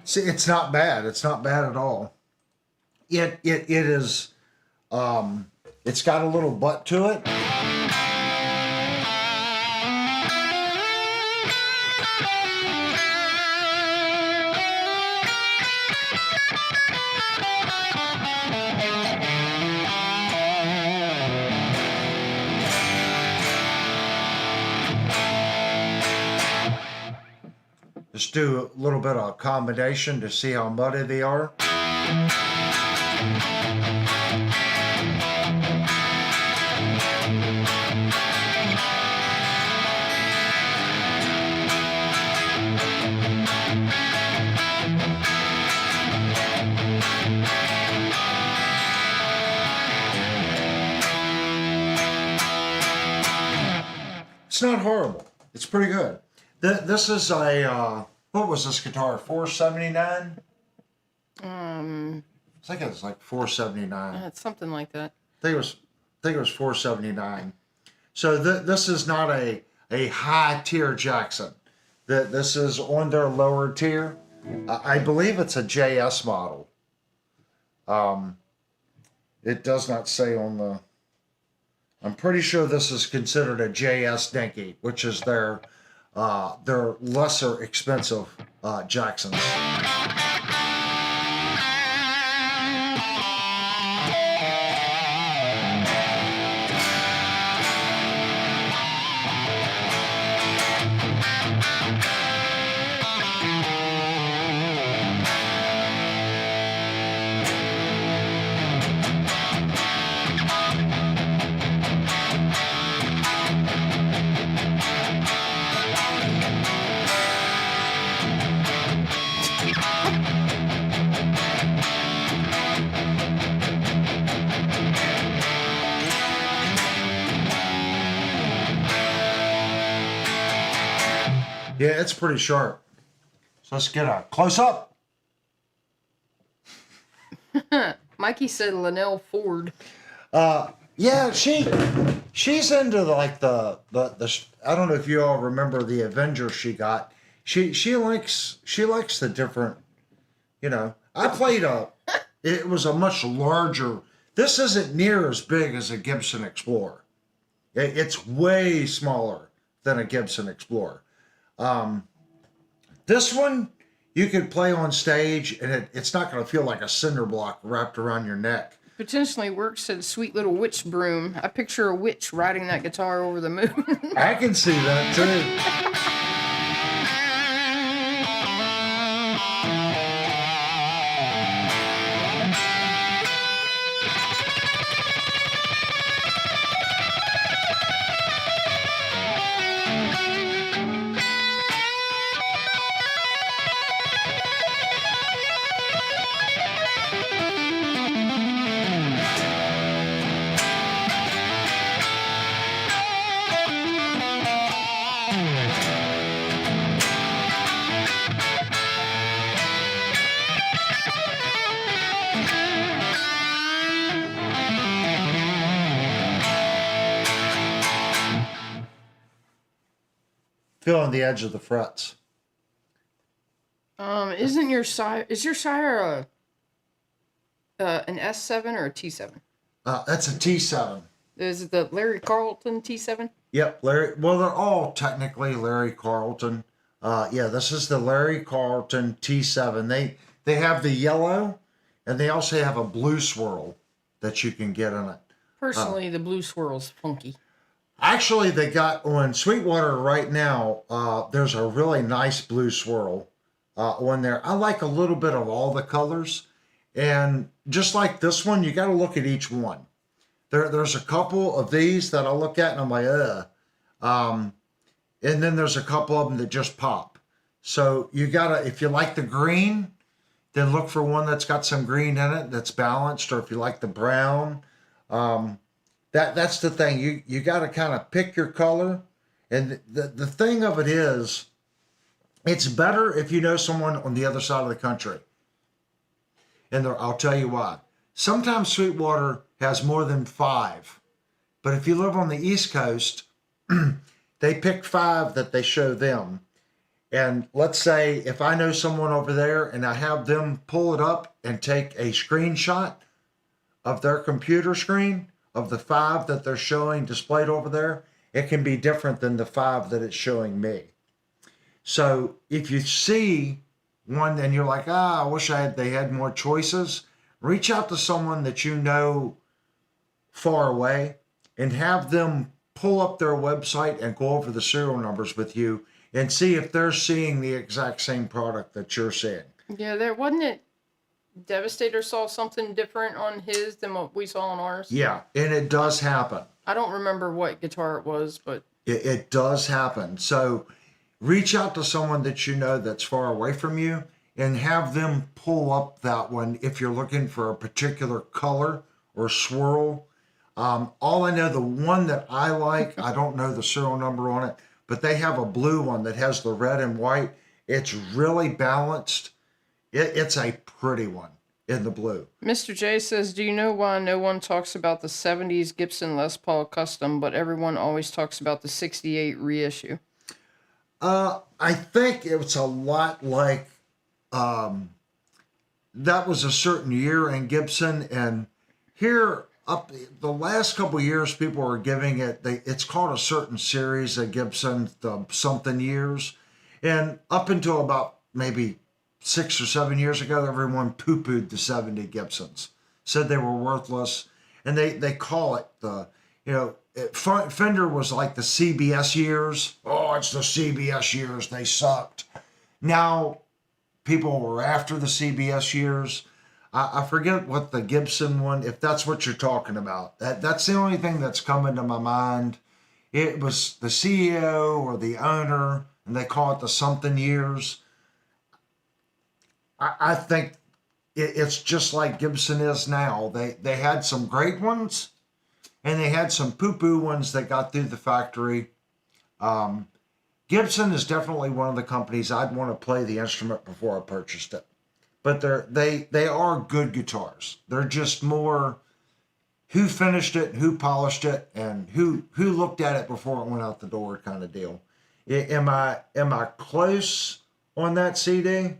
See, it's not bad. It's not bad at all. It is. It's got a little butt to it. just do a little bit of a combination to see how muddy they are. It's not horrible. It's pretty good. This is a, what was this guitar? 479? I think it was like 479. It's something like that. I think it was 479. So this is not a high tier Jackson. This is on their lower tier. I believe it's a JS model. It does not say on the. I'm pretty sure this is considered a JS Dinky, which is their lesser expensive Jacksons. Yeah, it's pretty sharp. So let's get a close up. Mikey said Linnell Ford. Yeah, she's into like the I don't know if you all remember the Avengers she got. She likes the different, I played it was a much larger. This isn't near as big as a Gibson Explorer. It's way smaller than a Gibson Explorer. This one you could play on stage and it's not going to feel like a cinder block wrapped around your neck. Potentially works as sweet little witch broom. I picture a witch riding that guitar over the moon. I can see that too. Feeling the edge of the frets. Isn't your sire? Is your sire an S7 or a T7? That's a T7. Is it the Larry Carlton T7? Yep, Larry. Well, they're all technically Larry Carlton. Yeah, this is the Larry Carlton T7. They have the yellow, and they also have a blue swirl that you can get in it. Personally, the blue swirl's funky. Actually, they got on Sweetwater right now. There's a really nice blue swirl on there. I like a little bit of all the colors, and just like this one, you got to look at each one. There's a couple of these that I look at and I'm like, and then there's a couple of them that just pop. So you gotta, if you like the green, then look for one that's got some green in it that's balanced, or if you like the brown. That's the thing. You got to kind of pick your color. And the thing of it is, it's better if you know someone on the other side of the country. And I'll tell you why. Sometimes Sweetwater has more than 5. But if you live on the East Coast, they pick 5 that they show them. And let's say if I know someone over there and I have them pull it up and take a screenshot of their computer screen, of the 5 that they're showing displayed over there, it can be different than the 5 that it's showing me. So if you see one and you're like, I wish they had more choices, reach out to someone that you know far away and have them pull up their website and go over the serial numbers with you and see if they're seeing the exact same product that you're seeing. Yeah, there wasn't it. Devastator saw something different on his than what we saw on ours. Yeah, and it does happen. I don't remember what guitar it was, but It does happen. So reach out to someone that you know that's far away from you and have them pull up that one if you're looking for a particular color or swirl. All I know, the one that I like, I don't know the serial number on it, but they have a blue one that has the red and white. It's really balanced. It's a pretty one in the blue. Mr. J says, "Do you know why no one talks about the '70s Gibson Les Paul Custom, but everyone always talks about the '68 reissue?" I think it's a lot like that was a certain year in Gibson, and here up the last couple of years, people are giving it. It's called a certain series of Gibson, the something years, and up until about maybe 6 or 7 years ago, everyone poo-pooed the '70 Gibsons, said they were worthless, and they call it the Fender was like the CBS years. Oh, it's the CBS years. They sucked. Now people were after the CBS years. I forget what the Gibson one, if that's what you're talking about. That's the only thing that's coming to my mind. It was the CEO or the owner, and they call it the something years. I think it's just like Gibson is now. They had some great ones, and they had some poo-poo ones that got through the factory. Gibson is definitely one of the companies I'd want to play the instrument before I purchased it. But they are good guitars. They're just more who finished it, who polished it, and who looked at it before it went out the door kind of deal. Am I close on that CD?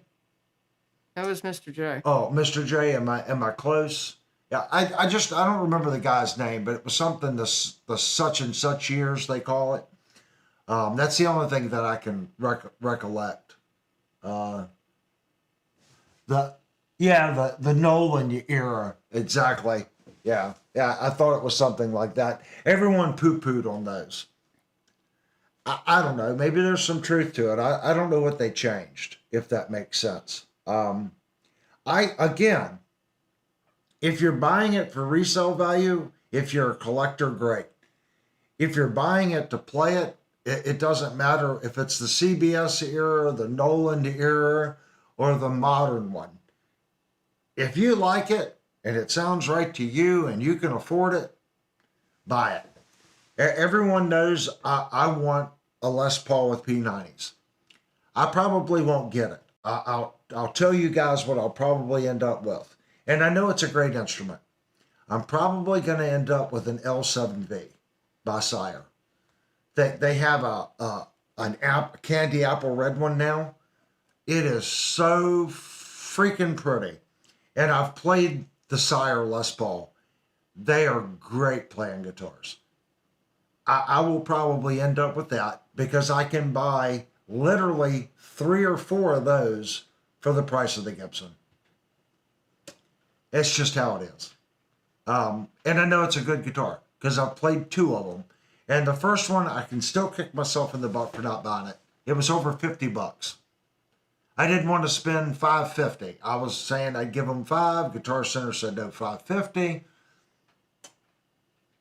That was Mr. J. Oh, Mr. J, am I close? Yeah, I don't remember the guy's name, but it was something the such and such years they call it. That's the only thing that I can recollect. The Nolan era, exactly. Yeah, I thought it was something like that. Everyone poo-pooed on those. I don't know. Maybe there's some truth to it. I don't know what they changed, if that makes sense. Again, if you're buying it for resale value, if you're a collector, great. If you're buying it to play it, it doesn't matter if it's the CBS era, the Nolan era, or the modern one. If you like it and it sounds right to you and you can afford it, buy it. Everyone knows I want a Les Paul with P90s. I probably won't get it. I'll tell you guys what I'll probably end up with. And I know it's a great instrument. I'm probably going to end up with an L7V by Sire. They have a candy apple red one now. It is so freaking pretty. And I've played the Sire Les Paul. They are great playing guitars. I will probably end up with that because I can buy literally 3 or 4 of those for the price of the Gibson. It's just how it is. And I know it's a good guitar because I've played 2 of them. And the first one, I can still kick myself in the butt for not buying it. It was over $50. I didn't want to spend $5.50. I was saying I'd give them $5. Guitar Center said no, $5.50.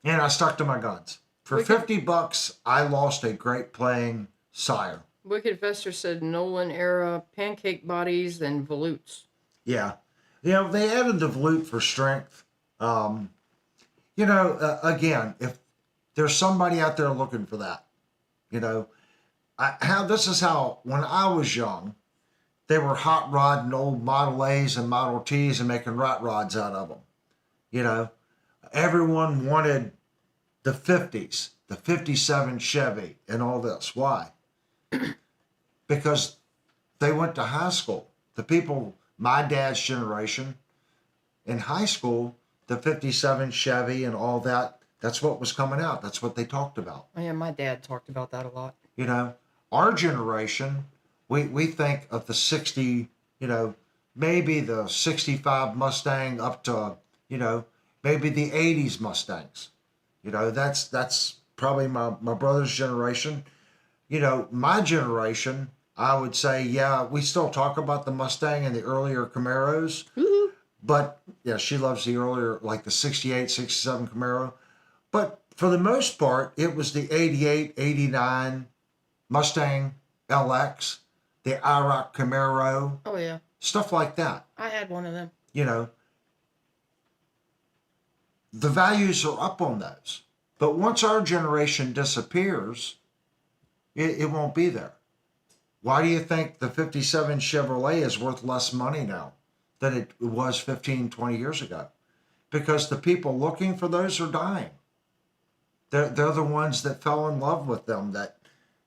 And I stuck to my guns. For $50, I lost a great playing Sire. Wicked Fester said Nolan era pancake bodies and volutes. Yeah. They added the volute for strength. Again, if there's somebody out there looking for that, this is how, when I was young, they were hot rodding old Model A's and Model T's and making rat rods out of them. Everyone wanted the 50s, the 57 Chevy and all this. Why? Because they went to high school. The people, my dad's generation, in high school, the 57 Chevy and all that, that's what was coming out. That's what they talked about. Oh, yeah, my dad talked about that a lot. Our generation, we think of the 60, maybe the 65 Mustang up to, maybe the 80s Mustangs. That's probably my brother's generation. you know, my generation, I would say, yeah, we still talk about the Mustang and the earlier Camaros, Woo-hoo. but yeah, she loves the earlier, like the 68, 67 Camaro. But for the most part, it was the 88, 89 Mustang LX, the IROC Camaro, Oh yeah, stuff like that. I had one of them. You know, the values are up on those. But once our generation disappears, it won't be there. Why do you think the 57 Chevrolet is worth less money now than it was 15, 20 years ago? Because the people looking for those are dying. They're the ones that fell in love with them, that,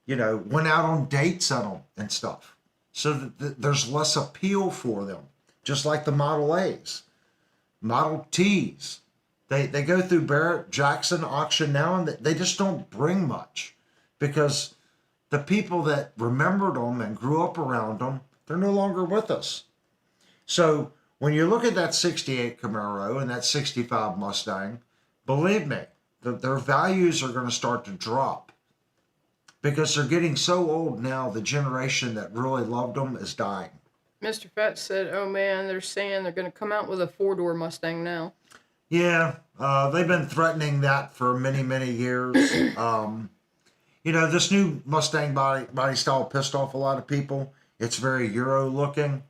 you know, went out on dates on them and stuff. So that there's less appeal for them, just like the Model A's, Model T's. They go through Barrett Jackson auction now, and they just don't bring much because the people that remembered them and grew up around them, they're no longer with us. So when you look at that 68 Camaro and that 65 Mustang, believe me, their values are going to start to drop because they're getting so old now. The generation that really loved them is dying. Mr. Fat said, "Oh man, they're saying they're going to come out with a 4-door Mustang now." Yeah, they've been threatening that for many, many years. You know, this new Mustang body style pissed off a lot of people. It's very Euro looking.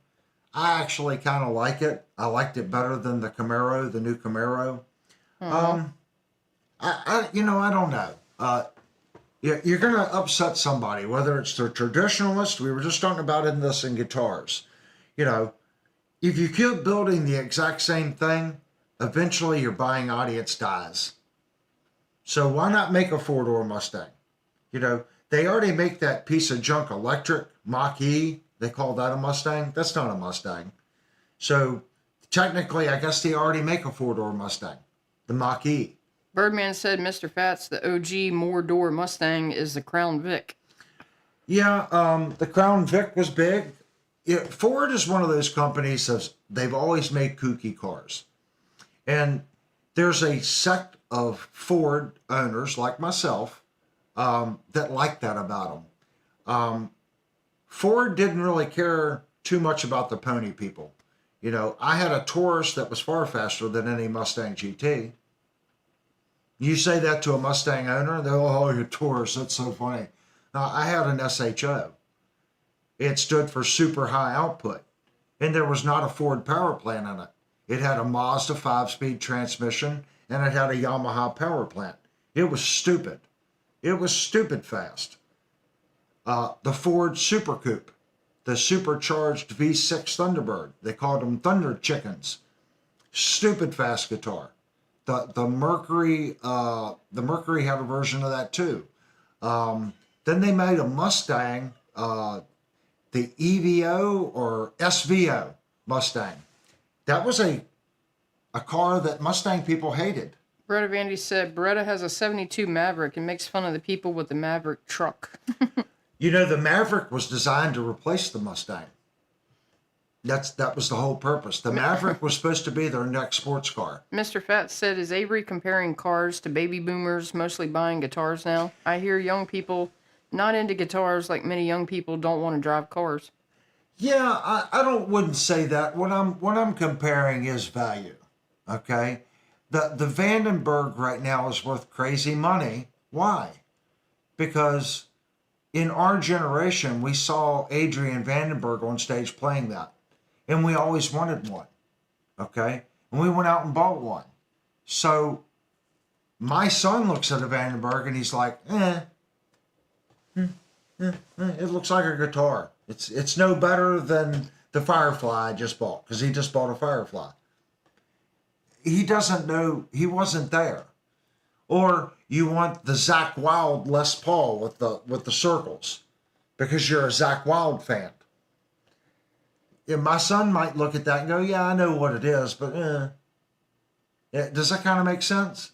I actually kind of like it. I liked it better than the Camaro, the new Camaro. I don't know. You're going to upset somebody, whether it's the traditionalist. We were just talking about this in guitars. You know, if you keep building the exact same thing, eventually your buying audience dies. So why not make a 4-door Mustang? You know, they already make that piece of junk electric Mach-E. They call that a Mustang. That's not a Mustang. So technically, I guess they already make a 4-door Mustang, the Mach-E. Birdman said, "Mr. Fats, the OG more-door Mustang is the Crown Vic." Yeah, the Crown Vic was big. Yeah, Ford is one of those companies that they've always made kooky cars. And there's a sect of Ford owners like myself that like that about them. Ford didn't really care too much about the pony people. You know, I had a Taurus that was far faster than any Mustang GT. You say that to a Mustang owner, they're, "Oh, your Taurus, that's so funny." Now, I had an SHO. It stood for super high output, and there was not a Ford power plant in it. It had a Mazda 5-speed transmission, and it had a Yamaha power plant. It was stupid. It was stupid fast. The Ford Super Coupe, the supercharged V6 Thunderbird, they called them Thunder Chickens. Stupid fast guitar. The Mercury had a version of that too. Then they made a Mustang, the EVO or SVO Mustang. That was a car that Mustang people hated. Beretta Vandy said, "Beretta has a 72 Maverick and makes fun of the people with the Maverick truck." You know, the Maverick was designed to replace the Mustang. That was the whole purpose. The Maverick was supposed to be their next sports car. Mr. Fat said, "Is Avery comparing cars to baby boomers mostly buying guitars now? I hear young people not into guitars like many young people don't want to drive cars." Yeah, I wouldn't say that. What I'm comparing is value. Okay? The Vandenberg right now is worth crazy money. Why? Because in our generation, we saw Adrian Vandenberg on stage playing that. And we always wanted one. Okay? And we went out and bought one. So my son looks at a Vandenberg and he's like, it looks like a guitar. It's no better than the Firefly I just bought, because he just bought a Firefly. He doesn't know, he wasn't there. Or you want the Zakk Wylde Les Paul with the circles, because you're a Zakk Wylde fan. Yeah, my son might look at that and go, "Yeah, I know what it is, but does that kind of make sense?"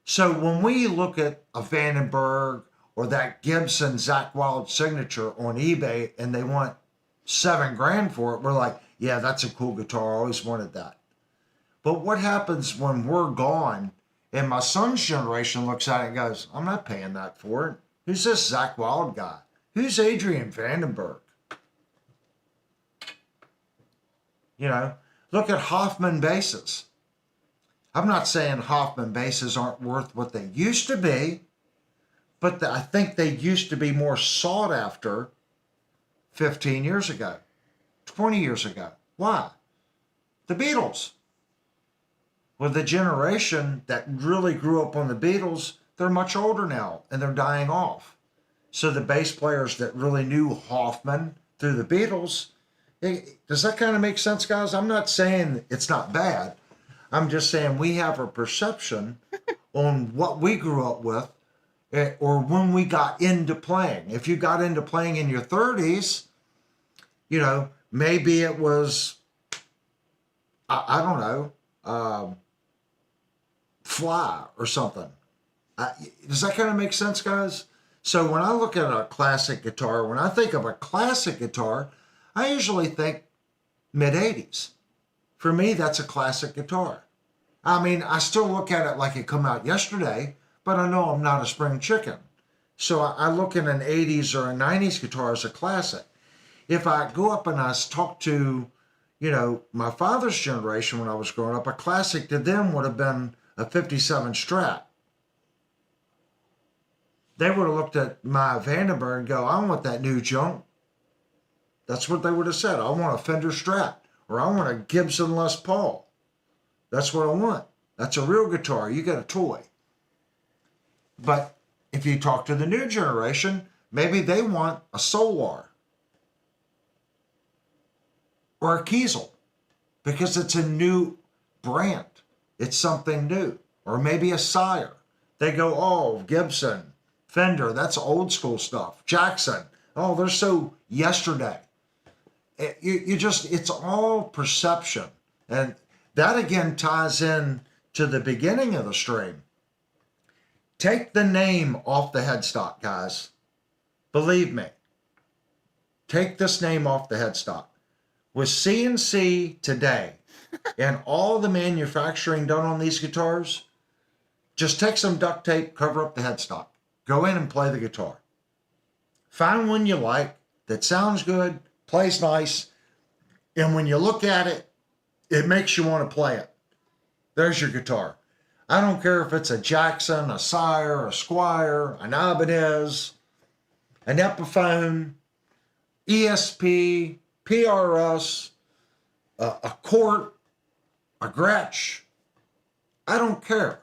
So when we look at a Vandenberg or that Gibson Zakk Wylde signature on eBay and they want $7,000 for it, we're like, "Yeah, that's a cool guitar. I always wanted that." But what happens when we're gone and my son's generation looks at it and goes, "I'm not paying that for it. Who's this Zach Wild guy? Who's Adrian Vandenberg? You know, look at Hoffman bases. I'm not saying Hoffman bases aren't worth what they used to be, but I think they used to be more sought after 15 years ago, 20 years ago. Why? The Beatles. Well, the generation that really grew up on the Beatles, they're much older now and they're dying off. So the bass players that really knew Hoffman through the Beatles, does that kind of make sense, guys? I'm not saying it's not bad. I'm just saying we have a perception on what we grew up with or when we got into playing. If you got into playing in your 30s, you know, maybe it was, I don't know, Fly or something. Does that kind of make sense, guys? So when I look at a classic guitar, when I think of a classic guitar, I usually think mid-80s. For me, that's a classic guitar. I mean, I still look at it like it come out yesterday, but I know I'm not a spring chicken. So I look at an 80s or a 90s guitar as a classic. If I go up and I talk to, you know, my father's generation when I was growing up, a classic to them would have been a 57 Strat. They would have looked at my Vandenberg and go, I want that new junk. That's what they would have said. I want a Fender Strat, or I want a Gibson Les Paul. That's what I want. That's a real guitar. You get a toy. But if you talk to the new generation, maybe they want a Solar or a Kiesel because it's a new brand. It's something new. Or maybe a Sire. They go, oh, Gibson, Fender, that's old school stuff. Jackson, oh, they're so yesterday. It's all perception. And that again ties in to the beginning of the stream. Take the name off the headstock, guys. Believe me. Take this name off the headstock. With CNC today and all the manufacturing done on these guitars, just take some duct tape, cover up the headstock. Go in and play the guitar. Find one you like that sounds good, plays nice, and when you look at it, it makes you want to play it. There's your guitar. I don't care if it's a Jackson, a Sire, a Squire, an Ibanez, an Epiphone, ESP, PRS, a Cort, a Gretsch. I don't care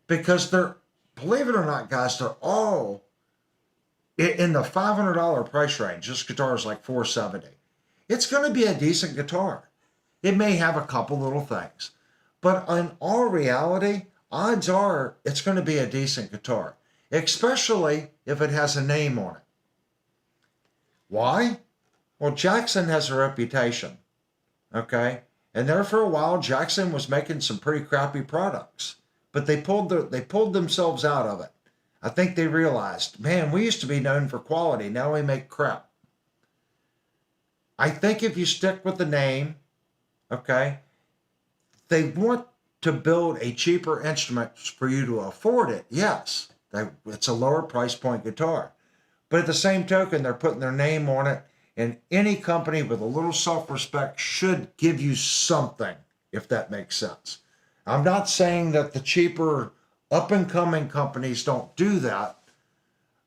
because they're, believe it or not, guys, they're all in the $500 price range. This guitar is like $470. It's going to be a decent guitar. It may have a couple little things, but in all reality, odds are it's going to be a decent guitar, especially if it has a name on it. Why? Well, Jackson has a reputation, okay? And there for a while, Jackson was making some pretty crappy products, but they pulled themselves out of it. I think they realized, man, we used to be known for quality. Now we make crap. I think if you stick with the name, okay, they want to build a cheaper instrument for you to afford it. Yes, it's a lower price point guitar. But at the same token, they're putting their name on it. And any company with a little self-respect should give you something, if that makes sense. I'm not saying that the cheaper up-and-coming companies don't do that.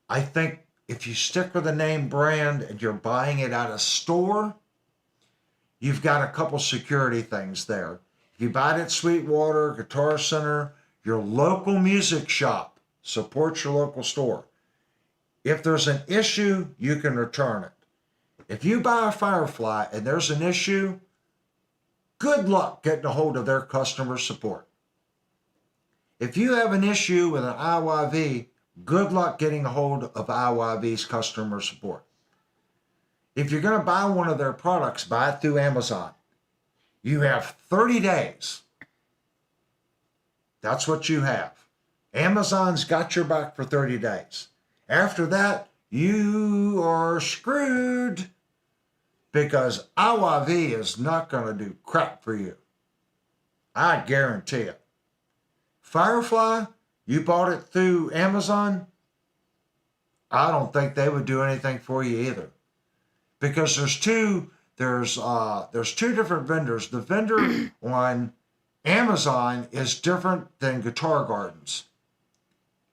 I think if you stick with a name brand and you're buying it at a store, you've got a couple security things there. If you buy it at Sweetwater, Guitar Center, your local music shop, support your local store. If there's an issue, you can return it. If you buy a Firefly and there's an issue, good luck getting a hold of their customer support. If you have an issue with an IYV, good luck getting a hold of IYV's customer support. If you're going to buy one of their products, buy it through Amazon. You have 30 days. That's what you have. Amazon's got your back for 30 days. After that, you are screwed because IYV is not going to do crap for you. I guarantee it. Firefly, you bought it through Amazon, I don't think they would do anything for you either, because there's two different vendors. The vendor on Amazon is different than Guitar Gardens,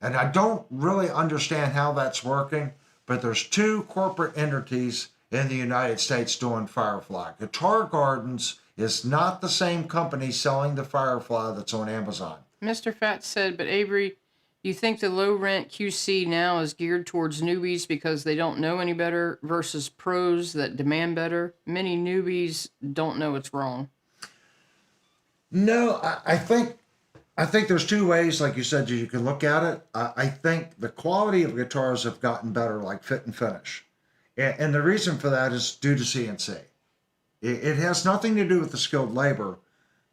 and I don't really understand how that's working. But there's two corporate entities in the United States doing Firefly. Guitar Gardens is not the same company selling the Firefly that's on Amazon. Mr. Fat said, but Avery, you think the low rent QC now is geared towards newbies because they don't know any better versus pros that demand better? Many newbies don't know it's wrong. No, I think there's two ways, like you said, you can look at it. I think the quality of guitars have gotten better, like fit and finish, and the reason for that is due to CNC. It has nothing to do with the skilled labor.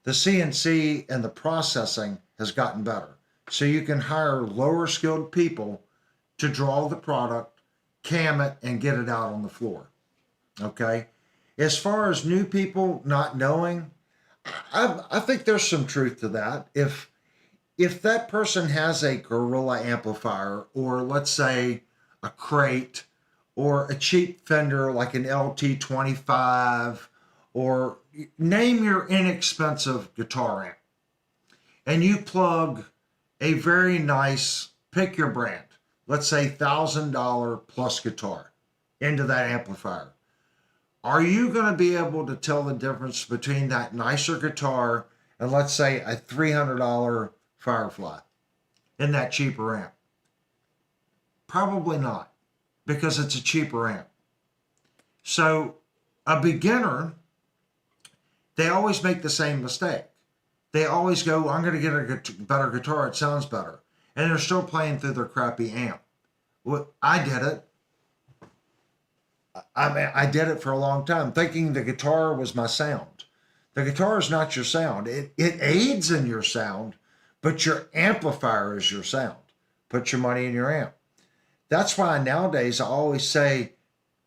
The CNC and the processing has gotten better, so you can hire lower skilled people to draw the product, cam it, and get it out on the floor. Okay. As far as new people not knowing, I think there's some truth to that. If that person has a Gorilla amplifier, or let's say a Crate, or a cheap Fender like an LT25, or name your inexpensive guitar amp, and you plug a very nice, pick your brand, let's say $1,000 plus guitar into that amplifier, are you going to be able to tell the difference between that nicer guitar and, let's say, a $300 Firefly in that cheaper amp? Probably not, because it's a cheaper amp. So a beginner, they always make the same mistake. They always go, I'm going to get a better guitar, it sounds better. And they're still playing through their crappy amp. Well, I did it. I did it for a long time, thinking the guitar was my sound. The guitar is not your sound. It aids in your sound, but your amplifier is your sound. Put your money in your amp. That's why nowadays I always say,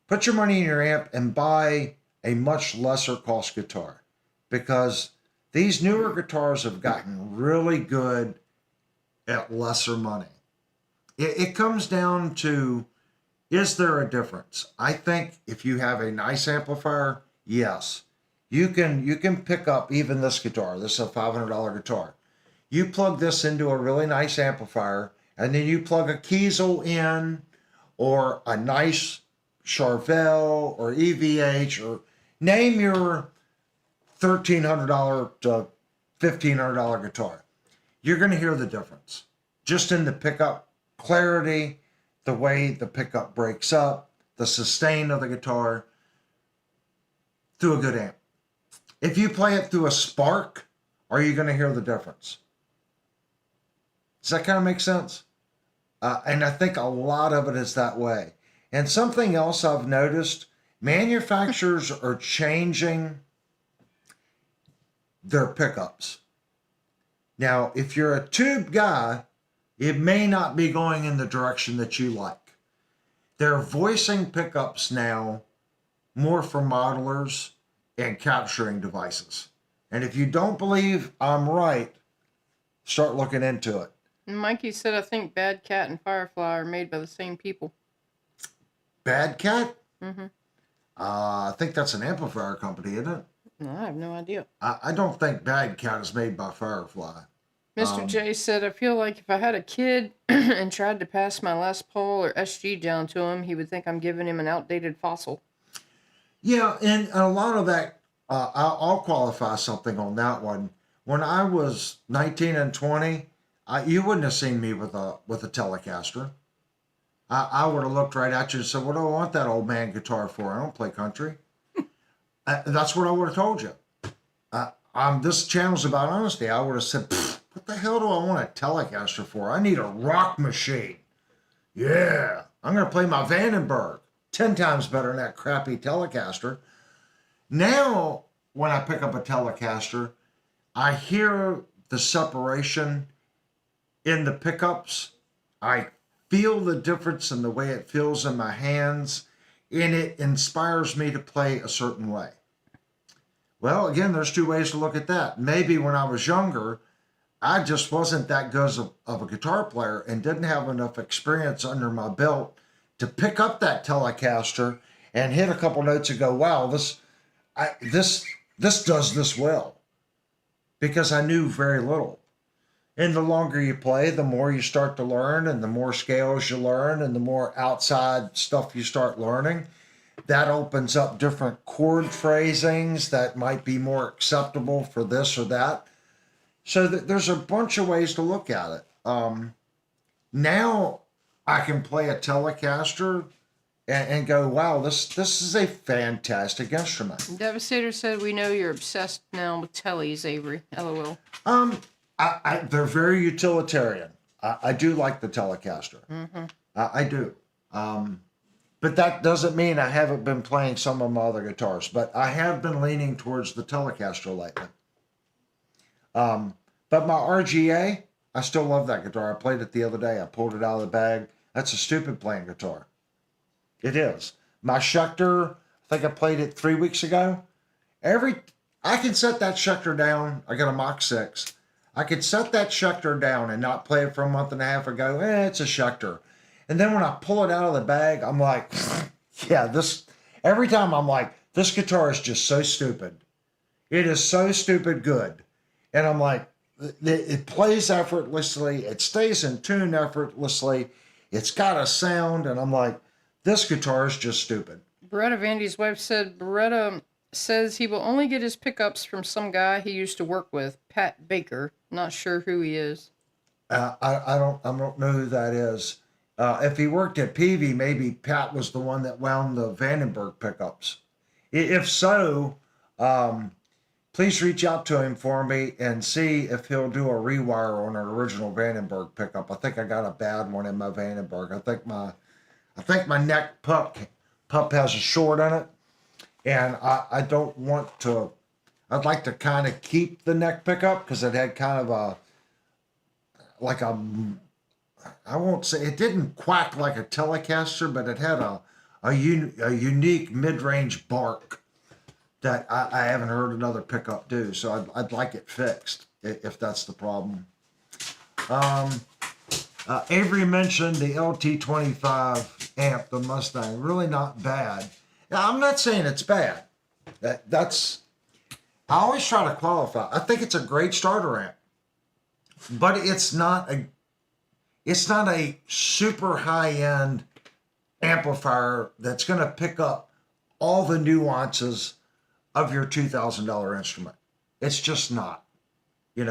put your money in your amp and buy a much lesser cost guitar, because these newer guitars have gotten really good at lesser money. It comes down to, is there a difference? I think if you have a nice amplifier, yes. You can pick up even this guitar. This is a $500 guitar. You plug this into a really nice amplifier, and then you plug a Kiesel in, or a nice Charvel or EVH, or name your $1,300 to $1,500 guitar. You're going to hear the difference just in the pickup clarity, the way the pickup breaks up, the sustain of the guitar through a good amp. If you play it through a Spark, are you going to hear the difference? Does that kind of make sense? And I think a lot of it is that way. And something else I've noticed, manufacturers are changing their pickups. Now, if you're a tube guy, it may not be going in the direction that you like. They're voicing pickups now more for modelers and capturing devices. And if you don't believe I'm right, start looking into it. Mikey said, I think Bad Cat and Firefly are made by the same people. Bad Cat? Mm-hmm. I think that's an amplifier company, isn't it? No, I have no idea. I don't think Bad Cat is made by Firefly. Mr. J said, I feel like if I had a kid and tried to pass my Les Paul or SG down to him, he would think I'm giving him an outdated fossil. Yeah, and a lot of that, I'll qualify something on that one. When I was 19 and 20, you wouldn't have seen me with a Telecaster. I would have looked right at you and said, what do I want that old man guitar for? I don't play country. That's what I would have told you. This channel's about honesty. I would have said, what the hell do I want a Telecaster for? I need a rock machine. Yeah, I'm going to play my Vandenberg. 10 times better than that crappy Telecaster. Now, when I pick up a Telecaster, I hear the separation in the pickups. I feel the difference in the way it feels in my hands, and it inspires me to play a certain way. Well, again, there's two ways to look at that. Maybe when I was younger, I just wasn't that good of a guitar player and didn't have enough experience under my belt to pick up that Telecaster and hit a couple notes and go, wow, this does this well, because I knew very little. And the longer you play, the more you start to learn, and the more scales you learn, and the more outside stuff you start learning. That opens up different chord phrasings that might be more acceptable for this or that. So there's a bunch of ways to look at it. Now I can play a Telecaster and go, wow, this is a fantastic instrument. Devastator said, "We know you're obsessed now with tellies, Avery." LOL. They're very utilitarian. I do like the Telecaster. I do. But that doesn't mean I haven't been playing some of my other guitars. But I have been leaning towards the Telecaster lately. But my RGA, I still love that guitar. I played it the other day. I pulled it out of the bag. That's a stupid playing guitar. It is. My Schecter, I think I played it 3 weeks ago. I can set that Schecter down. I got a Mach 6. I could set that Schecter down and not play it for a month and a half and go, it's a Schecter. And then when I pull it out of the bag, I'm like, yeah, every time I'm like, this guitar is just so stupid. It is so stupid good. And I'm like, it plays effortlessly. It stays in tune effortlessly. It's got a sound. And I'm like, this guitar is just stupid. Beretta Vandy's wife said, Beretta says he will only get his pickups from some guy he used to work with, Pat Baker. Not sure who he is. I don't know who that is. If he worked at Peavey, maybe Pat was the one that wound the Vandenberg pickups. If so, please reach out to him for me and see if he'll do a rewire on an original Vandenberg pickup. I think I got a bad one in my Vandenberg. I think my neck pup has a short in it, and I don't want to. I'd like to kind of keep the neck pickup because it had kind of I won't say it didn't quack like a Telecaster, but it had a unique mid-range bark that I haven't heard another pickup do. So I'd like it fixed if that's the problem. Avery mentioned the LT25 amp, the Mustang. Really not bad. Now, I'm not saying it's bad. I always try to qualify. I think it's a great starter amp, but it's not a super high-end amplifier that's going to pick up all the nuances of your $2,000 instrument. It's just not. Is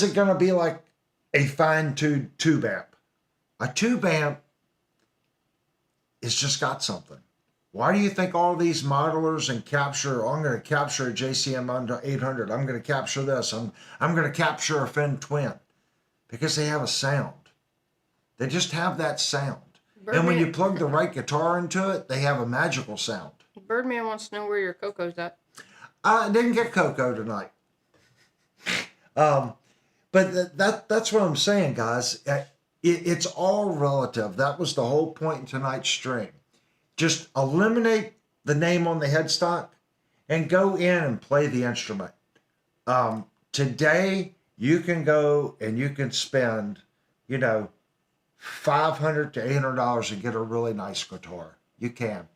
it going to be like a fine-tuned tube amp? A tube amp has just got something. Why do you think all these modelers and I'm going to capture a JCM 800. I'm going to capture this. I'm going to capture a Finn Twin. Because they have a sound. They just have that sound. Birdman, and when you plug the right guitar into it, they have a magical sound. Birdman wants to know where your Coco's at. I didn't get Coco tonight. But that's what I'm saying, guys. It's all relative. That was the whole point in tonight's stream. Just eliminate the name on the headstock and go in and play the instrument. Today, you can go and you can spend, $500 to $800 and get a really nice guitar. You can.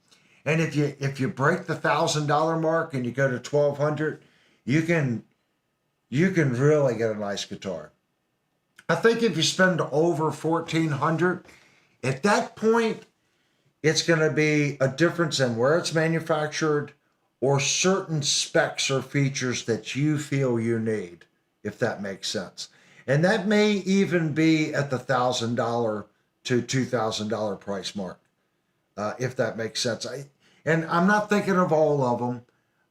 And if you break the $1,000 mark and you go to $1,200, you can really get a nice guitar. I think if you spend over $1,400, at that point, it's going to be a difference in where it's manufactured or certain specs or features that you feel you need, if that makes sense. And that may even be at the $1,000 to $2,000 price mark, if that makes sense. And I'm not thinking of all of them.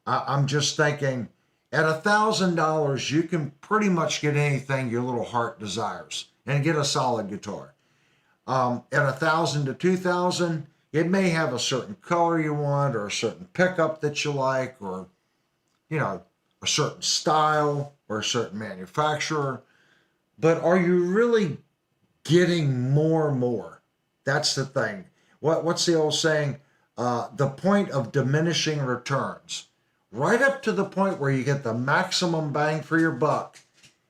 I'm just thinking at $1,000, you can pretty much get anything your little heart desires and get a solid guitar. At $1,000 to $2,000, it may have a certain color you want or a certain pickup that you like or, a certain style or a certain manufacturer. But are you really getting more? That's the thing. What's the old saying? The point of diminishing returns. Right up to the point where you get the maximum bang for your buck.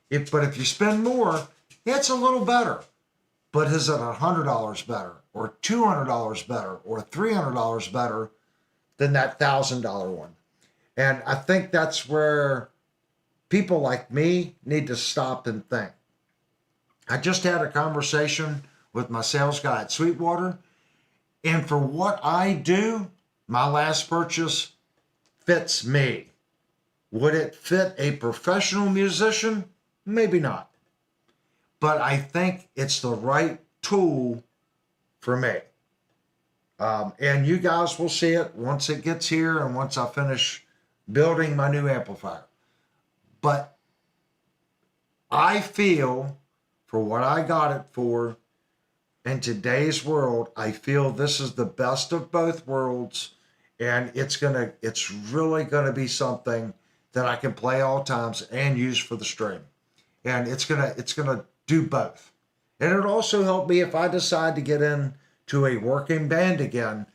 But if you spend more, it's a little better. but is it $100 better or $200 better or $300 better than that $1,000 one? And I think that's where people like me need to stop and think. I just had a conversation with my sales guy at Sweetwater, and for what I do, my last purchase fits me. Would it fit a professional musician? Maybe not. But I think it's the right tool for me. And you guys will see it once it gets here and once I finish building my new amplifier. But I feel, for what I got it for, in today's world, I feel this is the best of both worlds, and it's really gonna be something that I can play all times and use for the stream. And it's gonna do both. And it'll also help me if I decide to get into a working band again.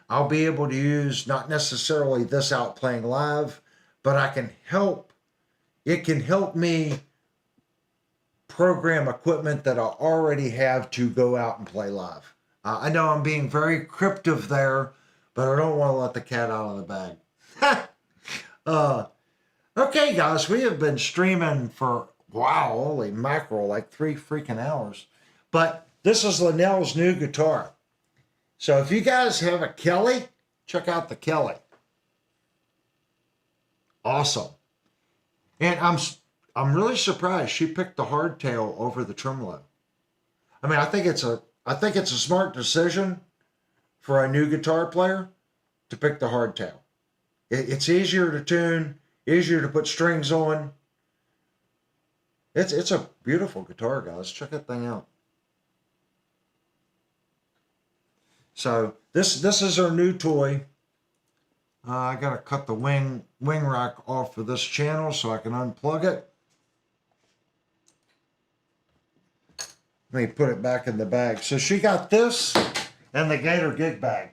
I'll be able to use not necessarily this out playing live, but it can help me program equipment that I already have to go out and play live. I know I'm being very cryptic there, but I don't want to let the cat out of the bag. Okay, guys, we have been streaming for, wow, holy mackerel, like 3 freaking hours. But this is Linnell's new guitar. So if you guys have a Kelly, check out the Kelly. Awesome. And I'm really surprised she picked the hardtail over the tremolo. I mean, I think it's a smart decision for a new guitar player to pick the hardtail. It's easier to tune, easier to put strings on. It's a beautiful guitar, guys. Check that thing out. So this is our new toy. I gotta cut the wing rack off for this channel so I can unplug it. Let me put it back in the bag. So she got this and the Gator gig bag.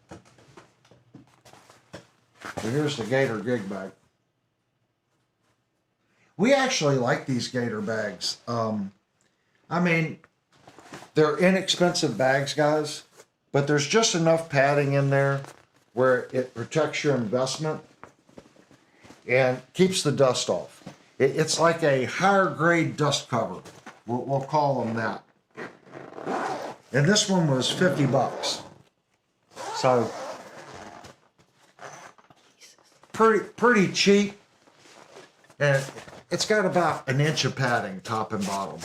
So here's the Gator gig bag. We actually like these Gator bags. I mean, they're inexpensive bags, guys, but there's just enough padding in there where it protects your investment and keeps the dust off. It's like a higher grade dust cover. We'll call them that. And this one was $50. So pretty cheap. And it's got about an inch of padding, top and bottom.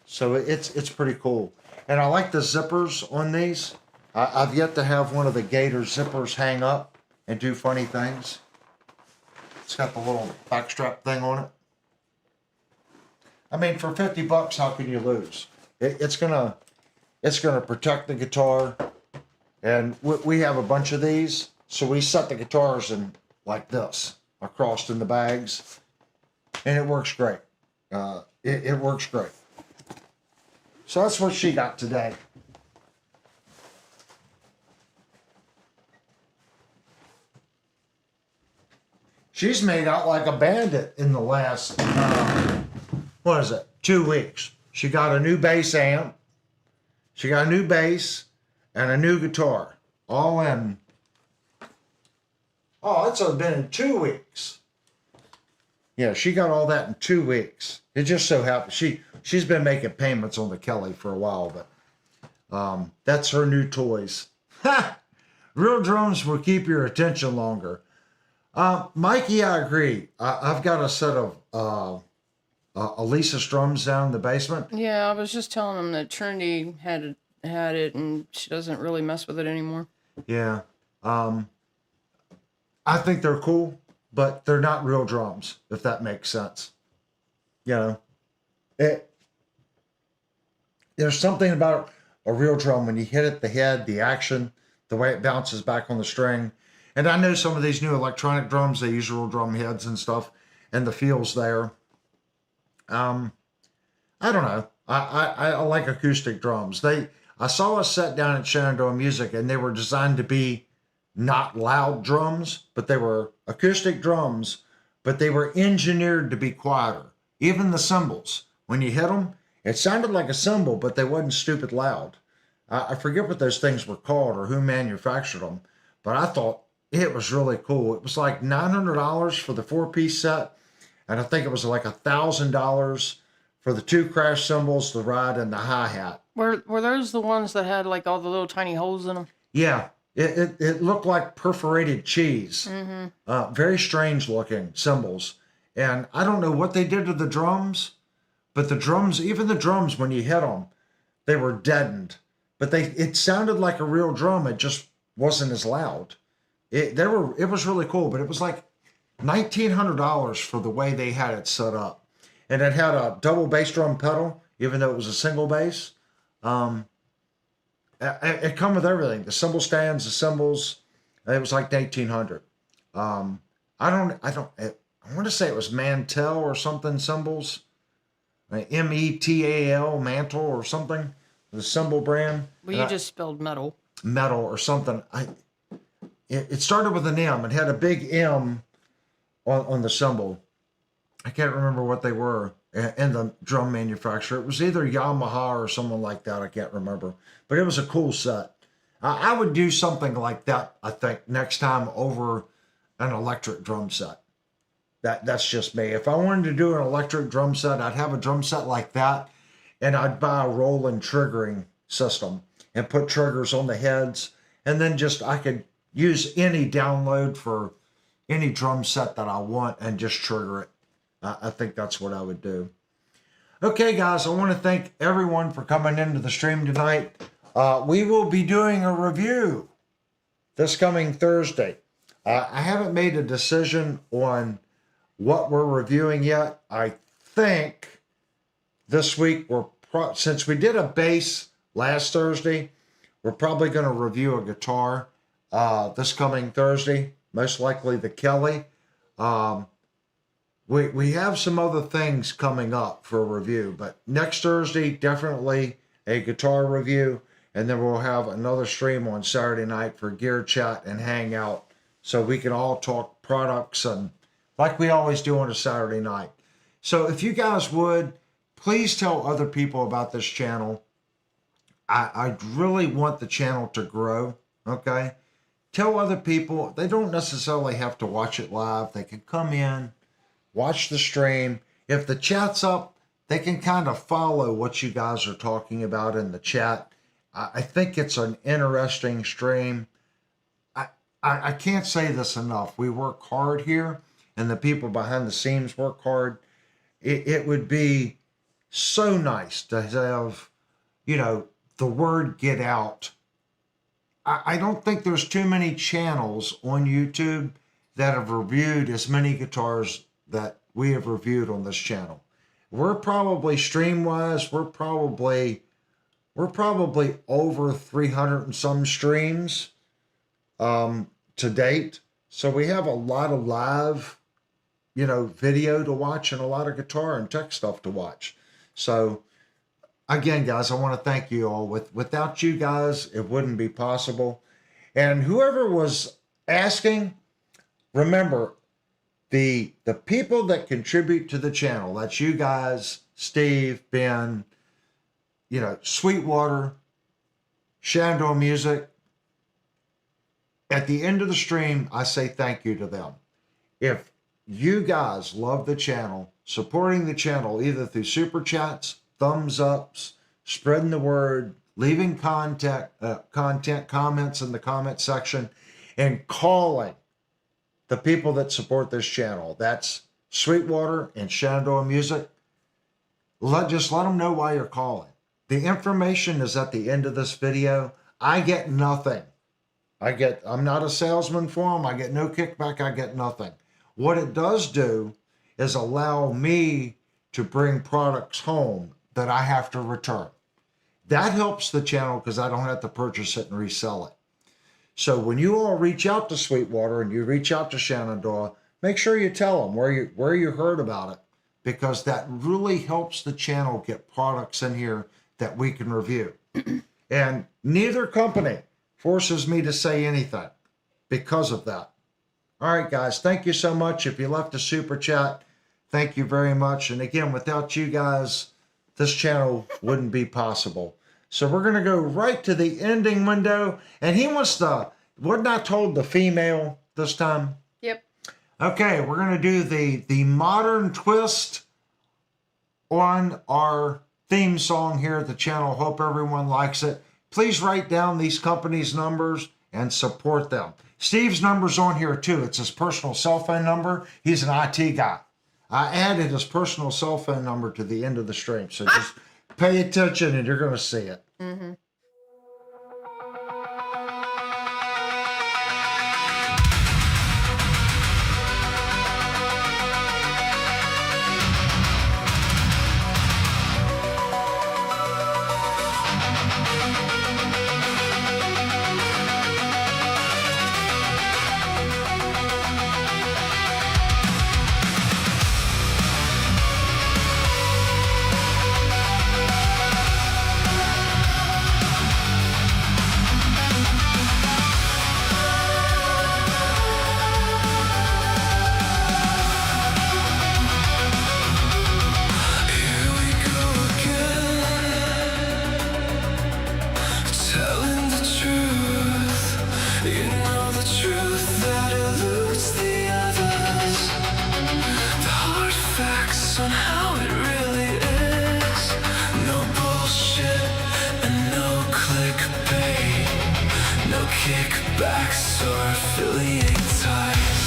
So it's pretty cool. And I like the zippers on these. I've yet to have one of the Gator zippers hang up and do funny things. It's got the little backstrap thing on it. I mean, for $50, how can you lose? It's gonna protect the guitar, and we have a bunch of these, so we set the guitars in like this across in the bags, and it works great. It works great. So that's what she got today. She's made out like a bandit in the last, 2 weeks. She got a new bass amp. She got a new bass and a new guitar. All in. Oh, it's been in 2 weeks. Yeah, she got all that in 2 weeks. It just so happens she's been making payments on the Kelly for a while, but that's her new toys. Real drums will keep your attention longer. Mikey, I agree. I've got a set of Elisa's drums down in the basement. Yeah, I was just telling him that Trinity had it, and she doesn't really mess with it anymore. Yeah. I think they're cool, but they're not real drums, if that makes sense. You know, there's something about a real drum when you hit it, the head, the action, the way it bounces back on the string. And I know some of these new electronic drums, they use real drum heads and stuff, and the feel's there. I don't know. I like acoustic drums. I saw a set down at Shenandoah Music, and they were designed to be not loud drums, but they were acoustic drums, but they were engineered to be quieter. Even the cymbals, when you hit them, It sounded like a cymbal, but they wasn't stupid loud. I forget what those things were called or who manufactured them, but I thought it was really cool. It was like $900 for the 4-piece set, and I think it was like $1,000 for the 2 crash cymbals, the ride, and the hi-hat. Were those the ones that had like all the little tiny holes in them? Yeah, it looked like perforated cheese. Very strange looking cymbals. And I don't know what they did to the drums, but the drums, even the drums, when you hit them, they were deadened. But it sounded like a real drum. It just wasn't as loud. It was really cool, but it was like $1,900 for the way they had it set up. And it had a double bass drum pedal, even though it was a single bass. It come with everything: the cymbal stands, the cymbals. It was like 1,800. I want to say it was Mantel or something cymbals, METAL, Mantle or something, the cymbal brand. Well, you just spelled metal. Metal or something. It started with an M. It had a big M on the cymbal. I can't remember what they were, and the drum manufacturer. It was either Yamaha or someone like that. I can't remember, but it was a cool set. I would do something like that, I think, next time over an electric drum set. That's just me. If I wanted to do an electric drum set, I'd have a drum set like that, and I'd buy a rolling triggering system and put triggers on the heads, and then I could use any download for any drum set that I want and just trigger it. I think that's what I would do. Okay, guys, I want to thank everyone for coming into the stream tonight. We will be doing a review this coming Thursday. I haven't made a decision on what we're reviewing yet. I think this week, since we did a bass last Thursday, we're probably going to review a guitar this coming Thursday, most likely the Kelly. We have some other things coming up for review, but next Thursday, definitely a guitar review, and then we'll have another stream on Saturday night for Gear Chat and Hangout, so we can all talk products and like we always do on a Saturday night. So if you guys would, please tell other people about this channel. I really want the channel to grow, okay? Tell other people. They don't necessarily have to watch it live. They can come in, watch the stream. If the chat's up, they can kind of follow what you guys are talking about in the chat. I think it's an interesting stream. I can't say this enough. We work hard here, and the people behind the scenes work hard. It would be so nice to have, the word get out. I don't think there's too many channels on YouTube that have reviewed as many guitars that we have reviewed on this channel. We're probably stream-wise, we're probably over 300 and some streams to date. So we have a lot of live, video to watch and a lot of guitar and tech stuff to watch. So again, guys, I want to thank you all. Without you guys, it wouldn't be possible. And whoever was asking, remember, the people that contribute to the channel, that's you guys, Steve, Ben, Sweetwater, Shandor Music. At the end of the stream, I say thank you to them. If you guys love the channel, supporting the channel either through super chats, thumbs ups, spreading the word, leaving content comments in the comment section, and calling the people that support this channel. That's Sweetwater and Shandor Music. Just let them know why you're calling. The information is at the end of this video. I get nothing. I'm not a salesman for them. I get no kickback. I get nothing. What it does do is allow me to bring products home that I have to return. That helps the channel because I don't have to purchase it and resell it. So when you all reach out to Sweetwater and you reach out to Shenandoah, make sure you tell them where you heard about it, because that really helps the channel get products in here that we can review. And neither company forces me to say anything because of that. All right, guys, thank you so much. If you left a super chat, thank you very much. And again, without you guys, this channel wouldn't be possible. So we're going to go right to the ending window. And he wants the, wasn't I told the female this time? Yep. Okay, we're going to do the modern twist on our theme song here at the channel. Hope everyone likes it. Please write down these companies' numbers and support them. Steve's number's on here too. It's his personal cell phone number. He's an IT guy. I added his personal cell phone number to the end of the stream. So just pay attention and you're going to see it. Mm-hmm. On how it really is. No bullshit and no clickbait. No kickbacks or affiliate ties.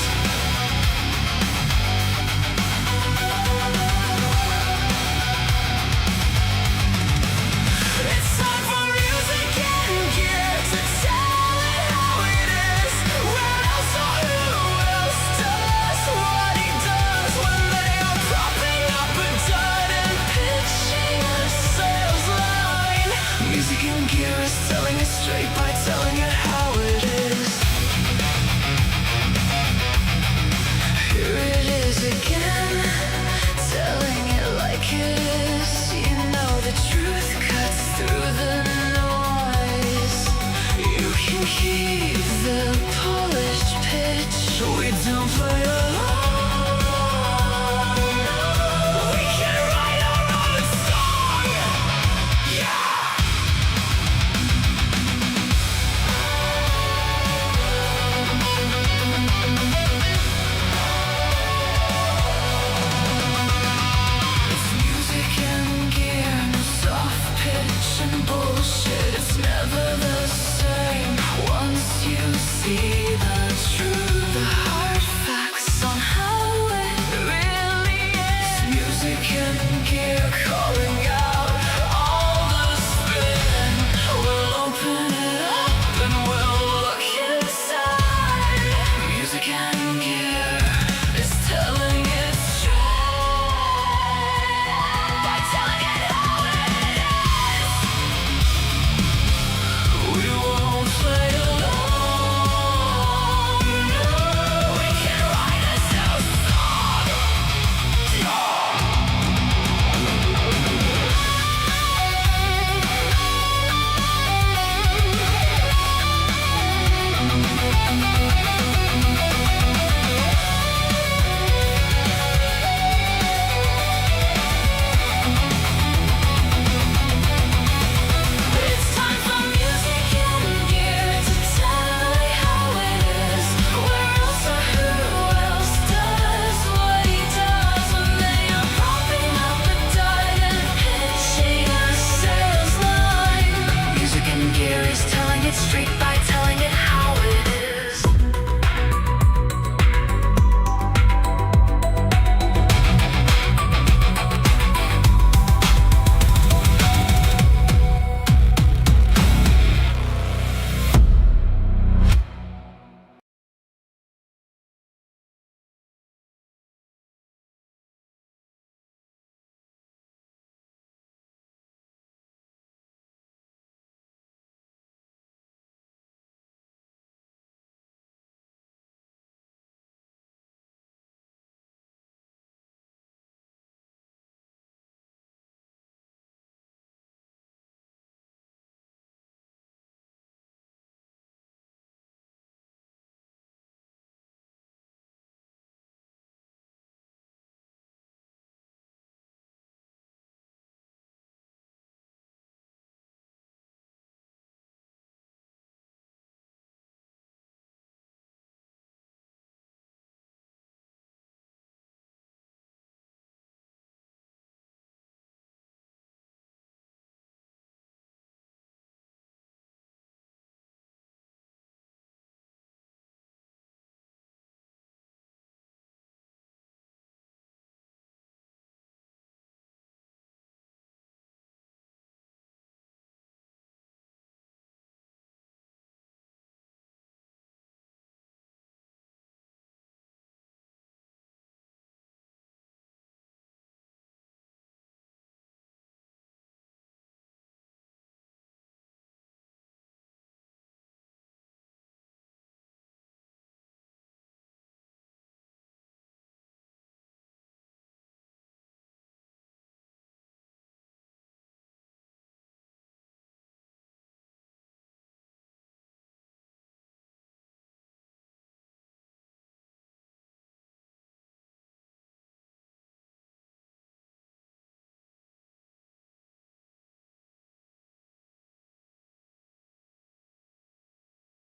It's time for music and gear to tell it how it is. Where else or who else does what he does when they are propping up a dud and pitching a sales line. Music and gear is telling it straight by telling it how it is. Here it is again, telling it like it is. You know the truth cuts through the noise. You can keep the polished pitch. We don't play along. We can write our own song. Yeah. It's music and gear, no soft pitch and bullshit. It's never the same once you see the truth. The hard facts on how it really is. Music and gear calling out all the spin. We'll open it up and we'll look inside. Music and gear is telling it straight by telling it how it is. We won't play along. No, we can write ourselves a song. It's time for music and gear to tell it how it is. Where else or who else does what he does when they are propping up a dud and pitching a sales line. Music and gear is telling it straight by